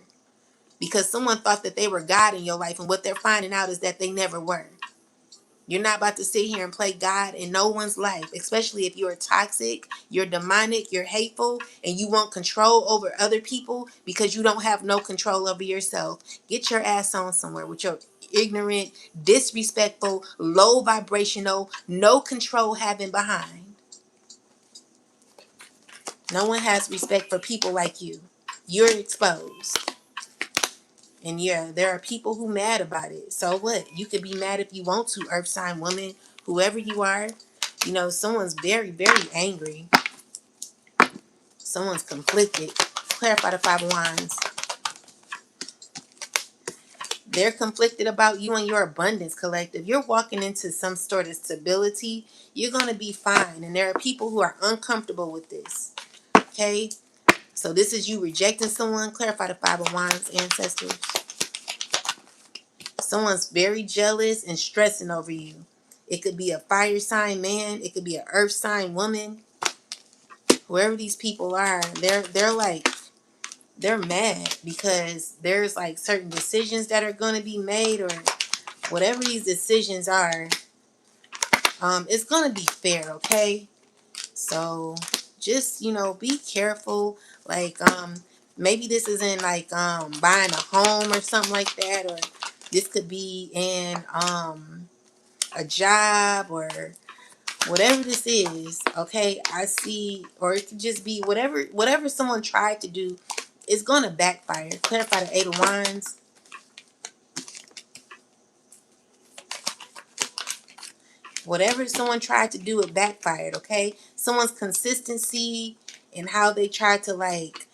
Because someone thought that they were God in your life, and what they're finding out is that they never were. You're not about to sit here and play God in no one's life, especially if you're toxic, you're demonic, you're hateful, and you want control over other people because you don't have no control over yourself. Get your ass on somewhere with your ignorant, disrespectful, low vibrational, no control having behind. No one has respect for people like you. You're exposed. And yeah, there are people who mad about it. So what? You could be mad if you want to, earth sign woman, whoever you are. Someone's very, very angry. Someone's conflicted. Clarify the Five of Wands. They're conflicted about you and your abundance, collective. You're walking into some sort of stability. You're going to be fine. And there are people who are uncomfortable with this. Okay? So this is you rejecting someone. Clarify the Five of Wands, ancestors. Someone's very jealous and stressing over you. It could be a fire sign man. It could be an earth sign woman. Whoever these people are, they're mad because there's like certain decisions that are going to be made, or whatever these decisions are. It's gonna be fair, okay? So just, be careful. Like, maybe this isn't like buying a home or something like that, or this could be in a job or whatever this is, okay? I see, or it could just be whatever someone tried to do is gonna backfire. Clarify the Eight of Wands. Whatever someone tried to do, it backfired, okay? Someone's consistency and how they tried to like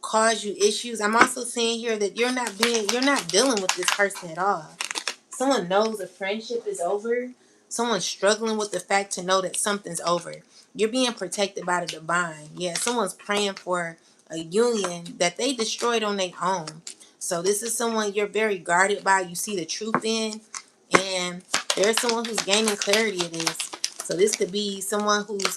cause you issues. I'm also seeing here that you're not dealing with this person at all. Someone knows a friendship is over. Someone's struggling with the fact to know that something's over. You're being protected by the divine. Yeah, someone's praying for a union that they destroyed on their own. So this is someone you're very guarded by. You see the truth in, and there's someone who's gaining clarity of this. So this could be someone who's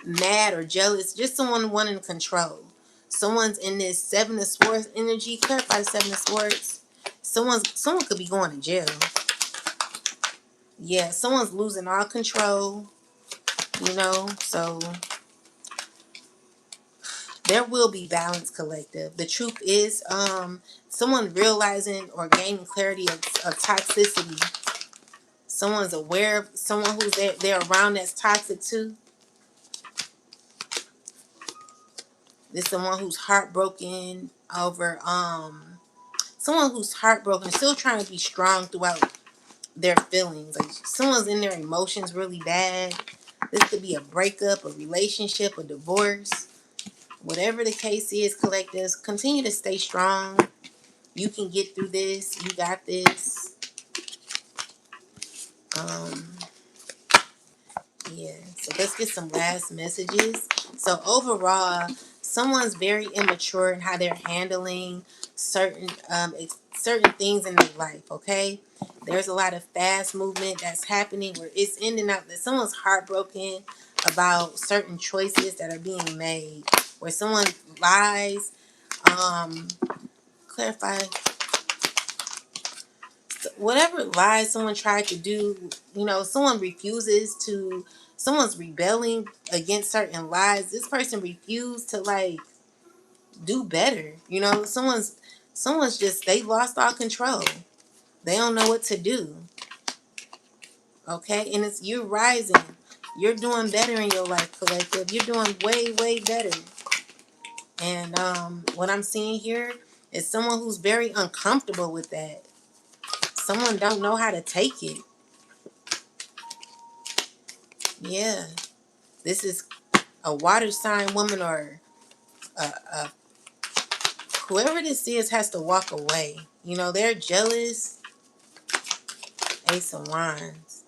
mad or jealous, just someone wanting control. Someone's in this Seven of Swords energy. Clarify the Seven of Swords. Someone could be going to jail. Yeah, someone's losing all control, so there will be balance, collective. The truth is, someone realizing or gaining clarity of toxicity. Someone's aware of someone who's they're around that's toxic too. There's someone who's heartbroken over someone who's heartbroken, still trying to be strong throughout their feelings. Like someone's in their emotions really bad. This could be a breakup, a relationship, a divorce. Whatever the case is, collectives, continue to stay strong. You can get through this. You got this. Um, Yeah, so let's get some last messages. So overall, someone's very immature in how they're handling certain things in their life. Okay, there's a lot of fast movement that's happening where it's ending up that someone's heartbroken about certain choices that are being made, where someone lies. Um, clarify whatever lies someone tried to do, someone refuses to, someone's rebelling against certain lies. This person refused to like do better. Someone's just, they lost all control. They don't know what to do. Okay, and it's you're rising. You're doing better in your life, collective. You're doing way, way better. And what I'm seeing here is someone who's very uncomfortable with that. Someone don't know how to take it. Yeah. This is a water sign woman, or a whoever this is has to walk away. They're jealous. Ace of Wands.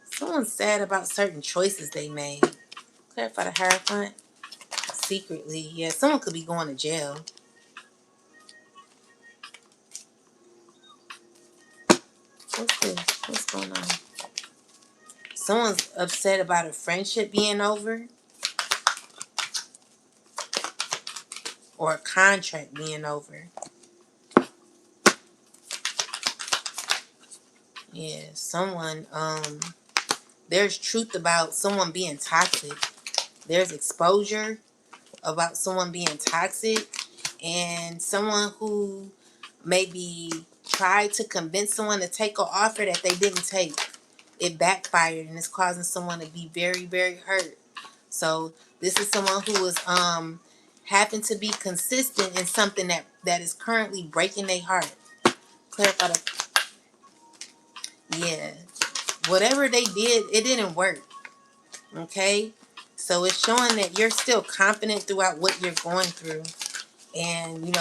Someone's sad about certain choices they made. Clarify the Hierophant. Secretly, yeah, someone could be going to jail. What's this? What's going on? Someone's upset about a friendship being over, or a contract being over. Yeah, someone, there's truth about someone being toxic. There's exposure about someone being toxic, and someone who maybe tried to convince someone to take an offer that they didn't take. It backfired and it's causing someone to be very, very hurt. So this is someone who was happened to be consistent in something that is currently breaking their heart. Clarify the, yeah. Whatever they did, it didn't work. Okay? So it's showing that you're still confident throughout what you're going through. And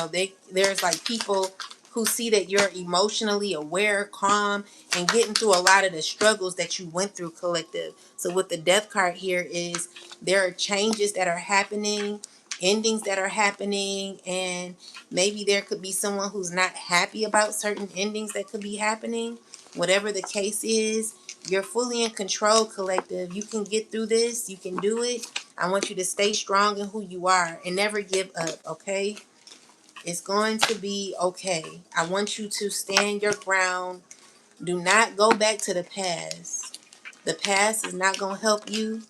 there's like people who see that you're emotionally aware, calm, and getting through a lot of the struggles that you went through, collective. So with the Death card here is there are changes that are happening, endings that are happening, and maybe there could be someone who's not happy about certain endings that could be happening. Whatever the case is, you're fully in control, collective. You can get through this. You can do it. I want you to stay strong in who you are and never give up, okay? It's going to be okay. I want you to stand your ground. Do not go back to the past. The past is not going to help you.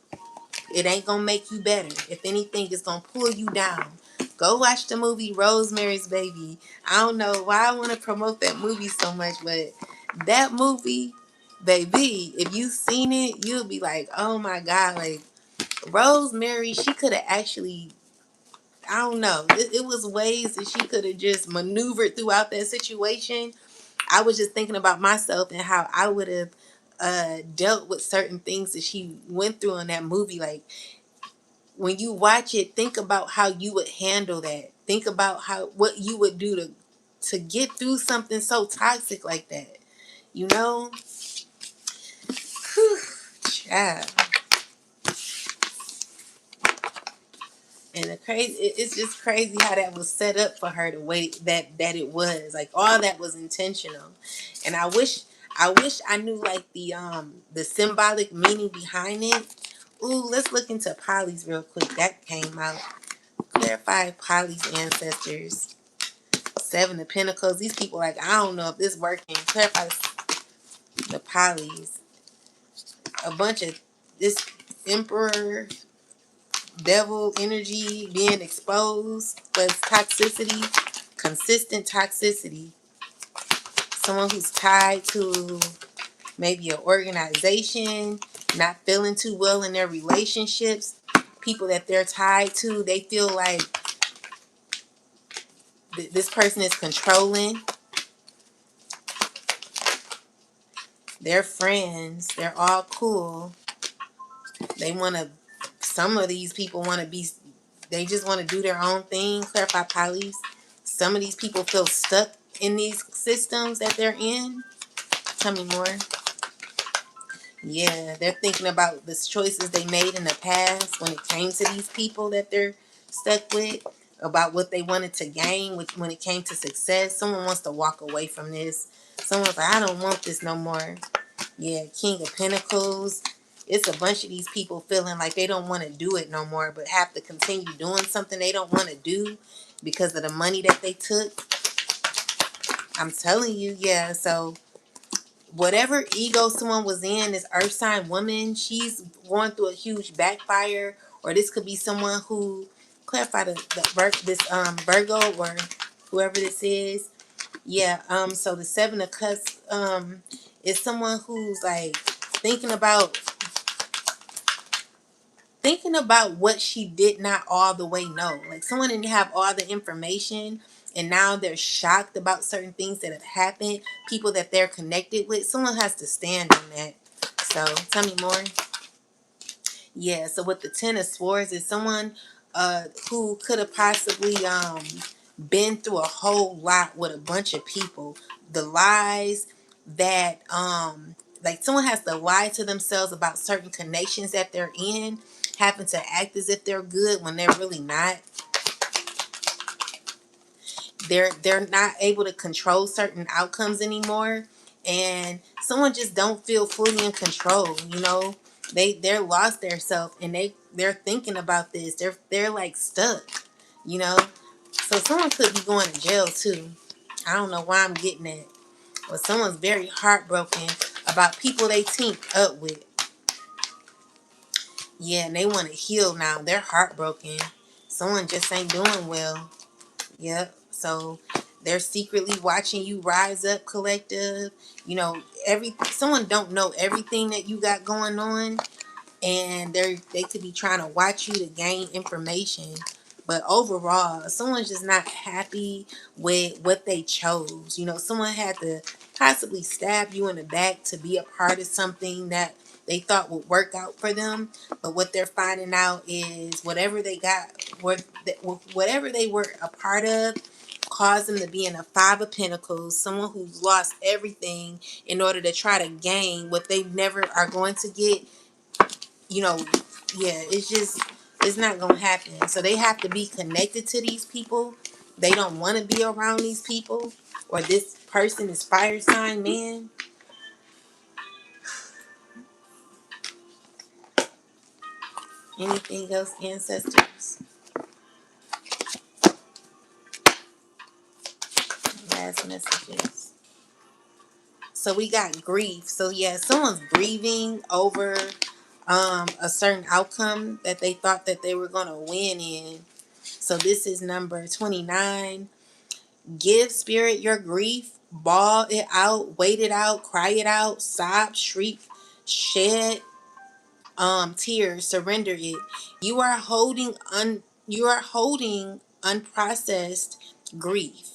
It ain't going to make you better. If anything, it's going to pull you down. Go watch the movie Rosemary's Baby. I don't know why I want to promote that movie so much, but that movie, baby, if you seen it, you'll be like, oh my God, like Rosemary, she could have actually, I don't know, it was ways that she could have just maneuvered throughout that situation. I was just thinking about myself and how I would have dealt with certain things that she went through in that movie. Like when you watch it, think about how you would handle that. Think about how what you would do to get through something so toxic like that. You know? Whew, child. And it's just crazy how that was set up for her the way that it was. Like all that was intentional. And I wish I knew like the symbolic meaning behind it. Ooh, let's look into Polly's real quick. That came out. Clarify Polly's ancestors. Seven of Pentacles. These people like, I don't know if this working. Clarify the Polys. A bunch of this Emperor devil energy being exposed, but toxicity, consistent toxicity. Someone who's tied to maybe an organization, not feeling too well in their relationships. People that they're tied to, they feel like this person is controlling. They're friends. They're all cool. They want to, some of these people want to be, they just want to do their own thing. Clarify Polys. Some of these people feel stuck in these systems that they're in. Tell me more. Yeah, they're thinking about the choices they made in the past when it came to these people that they're stuck with, about what they wanted to gain when it came to success. Someone wants to walk away from this. Someone's like, I don't want this no more. Yeah, King of Pentacles. It's a bunch of these people feeling like they don't want to do it no more, but have to continue doing something they don't want to do because of the money that they took. I'm telling you, yeah. So whatever ego someone was in, this earth sign woman, she's going through a huge backfire, or this could be someone who, clarify this Virgo or whoever this is. Yeah, so the Seven of Cups is someone who's like thinking about what she did not all the way know. Like someone didn't have all the information and now they're shocked about certain things that have happened, people that they're connected with. Someone has to stand on that. So tell me more. Yeah, so with the Ten of Swords is someone who could have possibly been through a whole lot with a bunch of people. The lies that like someone has to lie to themselves about certain connections that they're in, having to act as if they're good when they're really not. They're not able to control certain outcomes anymore, and someone just don't feel fully in control. You know, they're lost their self, and they're thinking about this. They're like stuck. You know, so someone could be going to jail too. I don't know why I'm getting that, but someone's very heartbroken about people they teamed up with. Yeah, and they want to heal now. They're heartbroken. Someone just ain't doing well. Yep. So they're secretly watching you rise up, collective. You know, someone don't know everything that you got going on, and they could be trying to watch you to gain information. But overall, someone's just not happy with what they chose. You know, someone had to possibly stab you in the back to be a part of something that they thought would work out for them. But what they're finding out is whatever they got, whatever they were a part of, caused them to be in a Five of Pentacles. Someone who's lost everything in order to try to gain what they never are going to get. You know, yeah, it's not gonna happen. So they have to be connected to these people. They don't want to be around these people, or this person is fire sign man. Anything else, ancestors? Messages. So we got grief. So yeah, someone's grieving over a certain outcome that they thought that they were gonna win in. So this is number 29. Give spirit your grief, bawl it out, wait it out, cry it out, sob, shriek, shed tears, surrender it. You are holding unprocessed grief.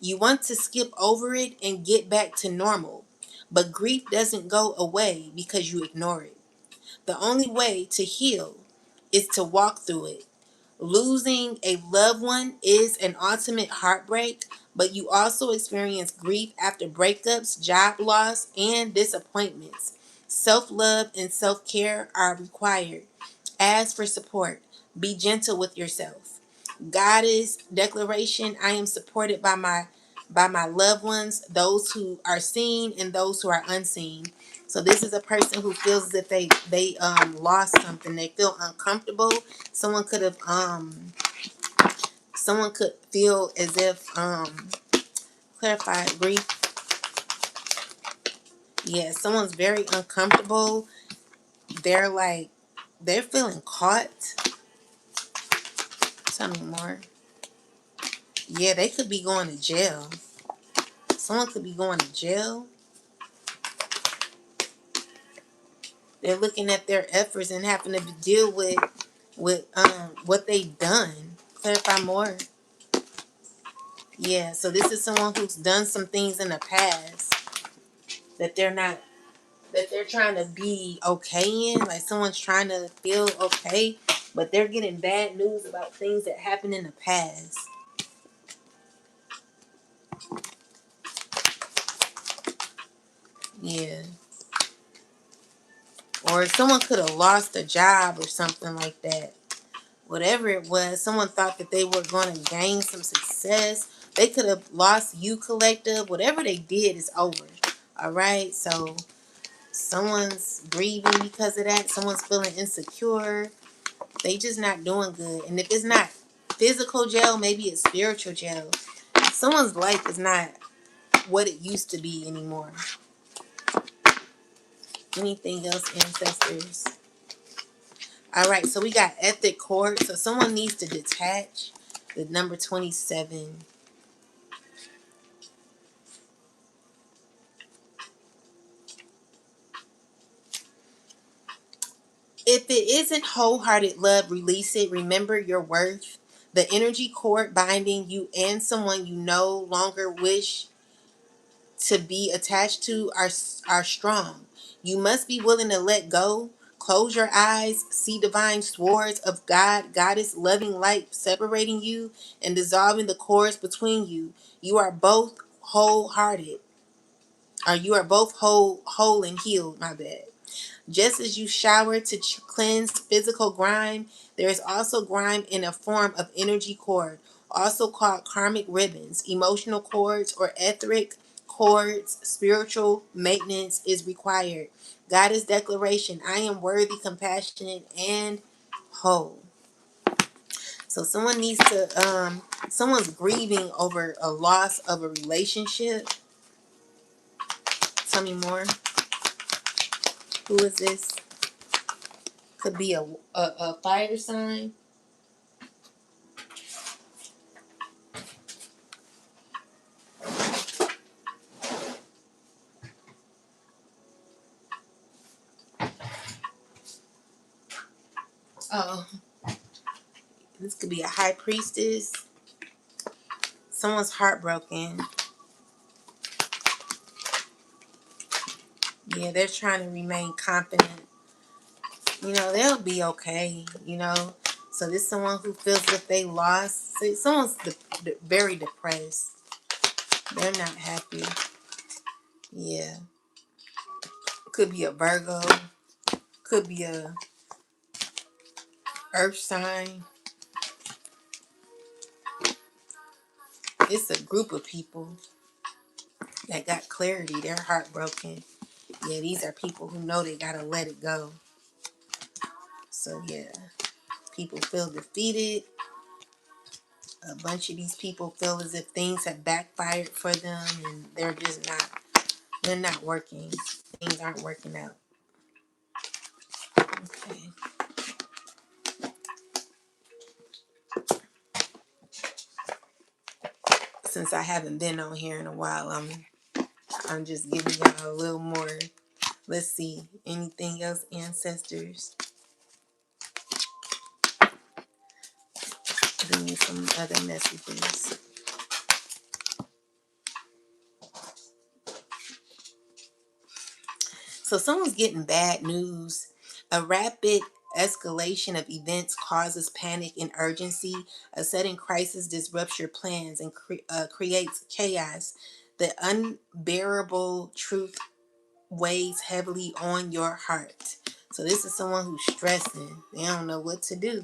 You want to skip over it and get back to normal. But grief doesn't go away because you ignore it. The only way to heal is to walk through it. Losing a loved one is an ultimate heartbreak, but you also experience grief after breakups, job loss, and disappointments. Self-love and self-care are required. Ask for support. Be gentle with yourself. Goddess declaration, I am supported by my loved ones, those who are seen and those who are unseen. So this is a person who feels as if they lost something. They feel uncomfortable. Someone could have someone could feel as if clarified grief. Yeah, someone's very uncomfortable. They're like they're feeling caught. Tell me more. Yeah, they could be going to jail. Someone could be going to jail. They're looking at their efforts and having to deal with what they've done. Clarify more. Yeah, so this is someone who's done some things in the past that they're trying to be okay in. Like someone's trying to feel okay, but they're getting bad news about things that happened in the past. Yeah. Or someone could have lost a job or something like that. Whatever it was, someone thought that they were going to gain some success. They could have lost you, collective. Whatever they did is over. All right. So someone's grieving because of that. Someone's feeling insecure. They just not doing good. And if it's not physical jail, maybe it's spiritual jail. Someone's life is not what it used to be anymore. Anything else, ancestors? All right, so we got ethic court. So someone needs to detach. The number 27. If it isn't wholehearted love, release it. Remember your worth. The energy cord binding you and someone you no longer wish to be attached to are strong. You must be willing to let go. Close your eyes, see divine swords of God, goddess, loving light separating you and dissolving the cords between you. You are both wholehearted. Or you are both whole and healed, my bad. Just as you shower to cleanse physical grime, there is also grime in a form of energy cord, also called karmic ribbons, emotional cords, or etheric cords. Spiritual maintenance is required. Goddess declaration, I am worthy, compassionate, and whole. So someone needs to, someone's grieving over a loss of a relationship. Tell me more. Who is this? Could be a fire sign. Oh, this could be a high priestess. Someone's heartbroken. Yeah, they're trying to remain confident. You know, they'll be okay, you know. So this is someone who feels that they lost. See, someone's very depressed. They're not happy. Yeah. Could be a Virgo. Could be a earth sign. It's a group of people that got clarity. They're heartbroken. Yeah, these are people who know they gotta let it go. So yeah, people feel defeated. A bunch of these people feel as if things have backfired for them and they're not working. Things aren't working out. Okay. Since I haven't been on here in a while, I'm just giving y'all a little more. Let's see. Anything else, ancestors? Give me some other messages. So someone's getting bad news. A rapid escalation of events causes panic and urgency. A sudden crisis disrupts your plans and creates chaos. The unbearable truth weighs heavily on your heart. So this is someone who's stressing. They don't know what to do.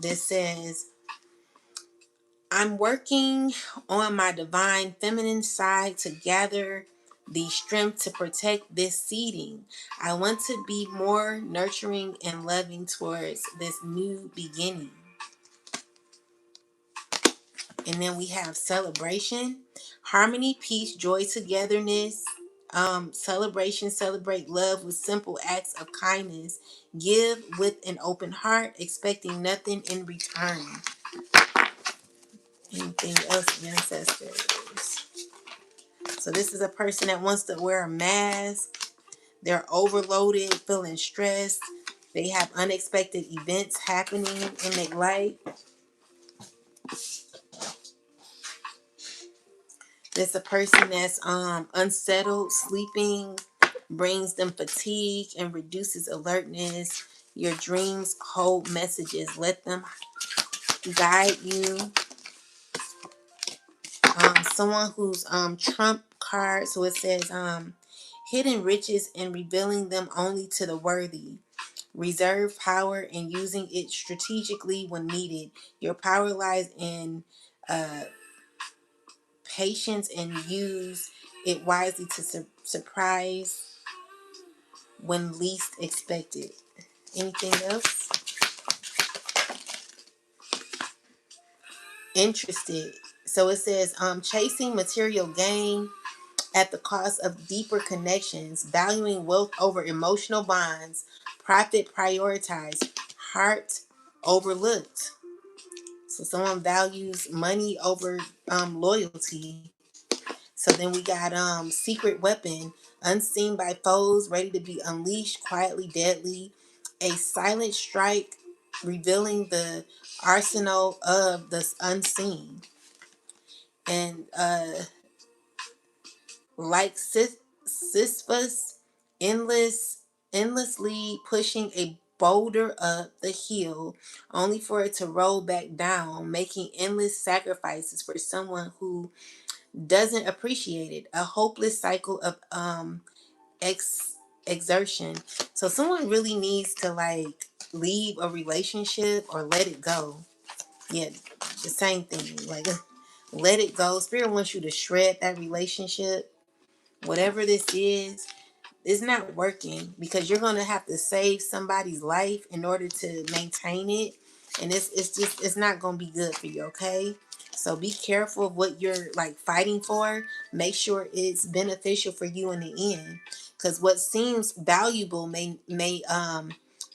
This says, I'm working on my divine feminine side to gather the strength to protect this seeding. I want to be more nurturing and loving towards this new beginning. And then we have celebration, harmony, peace, joy, togetherness. Celebration, celebrate love with simple acts of kindness. Give with an open heart, expecting nothing in return. Anything else, ancestors? So this is a person that wants to wear a mask. They're overloaded, feeling stressed. They have unexpected events happening in their life. There's a person that's unsettled. Sleeping brings them fatigue and reduces alertness. Your dreams hold messages. Let them guide you. Someone who's trump card. So it says hidden riches and revealing them only to the worthy. Reserve power and using it strategically when needed. Your power lies in patience and use it wisely to surprise when least expected. Anything else? Interested. So it says chasing material gain at the cost of deeper connections, valuing wealth over emotional bonds, profit prioritized, heart overlooked. So someone values money over loyalty. So then we got secret weapon, unseen by foes, ready to be unleashed, quietly deadly. A silent strike, revealing the arsenal of the unseen. And like Sisyphus, endlessly pushing a boulder up the hill, only for it to roll back down, making endless sacrifices for someone who doesn't appreciate it. A hopeless cycle of exertion. So someone really needs to like leave a relationship or let it go. Yeah, the same thing. Like let it go. Spirit wants you to shred that relationship. Whatever this is not working because you're going to have to save somebody's life in order to maintain it, and it's not going to be good for you. Okay, so be careful of what you're like fighting for. Make sure it's beneficial for you in the end, because what seems valuable may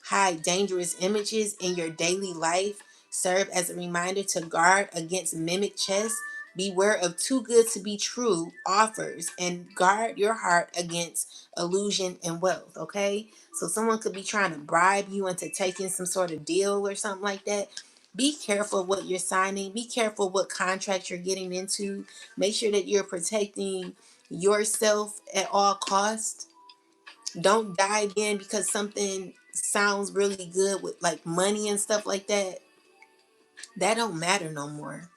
hide dangerous images in your daily life. Serve as a reminder to guard against mimic chess. Beware of too good to be true offers and guard your heart against illusion and wealth. Okay, so someone could be trying to bribe you into taking some sort of deal or something like that. Be careful what you're signing. Be careful what contract you're getting into. Make sure that you're protecting yourself at all costs. Don't dive in because something sounds really good with like money and stuff like that. That don't matter no more.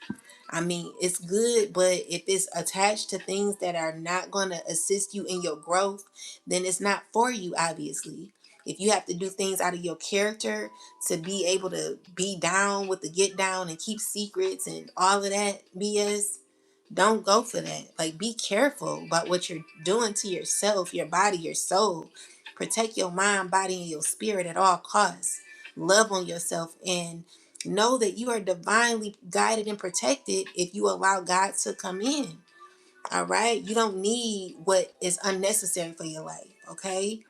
I mean, it's good, but if it's attached to things that are not going to assist you in your growth, then it's not for you, obviously. If you have to do things out of your character to be able to be down with the get down and keep secrets and all of that BS, don't go for that. Like, be careful about what you're doing to yourself, your body, your soul. Protect your mind, body, and your spirit at all costs. Love on yourself and Know that you are divinely guided and protected if you allow God to come in. All right? You don't need what is unnecessary for your life, okay?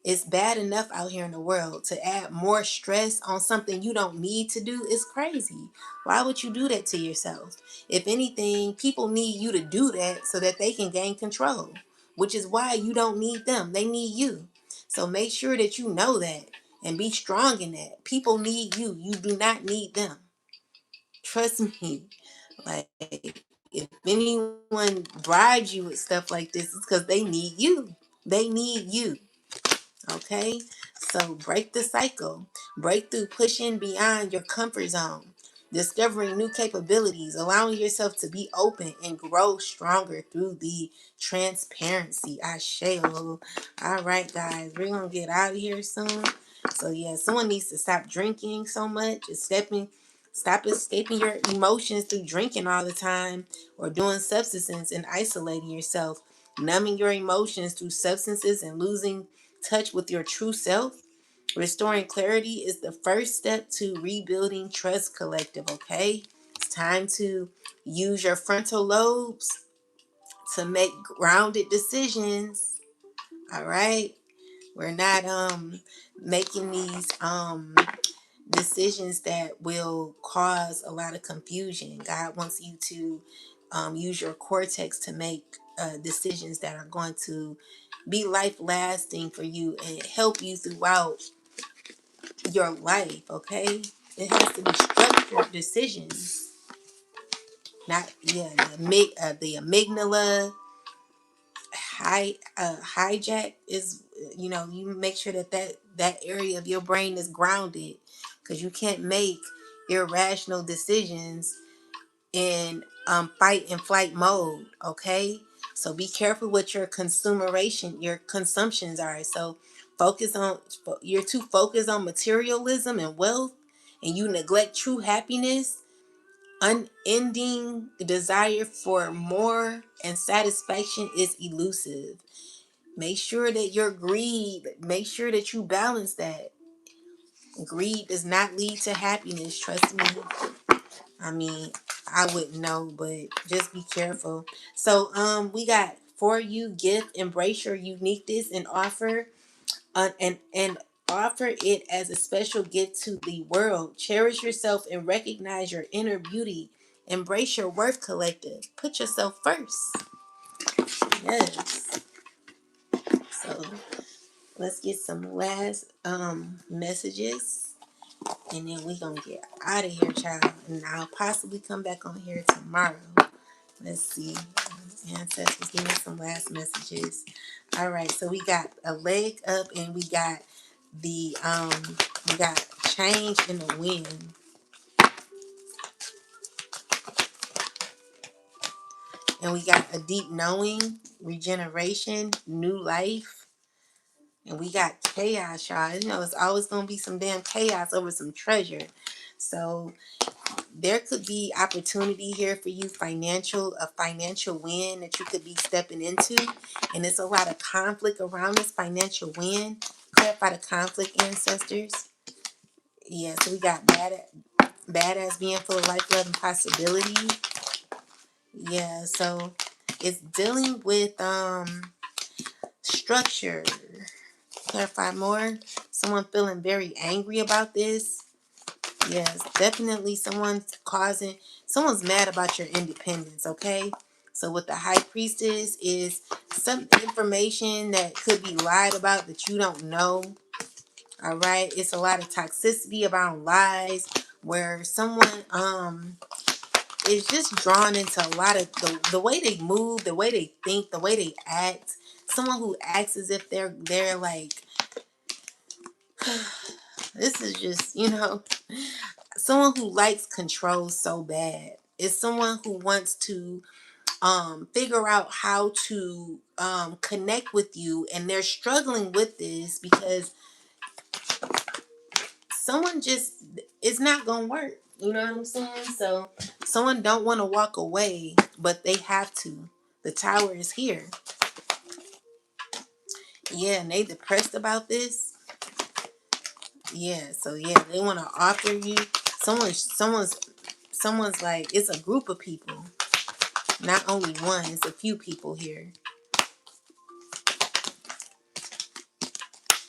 It's bad enough out here in the world. To add more stress on something you don't need to do is crazy. Why would you do that to yourself? If anything, people need you to do that so that they can gain control, which is why you don't need them. They need you. So make sure that you know that and be strong in that. People need you. You do not need them. Trust me. Like, if anyone bribes you with stuff like this, it's because they need you. They need you. Okay, so break the cycle, break through pushing beyond your comfort zone, discovering new capabilities, allowing yourself to be open and grow stronger through the transparency. I shall. All right, guys, we're gonna get out of here soon. So yeah, someone needs to stop drinking so much. Stop escaping your emotions through drinking all the time or doing substances and isolating yourself, numbing your emotions through substances and losing touch with your true self. Restoring clarity is the first step to rebuilding trust collective, okay? It's time to use your frontal lobes to make grounded decisions. All right? We're not making these decisions that will cause a lot of confusion. God wants you to use your cortex to make decisions that are going to be life lasting for you and help you throughout your life, okay? It has to be structured decisions. Not, yeah, the amygdala hijack is, you make sure that area of your brain is grounded, because you can't make irrational decisions in fight and flight mode, okay? So be careful what your consumptions are. So you're too focused on materialism and wealth, and you neglect true happiness. Unending desire for more and satisfaction is elusive. Make sure that make sure that you balance that. Greed does not lead to happiness, trust me. I mean, I wouldn't know, but just be careful. So we got for you gift, embrace your uniqueness and offer and offer it as a special gift to the world. Cherish yourself and recognize your inner beauty. Embrace your worth collective. Put yourself first. Yes. So let's get some last messages, and then we gonna get out of here, child. And I'll possibly come back on here tomorrow. Let's see. Ancestors, give me some last messages. All right, so we got a leg up, and we got we got change in the wind, and we got a deep knowing, regeneration, new life, and we got chaos, y'all. It's always gonna be some damn chaos over some treasure. So there could be opportunity here for you, a financial win that you could be stepping into, and it's a lot of conflict around this financial win. Clarify the conflict, ancestors. Yeah, so we got badass being full of life, love, and possibility. Yeah, so it's dealing with structure. Clarify more. Someone feeling very angry about this. Yes, definitely someone's mad about your independence, okay? So with the high priestess is some information that could be lied about that you don't know. All right. It's a lot of toxicity about lies where someone is just drawn into a lot of the way they move, the way they think, the way they act. Someone who acts as if they're like this is just, someone who likes control so bad. It's someone who wants to figure out how to connect with you, and they're struggling with this because someone just it's not gonna work. You know what I'm saying? So someone don't want to walk away, but they have to. The tower is here. Yeah, and they depressed about this. Yeah, so yeah, they want to offer you. someone's like, it's a group of people, not only one. It's a few people here.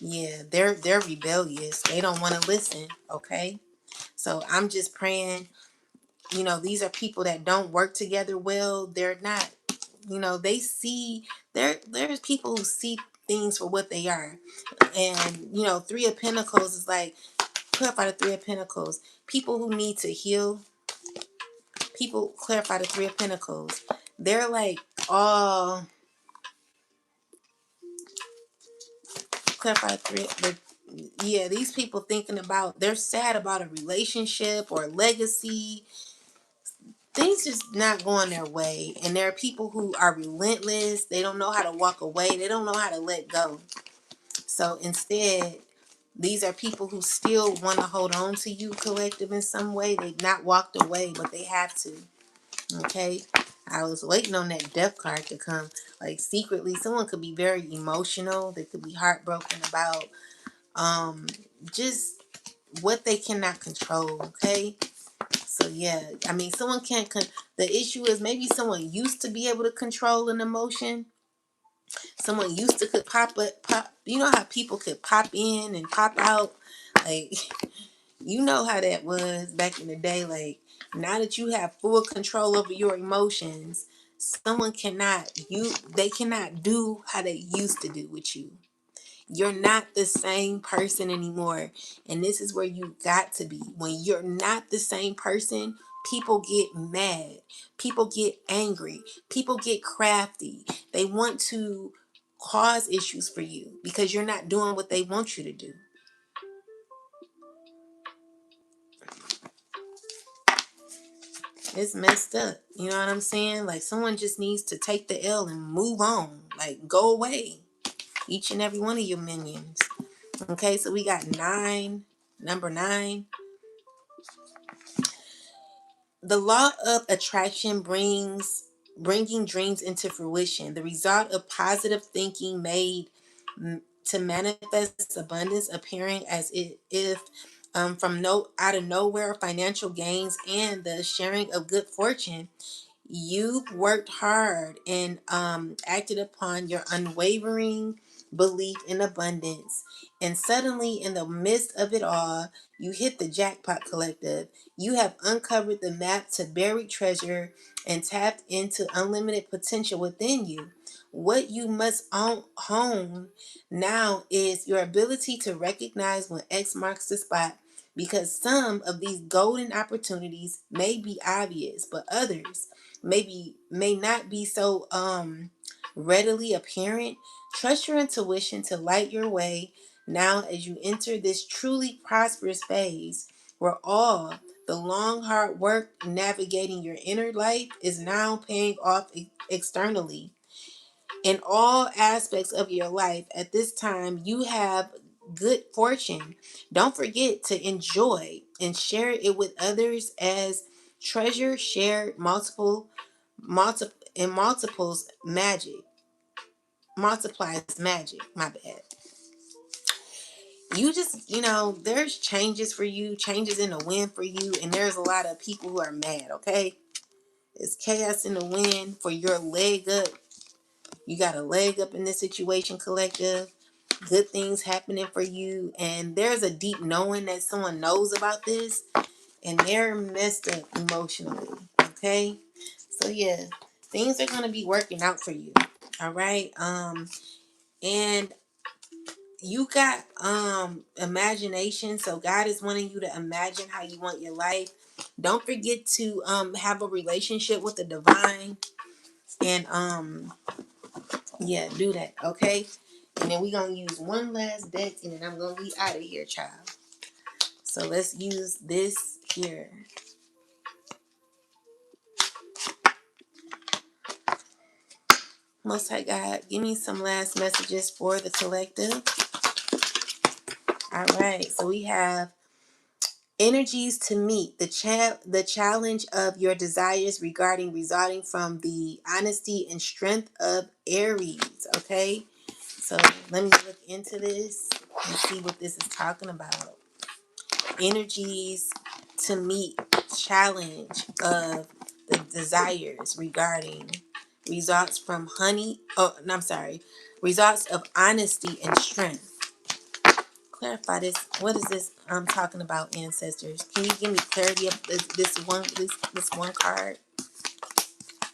Yeah, they're rebellious. They don't want to listen. Okay, so I'm just praying. These are people that don't work together well. They're not. They see. There's people who see things for what they are, and Three of Pentacles is like, clarify the Three of Pentacles. People who need to heal. People, clarify the Three of Pentacles. They're like, oh, clarify yeah, these people thinking about, they're sad about a relationship or legacy. Things just not going their way. And there are people who are relentless. They don't know how to walk away. They don't know how to let go. So instead, these are people who still want to hold on to you, collective, in some way. They've not walked away, but they have to. Okay? I was waiting on that death card to come. Like, secretly, someone could be very emotional. They could be heartbroken about just what they cannot control. Okay? So yeah, I mean, someone can't. The issue is maybe someone used to be able to control an emotion. Someone used to could pop. You know how people could pop in and pop out, like how that was back in the day. Like, now that you have full control over your emotions, someone cannot. They cannot do how they used to do with you. You're not the same person anymore. And this is where you got to be. When you're not the same person, people get mad. People get angry. People get crafty. They want to cause issues for you because you're not doing what they want you to do. It's messed up. You know what I'm saying? Like, someone just needs to take the L and move on. Like, go away. Each and every one of your minions. Okay, so we got 9. Number 9. The law of attraction bringing dreams into fruition. The result of positive thinking made to manifest abundance, appearing as if from out of nowhere, financial gains and the sharing of good fortune. You've worked hard and acted upon your unwavering belief in abundance. And suddenly, in the midst of it all, you hit the jackpot, collective. You have uncovered the map to buried treasure and tapped into unlimited potential within you. What you must hone now is your ability to recognize when X marks the spot, because some of these golden opportunities may be obvious, but others may not be so readily apparent. Trust your intuition to light your way now as you enter this truly prosperous phase where all the long hard work navigating your inner life is now paying off externally. In all aspects of your life at this time, you have good fortune. Don't forget to enjoy and share it with others, as treasure shared multiples magic. Multiplies magic. My bad. You just, there's changes for you, changes in the wind for you, and there's a lot of people who are mad, okay? It's chaos in the wind for your leg up. You got a leg up in this situation, collective. Good things happening for you, and there's a deep knowing that someone knows about this, and they're messed up emotionally, okay? So yeah, things are going to be working out for you, all right? And you got imagination, so God is wanting you to imagine how you want your life. Don't forget to have a relationship with the divine, and yeah, do that, okay? And then we're gonna use one last deck, and then I'm gonna be out of here, child. So let's use this here. Most High God, give me some last messages for the collective. All right, so we have energies to meet the challenge of your desires resulting from the honesty and strength of Aries. Okay, so let me look into this and see what this is talking about. Energies to meet challenge of the desires regarding results from honey. Oh, no, I'm sorry. Results of honesty and strength. Clarify this. What is this I'm talking about, ancestors? Can you give me clarity of this one card?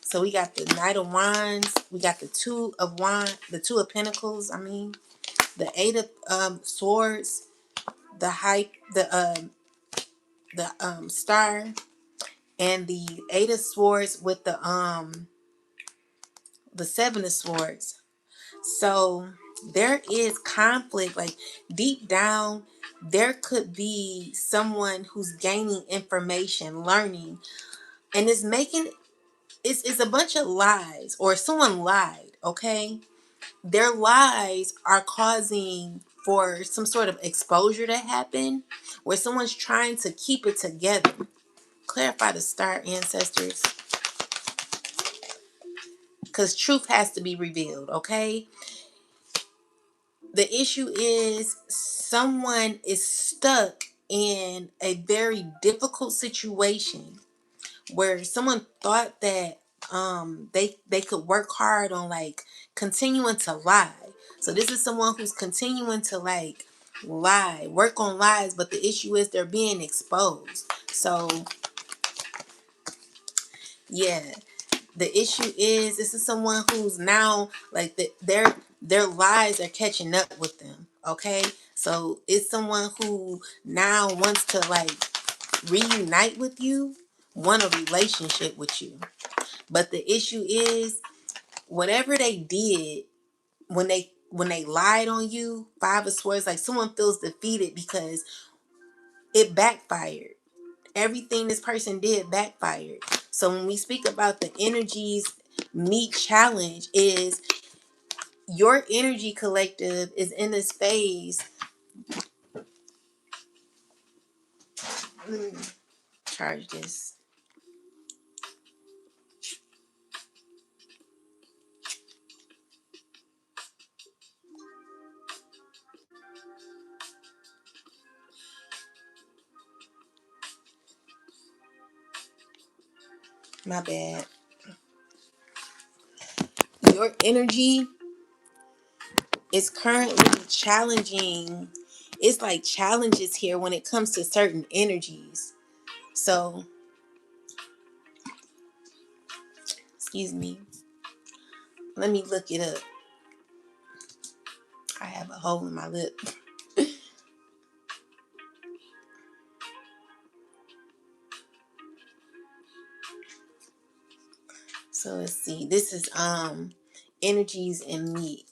So we got the Knight of Wands, we got the Two of Pentacles, I mean, the Eight of Swords, the high the Star, and the Eight of Swords with the Seven of Swords. So there is conflict, like deep down there could be someone who's gaining information, learning, and is making it's a bunch of lies, or someone lied, okay? Their lies are causing for some sort of exposure to happen where someone's trying to keep it together. Clarify the Star, ancestors, because truth has to be revealed, okay? The issue is someone is stuck in a very difficult situation where someone thought that they could work hard on like continuing to lie. So this is someone who's continuing to like lie, work on lies, but the issue is they're being exposed. So yeah, the issue is this is someone who's now like their lies are catching up with them. Okay, so it's someone who now wants to like reunite with you, want a relationship with you. But the issue is whatever they did when they lied on you, Five of Swords, like someone feels defeated because it backfired. Everything this person did backfired. So when we speak about the energies meet challenge, is your energy collective is in this phase. Let me charge this. My bad. Your energy is currently challenging. It's like challenges here when it comes to certain energies. So, excuse me. Let me look it up. I have a hole in my lip. So let's see. This is energies and meat.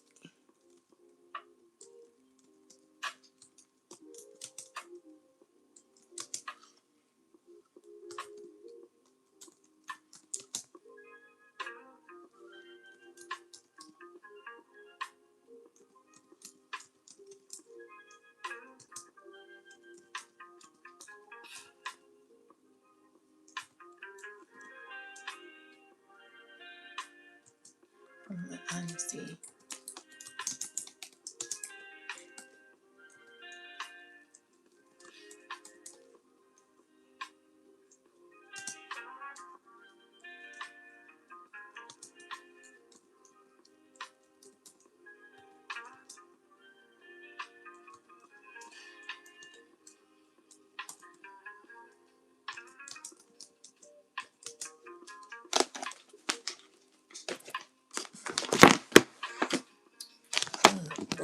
Honesty.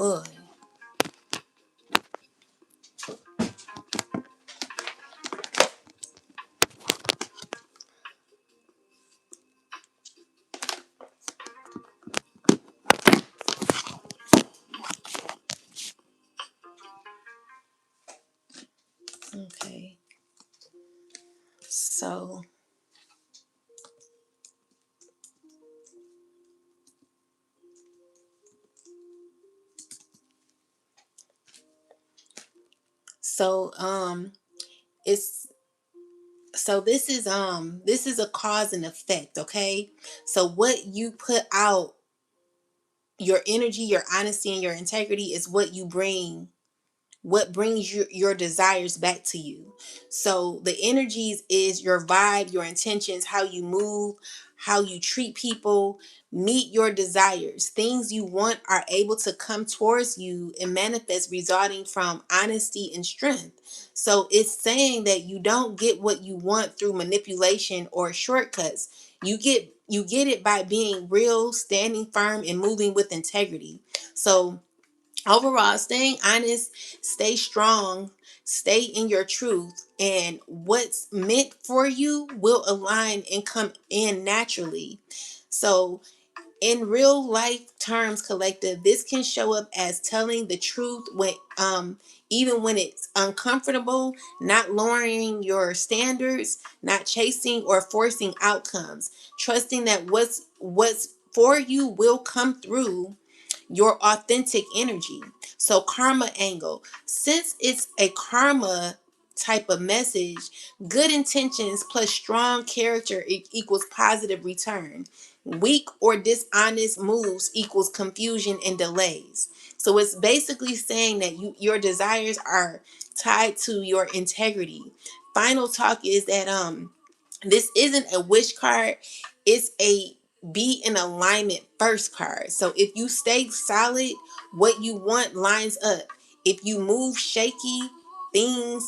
Oh boy. Okay. So so it's this is a cause and effect, okay? So what you put out, your energy, your honesty, and your integrity is what you bring what brings your desires back to you. So the energies is your vibe, your intentions, how you move, how you treat people, meet your desires. Things you want are able to come towards you and manifest, resulting from honesty and strength. So it's saying that you don't get what you want through manipulation or shortcuts. You get it by being real, standing firm, and moving with integrity. So overall, staying honest, stay strong, stay in your truth, and what's meant for you will align and come in naturally. So in real life terms, collective, this can show up as telling the truth when even when it's uncomfortable, not lowering your standards, not chasing or forcing outcomes, trusting that what's for you will come through your authentic energy. So karma angle, since it's a karma type of message, good intentions plus strong character equals positive return. Weak or dishonest moves equals confusion and delays. So it's basically saying that your desires are tied to your integrity. Final talk is that this isn't a wish card, it's a be in alignment first card. So if you stay solid, what you want lines up. If you move shaky, things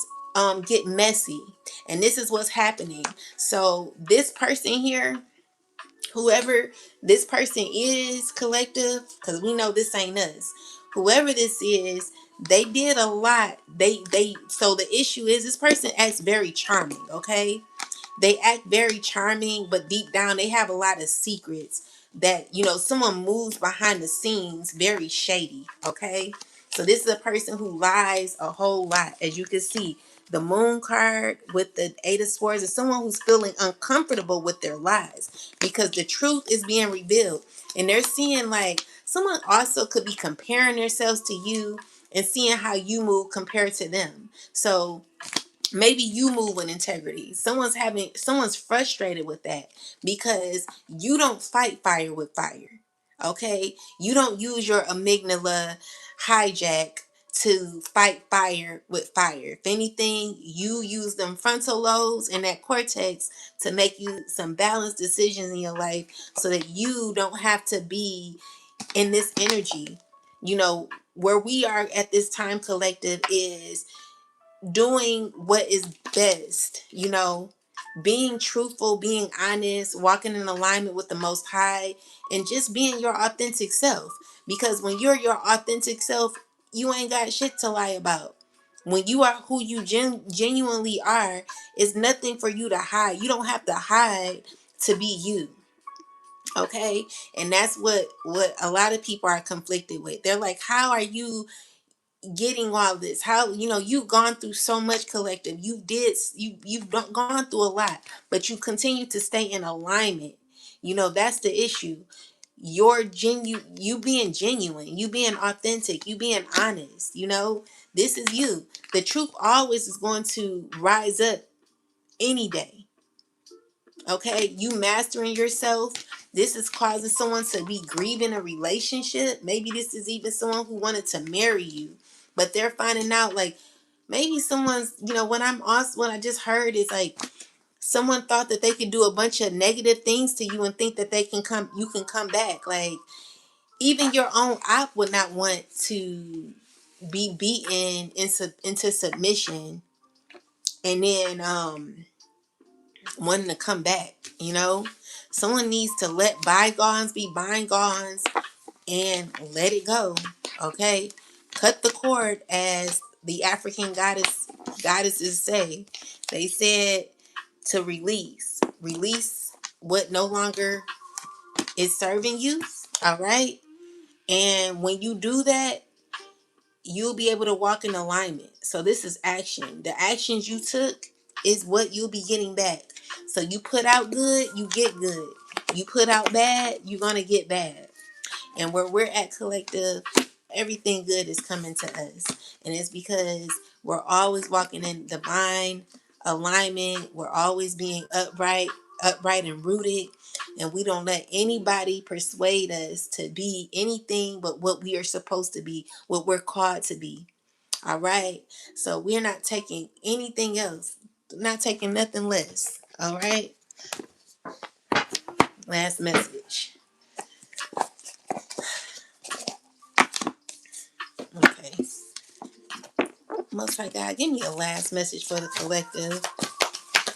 get messy. And this is what's happening. So this person here, whoever this person is, collective, because we know this ain't us, whoever this is, they did a lot. They so the issue is this person acts very charming, okay? They act very charming, but deep down they have a lot of secrets that, someone moves behind the scenes very shady, okay? So this is a person who lies a whole lot. As you can see, the moon card with the eight of swords is someone who's feeling uncomfortable with their lies because the truth is being revealed. And they're seeing like someone also could be comparing themselves to you and seeing how you move compared to them. So maybe you move with integrity. Someone's frustrated with that because you don't fight fire with fire. Okay? You don't use your amygdala hijack to fight fire with fire. If anything, you use them frontal lobes and that cortex to make you some balanced decisions in your life so that you don't have to be in this energy. Where we are at this time, collective, is doing what is best, being truthful, being honest, walking in alignment with the Most High, and just being your authentic self. Because when you're your authentic self, you ain't got shit to lie about. When you are who you genuinely are, it's nothing for you to hide. You don't have to hide to be you. Okay? And that's what a lot of people are conflicted with. They're like, how are you getting all this? How, you've gone through so much, collective. You've gone through a lot, but you continue to stay in alignment. That's the issue. You being genuine, you being authentic, you being honest. This is you. The truth always is going to rise up any day. Okay, you mastering yourself. This is causing someone to be grieving a relationship. Maybe this is even someone who wanted to marry you, but they're finding out like maybe someone's, what I just heard is like someone thought that they could do a bunch of negative things to you and think that you can come back. Like even your own op would not want to be beaten into submission and then wanting to come back. Someone needs to let bygones be bygones and let it go. Okay, cut the cord, as the African goddesses say. They said to release what no longer is serving you. All right, and when you do that, you'll be able to walk in alignment. So this is action. The actions you took is what you'll be getting back. So you put out good, you get good. You put out bad, you're going to get bad. And where we're at, collective, everything good is coming to us. And it's because we're always walking in divine alignment. We're always being upright and rooted. And we don't let anybody persuade us to be anything but what we are supposed to be, what we're called to be. All right. So we're not taking anything else. Not taking nothing less. All right. Last message. Okay. Most High God, give me a last message for the collective,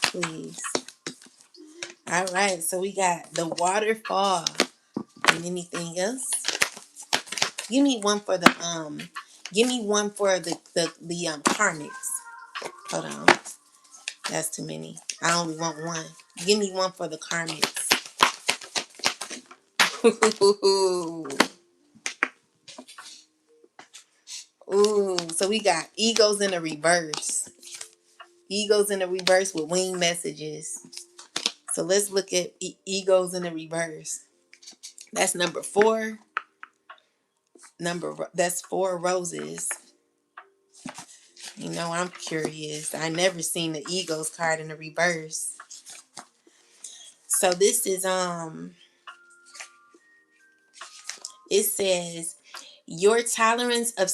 please. All right. So we got the waterfall. And anything else? Give me one for the Give me one for the karmics. Hold on. That's too many. I only want one. Give me one for the karmics. Ooh, so we got egos in the reverse. Egos in the reverse with wing messages. So let's look at egos in the reverse. That's number 4. That's 4 roses. You know, I'm curious. I never seen the egos card in the reverse. So this is it says your tolerance of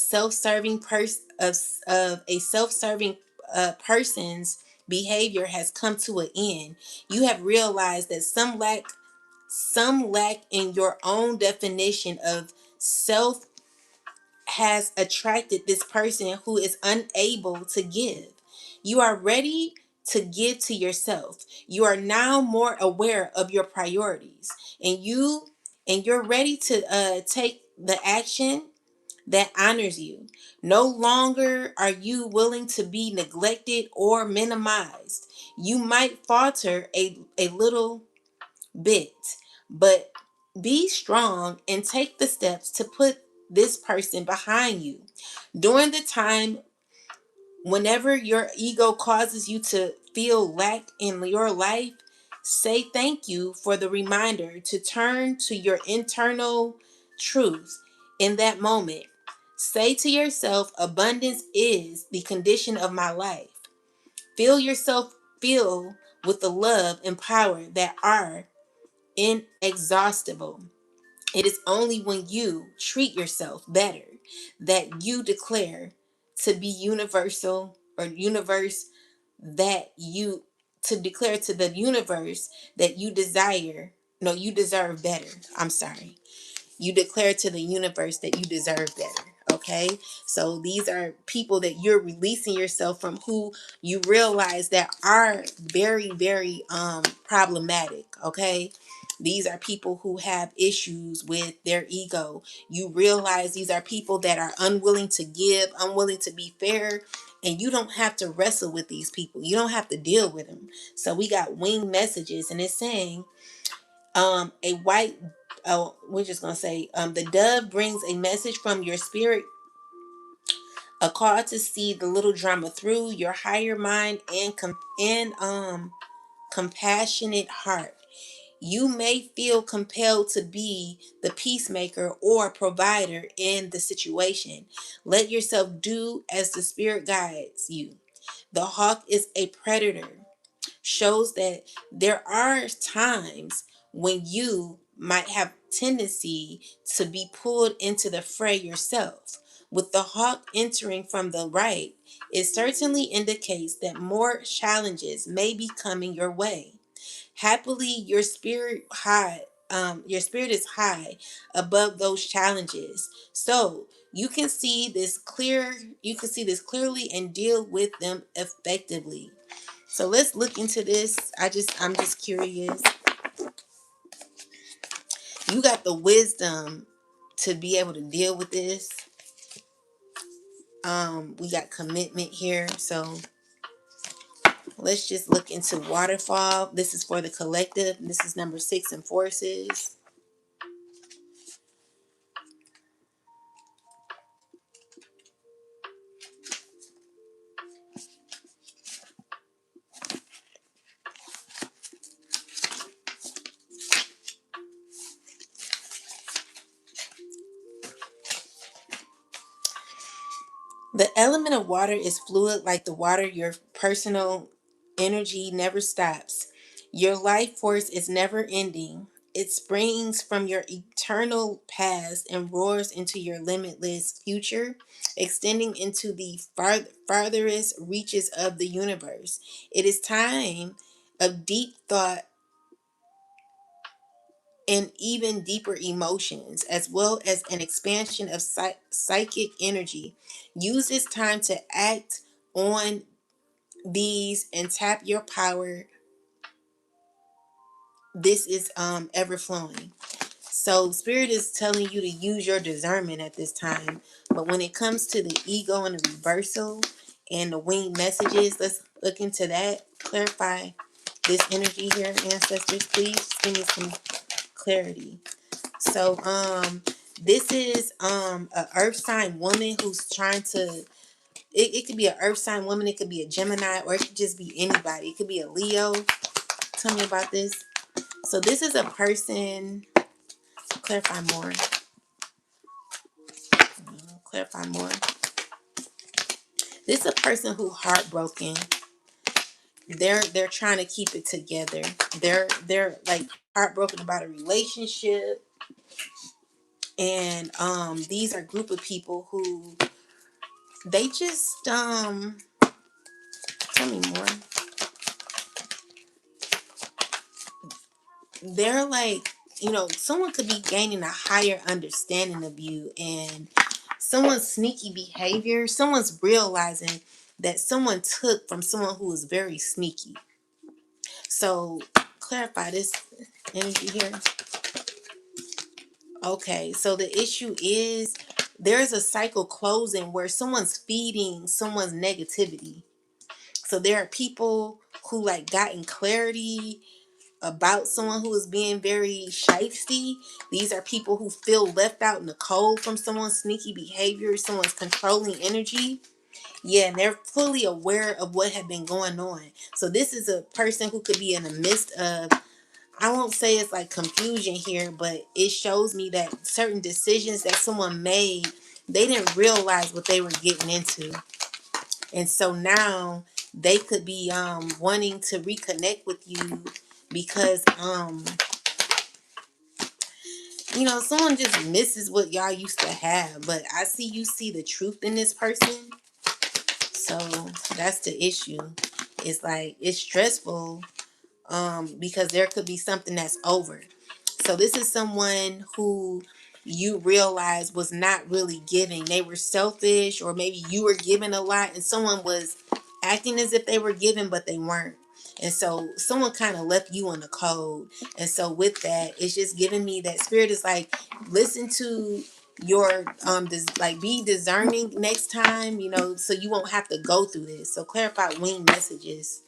of a self-serving person's behavior has come to an end. You have realized that some lack in your own definition of self has attracted this person who is unable to give. You are ready to give to yourself. You are now more aware of your priorities, and you're ready to take the action that honors you. No longer are you willing to be neglected or minimized. You might falter a little bit, but be strong and take the steps to put this person behind you. During the time whenever your ego causes you to feel lack in your life, say thank you for the reminder to turn to your internal truth in that moment. Say to yourself, abundance is the condition of my life. Feel yourself fill with the love and power that are inexhaustible. It is only when you treat yourself better that you declare to be universal or universe that you to declare to the universe that you desire. No, you deserve better. I'm sorry. You declare to the universe that you deserve better. Okay, so these are people that you're releasing yourself from, who you realize that are very, very problematic. Okay, these are people who have issues with their ego. You realize these are people that are unwilling to give, unwilling to be fair, and you don't have to wrestle with these people. You don't have to deal with them. So we got wing messages, and it's saying a white we're just gonna say the dove brings a message from your spirit, a call to see the little drama through your higher mind and compassionate heart. You may feel compelled to be the peacemaker or provider in the situation. Let yourself do as the spirit guides you. The hawk is a predator, shows that there are times when you might have tendency to be pulled into the fray yourself. With the hawk entering from the right, it certainly indicates that more challenges may be coming your way. Happily, your spirit is high above those challenges. So you can see this clearly and deal with them effectively. So let's look into this. I'm just curious. You got the wisdom to be able to deal with this. We got commitment here. So let's just look into waterfall. This is for the collective. This is number 6 in forces. The element of water is fluid like the water. Your personal energy never stops. Your life force is never ending. It springs from your eternal past and roars into your limitless future, extending into the farthest reaches of the universe. It is time of deep thought and even deeper emotions, as well as an expansion of psychic energy. Use this time to act on these and tap your power. This is ever flowing. So spirit is telling you to use your discernment at this time. But when it comes to the ego and the reversal and the winged messages, let's look into that. Clarify this energy here, ancestors. Please just give me some clarity. So this is a earth sign woman who's trying to, it could be an earth sign woman, it could be a Gemini, or it could just be anybody. It could be a Leo. Tell me about this. So this is a person, clarify more. Clarify more. This is a person who heartbroken. They're trying to keep it together. They're like heartbroken about a relationship. And these are a group of people who they just tell me more. They're like, someone could be gaining a higher understanding of you, and someone's sneaky behavior, someone's realizing that someone took from someone who was very sneaky. So clarify this energy here. Okay, so the issue is there's a cycle closing where someone's feeding someone's negativity. So there are people who like gotten clarity about someone who is being very shifty. These are people who feel left out in the cold from someone's sneaky behavior, someone's controlling energy. Yeah, and they're fully aware of what had been going on. So this is a person who could be in the midst of, I won't say it's like confusion here, but it shows me that certain decisions that someone made, they didn't realize what they were getting into. And so now they could be wanting to reconnect with you because someone just misses what y'all used to have. But I see you see the truth in this person. So that's the issue. It's like it's stressful because there could be something that's over. So this is someone who you realize was not really giving. They were selfish, or maybe you were giving a lot and someone was acting as if they were giving, but they weren't. And so someone kind of left you on the cold. And so with that, it's just giving me that spirit is like, listen to your like be discerning next time, so you won't have to go through this. So clarify wing messages.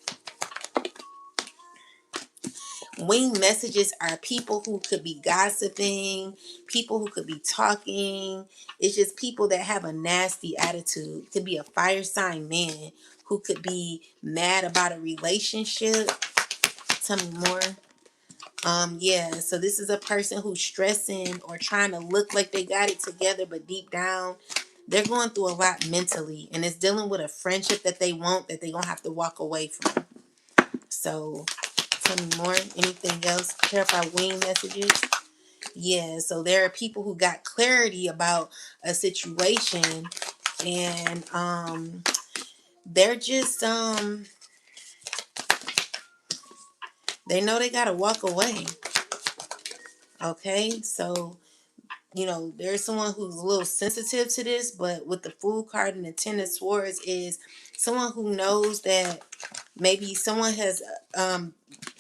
Wing messages are people who could be gossiping, people who could be talking. It's just people that have a nasty attitude. It could be a fire sign man who could be mad about a relationship. Tell me more. Yeah, so this is a person who's stressing or trying to look like they got it together, but deep down, they're going through a lot mentally, and it's dealing with a friendship that they want that they're going to have to walk away from. So tell me more. Anything else? Clarify wing messages. Yeah, so there are people who got clarity about a situation, and they're just they know they gotta walk away. Okay, so there's someone who's a little sensitive to this, but with the Fool card and the Ten of Swords is someone who knows that maybe someone has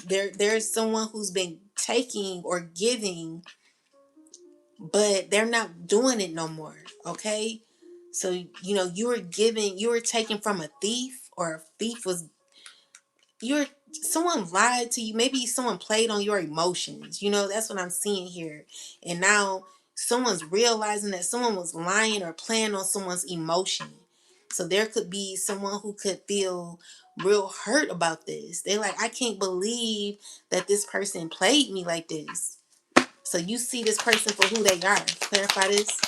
there's someone who's been taking or giving, but they're not doing it no more. Okay, so you were giving, you were taking from a thief, or a thief was, you're, someone lied to you, maybe someone played on your emotions. That's what I'm seeing here. And now someone's realizing that someone was lying or playing on someone's emotion. So there could be someone who could feel real hurt about this. They're like, I can't believe that this person played me like this. So you see this person for who they are. Clarify this.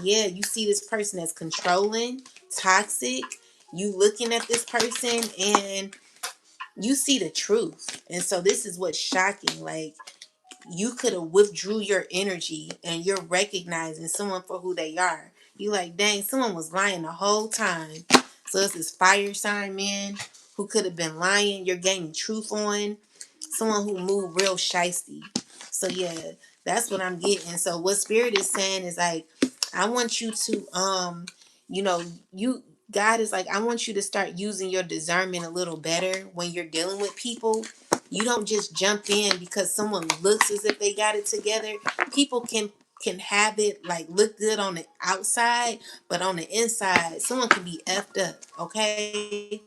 Yeah, you see this person as controlling, toxic. You looking at this person and you see the truth. And so this is what's shocking. Like, you could have withdrew your energy and you're recognizing someone for who they are. You like, dang, someone was lying the whole time. So it's this fire sign man who could have been lying. You're gaining truth on someone who moved real shisty. So yeah, that's what I'm getting. So what spirit is saying is like, I want you to you know, you God is like, I want you to start using your discernment a little better when you're dealing with people. You don't just jump in because someone looks as if they got it together. People can have it like look good on the outside, but on the inside, someone can be effed up. Okay,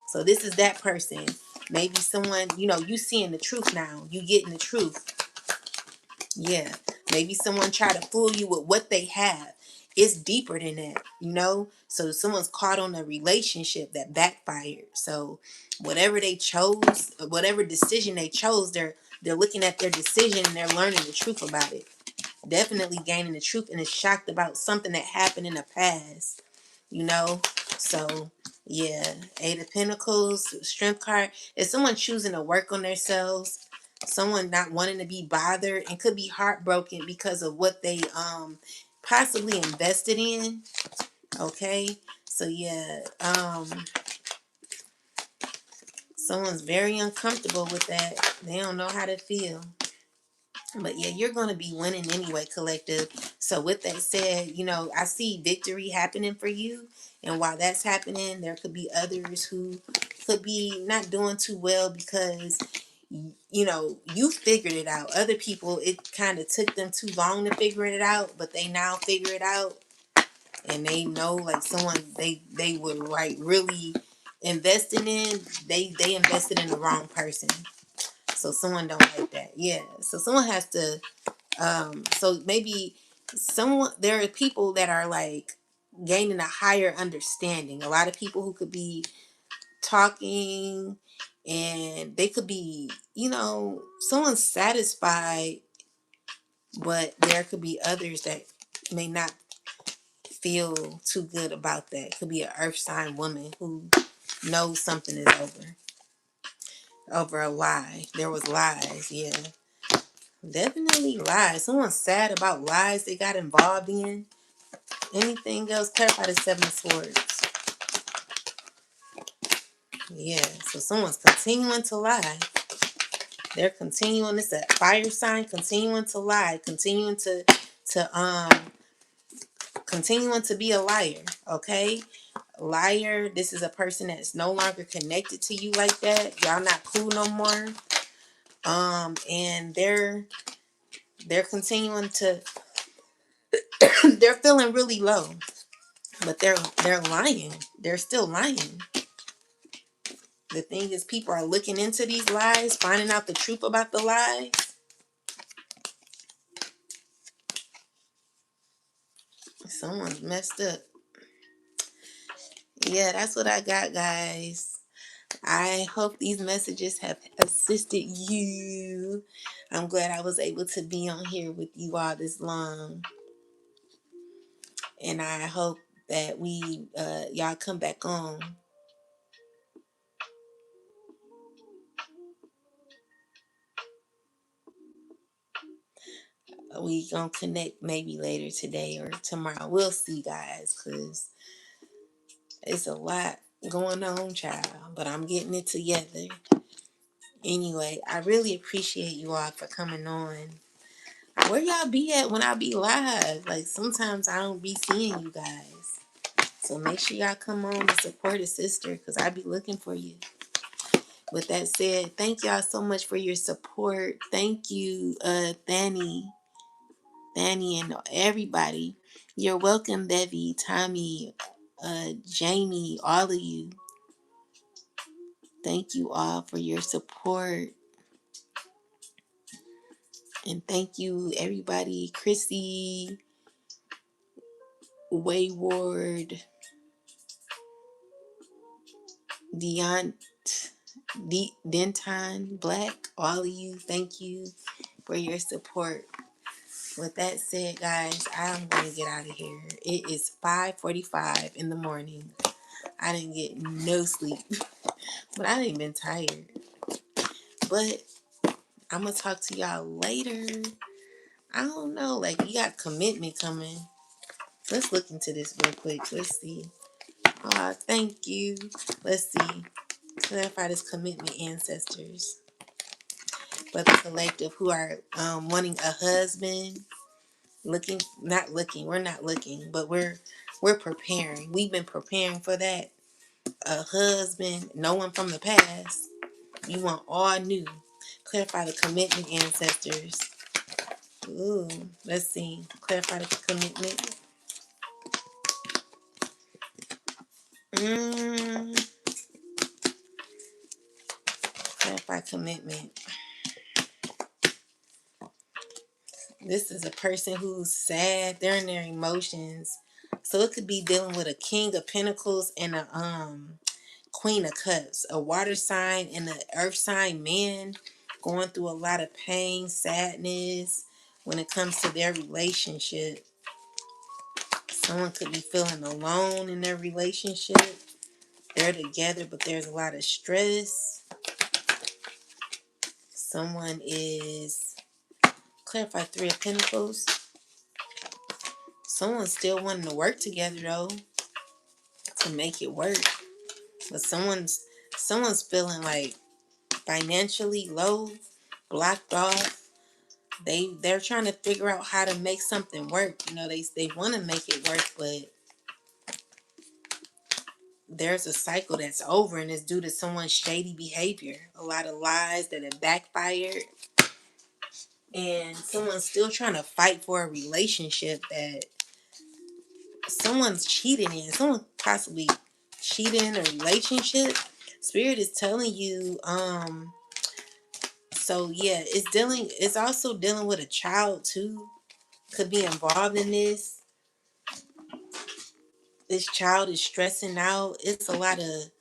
so this is that person. Maybe someone, you know, you seeing the truth now. You getting the truth. Yeah. Maybe someone try to fool you with what they have. It's deeper than that, you know? So someone's caught on a relationship that backfired. So whatever they chose, whatever decision they chose, they're looking at their decision and they're learning the truth about it. Definitely gaining the truth and is shocked about something that happened in the past, you know? So yeah, Eight of Pentacles, Strength card. Is someone choosing to work on themselves? Someone not wanting to be bothered and could be heartbroken because of what they possibly invested in. Okay, so yeah, someone's very uncomfortable with that. They don't know how to feel. But yeah, you're going to be winning anyway, collective. So with that said, you know, I see victory happening for you. And while that's happening, there could be others who could be not doing too well because, you know, you figured it out. Other people, it kind of took them too long to figure it out, but they now figure it out. And they know like someone they were like really investing in, they invested in the wrong person. So someone don't like that. Yeah. So someone has to so maybe someone, there are people that are like gaining a higher understanding. A lot of people who could be talking and they could be, you know, someone's satisfied, but there could be others that may not feel too good about that. Could be an earth sign woman who knows something is over a lie. There was lies, yeah. Definitely lies. Someone's sad about lies they got involved in. Anything else? Clarify the Seven of Swords. Yeah, so someone's continuing to lie. They're continuing. It's a fire sign. Continuing to lie. To continuing to be a liar. Okay, liar. This is a person that's no longer connected to you like that. Y'all not cool no more. And they're continuing to. They're feeling really low, but they're lying. They're still lying. The thing is, people are looking into these lies, finding out the truth about the lies. Someone's messed up. Yeah, that's what I got, guys. I hope these messages have assisted you. I'm glad I was able to be on here with you all this long. And I hope that y'all come back on. We gonna connect maybe later today or tomorrow. We'll see, guys, because it's a lot going on, child. But I'm getting it together. Anyway, I really appreciate you all for coming on. Where y'all be at when I be live? Like sometimes I don't be seeing you guys. So make sure y'all come on and support a sister because I be looking for you. With that said, thank y'all so much for your support. Thank you, Thani and everybody. You're welcome, Bevy, Tommy, Jamie, all of you. Thank you all for your support. And thank you, everybody. Chrissy, Wayward, Denton, Black, all of you. Thank you for your support. With that said, guys, I'm going to get out of here. It is 5:45 in the morning. I didn't get no sleep, but I ain't been tired. But I'm gonna talk to y'all later. I don't know, like you got commitment coming. Let's look into this real quick. Let's see. Thank you. Let's see. Clarify this commitment, ancestors. But the collective who are wanting a husband, we're not looking, but we're preparing. We've been preparing for that. A husband, no one from the past. You want all new. Clarify the commitment, ancestors. Ooh, let's see. Clarify the commitment. Clarify commitment. This is a person who's sad. They're in their emotions. So it could be dealing with a King of Pentacles and a Queen of Cups. A water sign and an earth sign man going through a lot of pain, sadness when it comes to their relationship. Someone could be feeling alone in their relationship. They're together, but there's a lot of stress. Someone is, clarify Three of Pentacles. Someone's still wanting to work together though, to make it work. But someone's feeling like financially low, blocked off. They're trying to figure out how to make something work. You know, they want to make it work, but there's a cycle that's over and it's due to someone's shady behavior. A lot of lies that have backfired. And someone's still trying to fight for a relationship that someone's cheating in. Someone possibly cheating in a relationship. Spirit is telling you, so yeah, it's also dealing with a child too. Could be involved in this. This child is stressing out. It's a lot of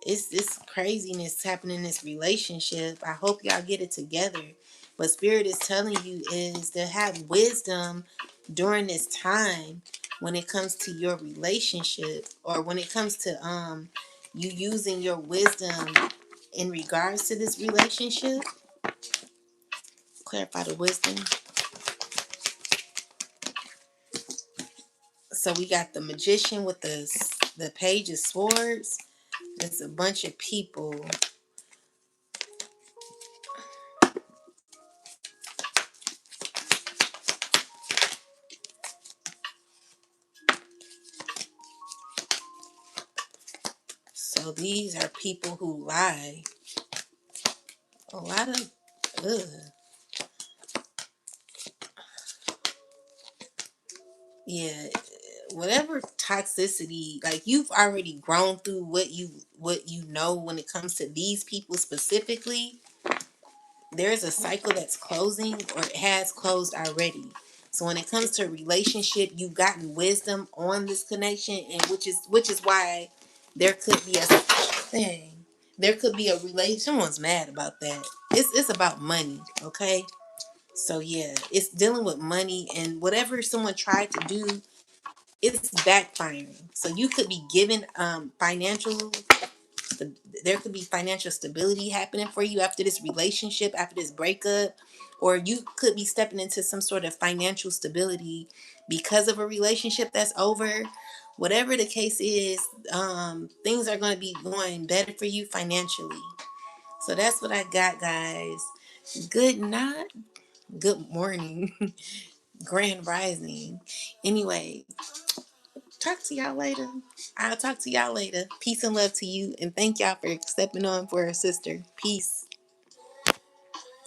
it's craziness happening in this relationship. I hope y'all get it together. But Spirit is telling you is to have wisdom during this time when it comes to your relationship, or when it comes to you using your wisdom in regards to this relationship. Clarify the wisdom. So we got the Magician with the Page of Swords. It's a bunch of people. So these are people who lie. A lot of, ugh. Yeah, whatever toxicity, like you've already grown through what you know when it comes to these people specifically. There's a cycle that's closing, or it has closed already. So when it comes to a relationship, you've gotten wisdom on this connection, and which is why there could be a thing. There could be a relation. Someone's mad about that. It's about money, okay? So yeah, it's dealing with money, and whatever someone tried to do, it's backfiring. So you could be given financial, there could be financial stability happening for you after this relationship, after this breakup, or you could be stepping into some sort of financial stability because of a relationship that's over. Whatever the case is, things are going to be going better for you financially. So that's what I got, guys. Good night. Good morning. Grand rising. Anyway, talk to y'all later. I'll talk to y'all later. Peace and love to you. And thank y'all for stepping on for a sister. Peace.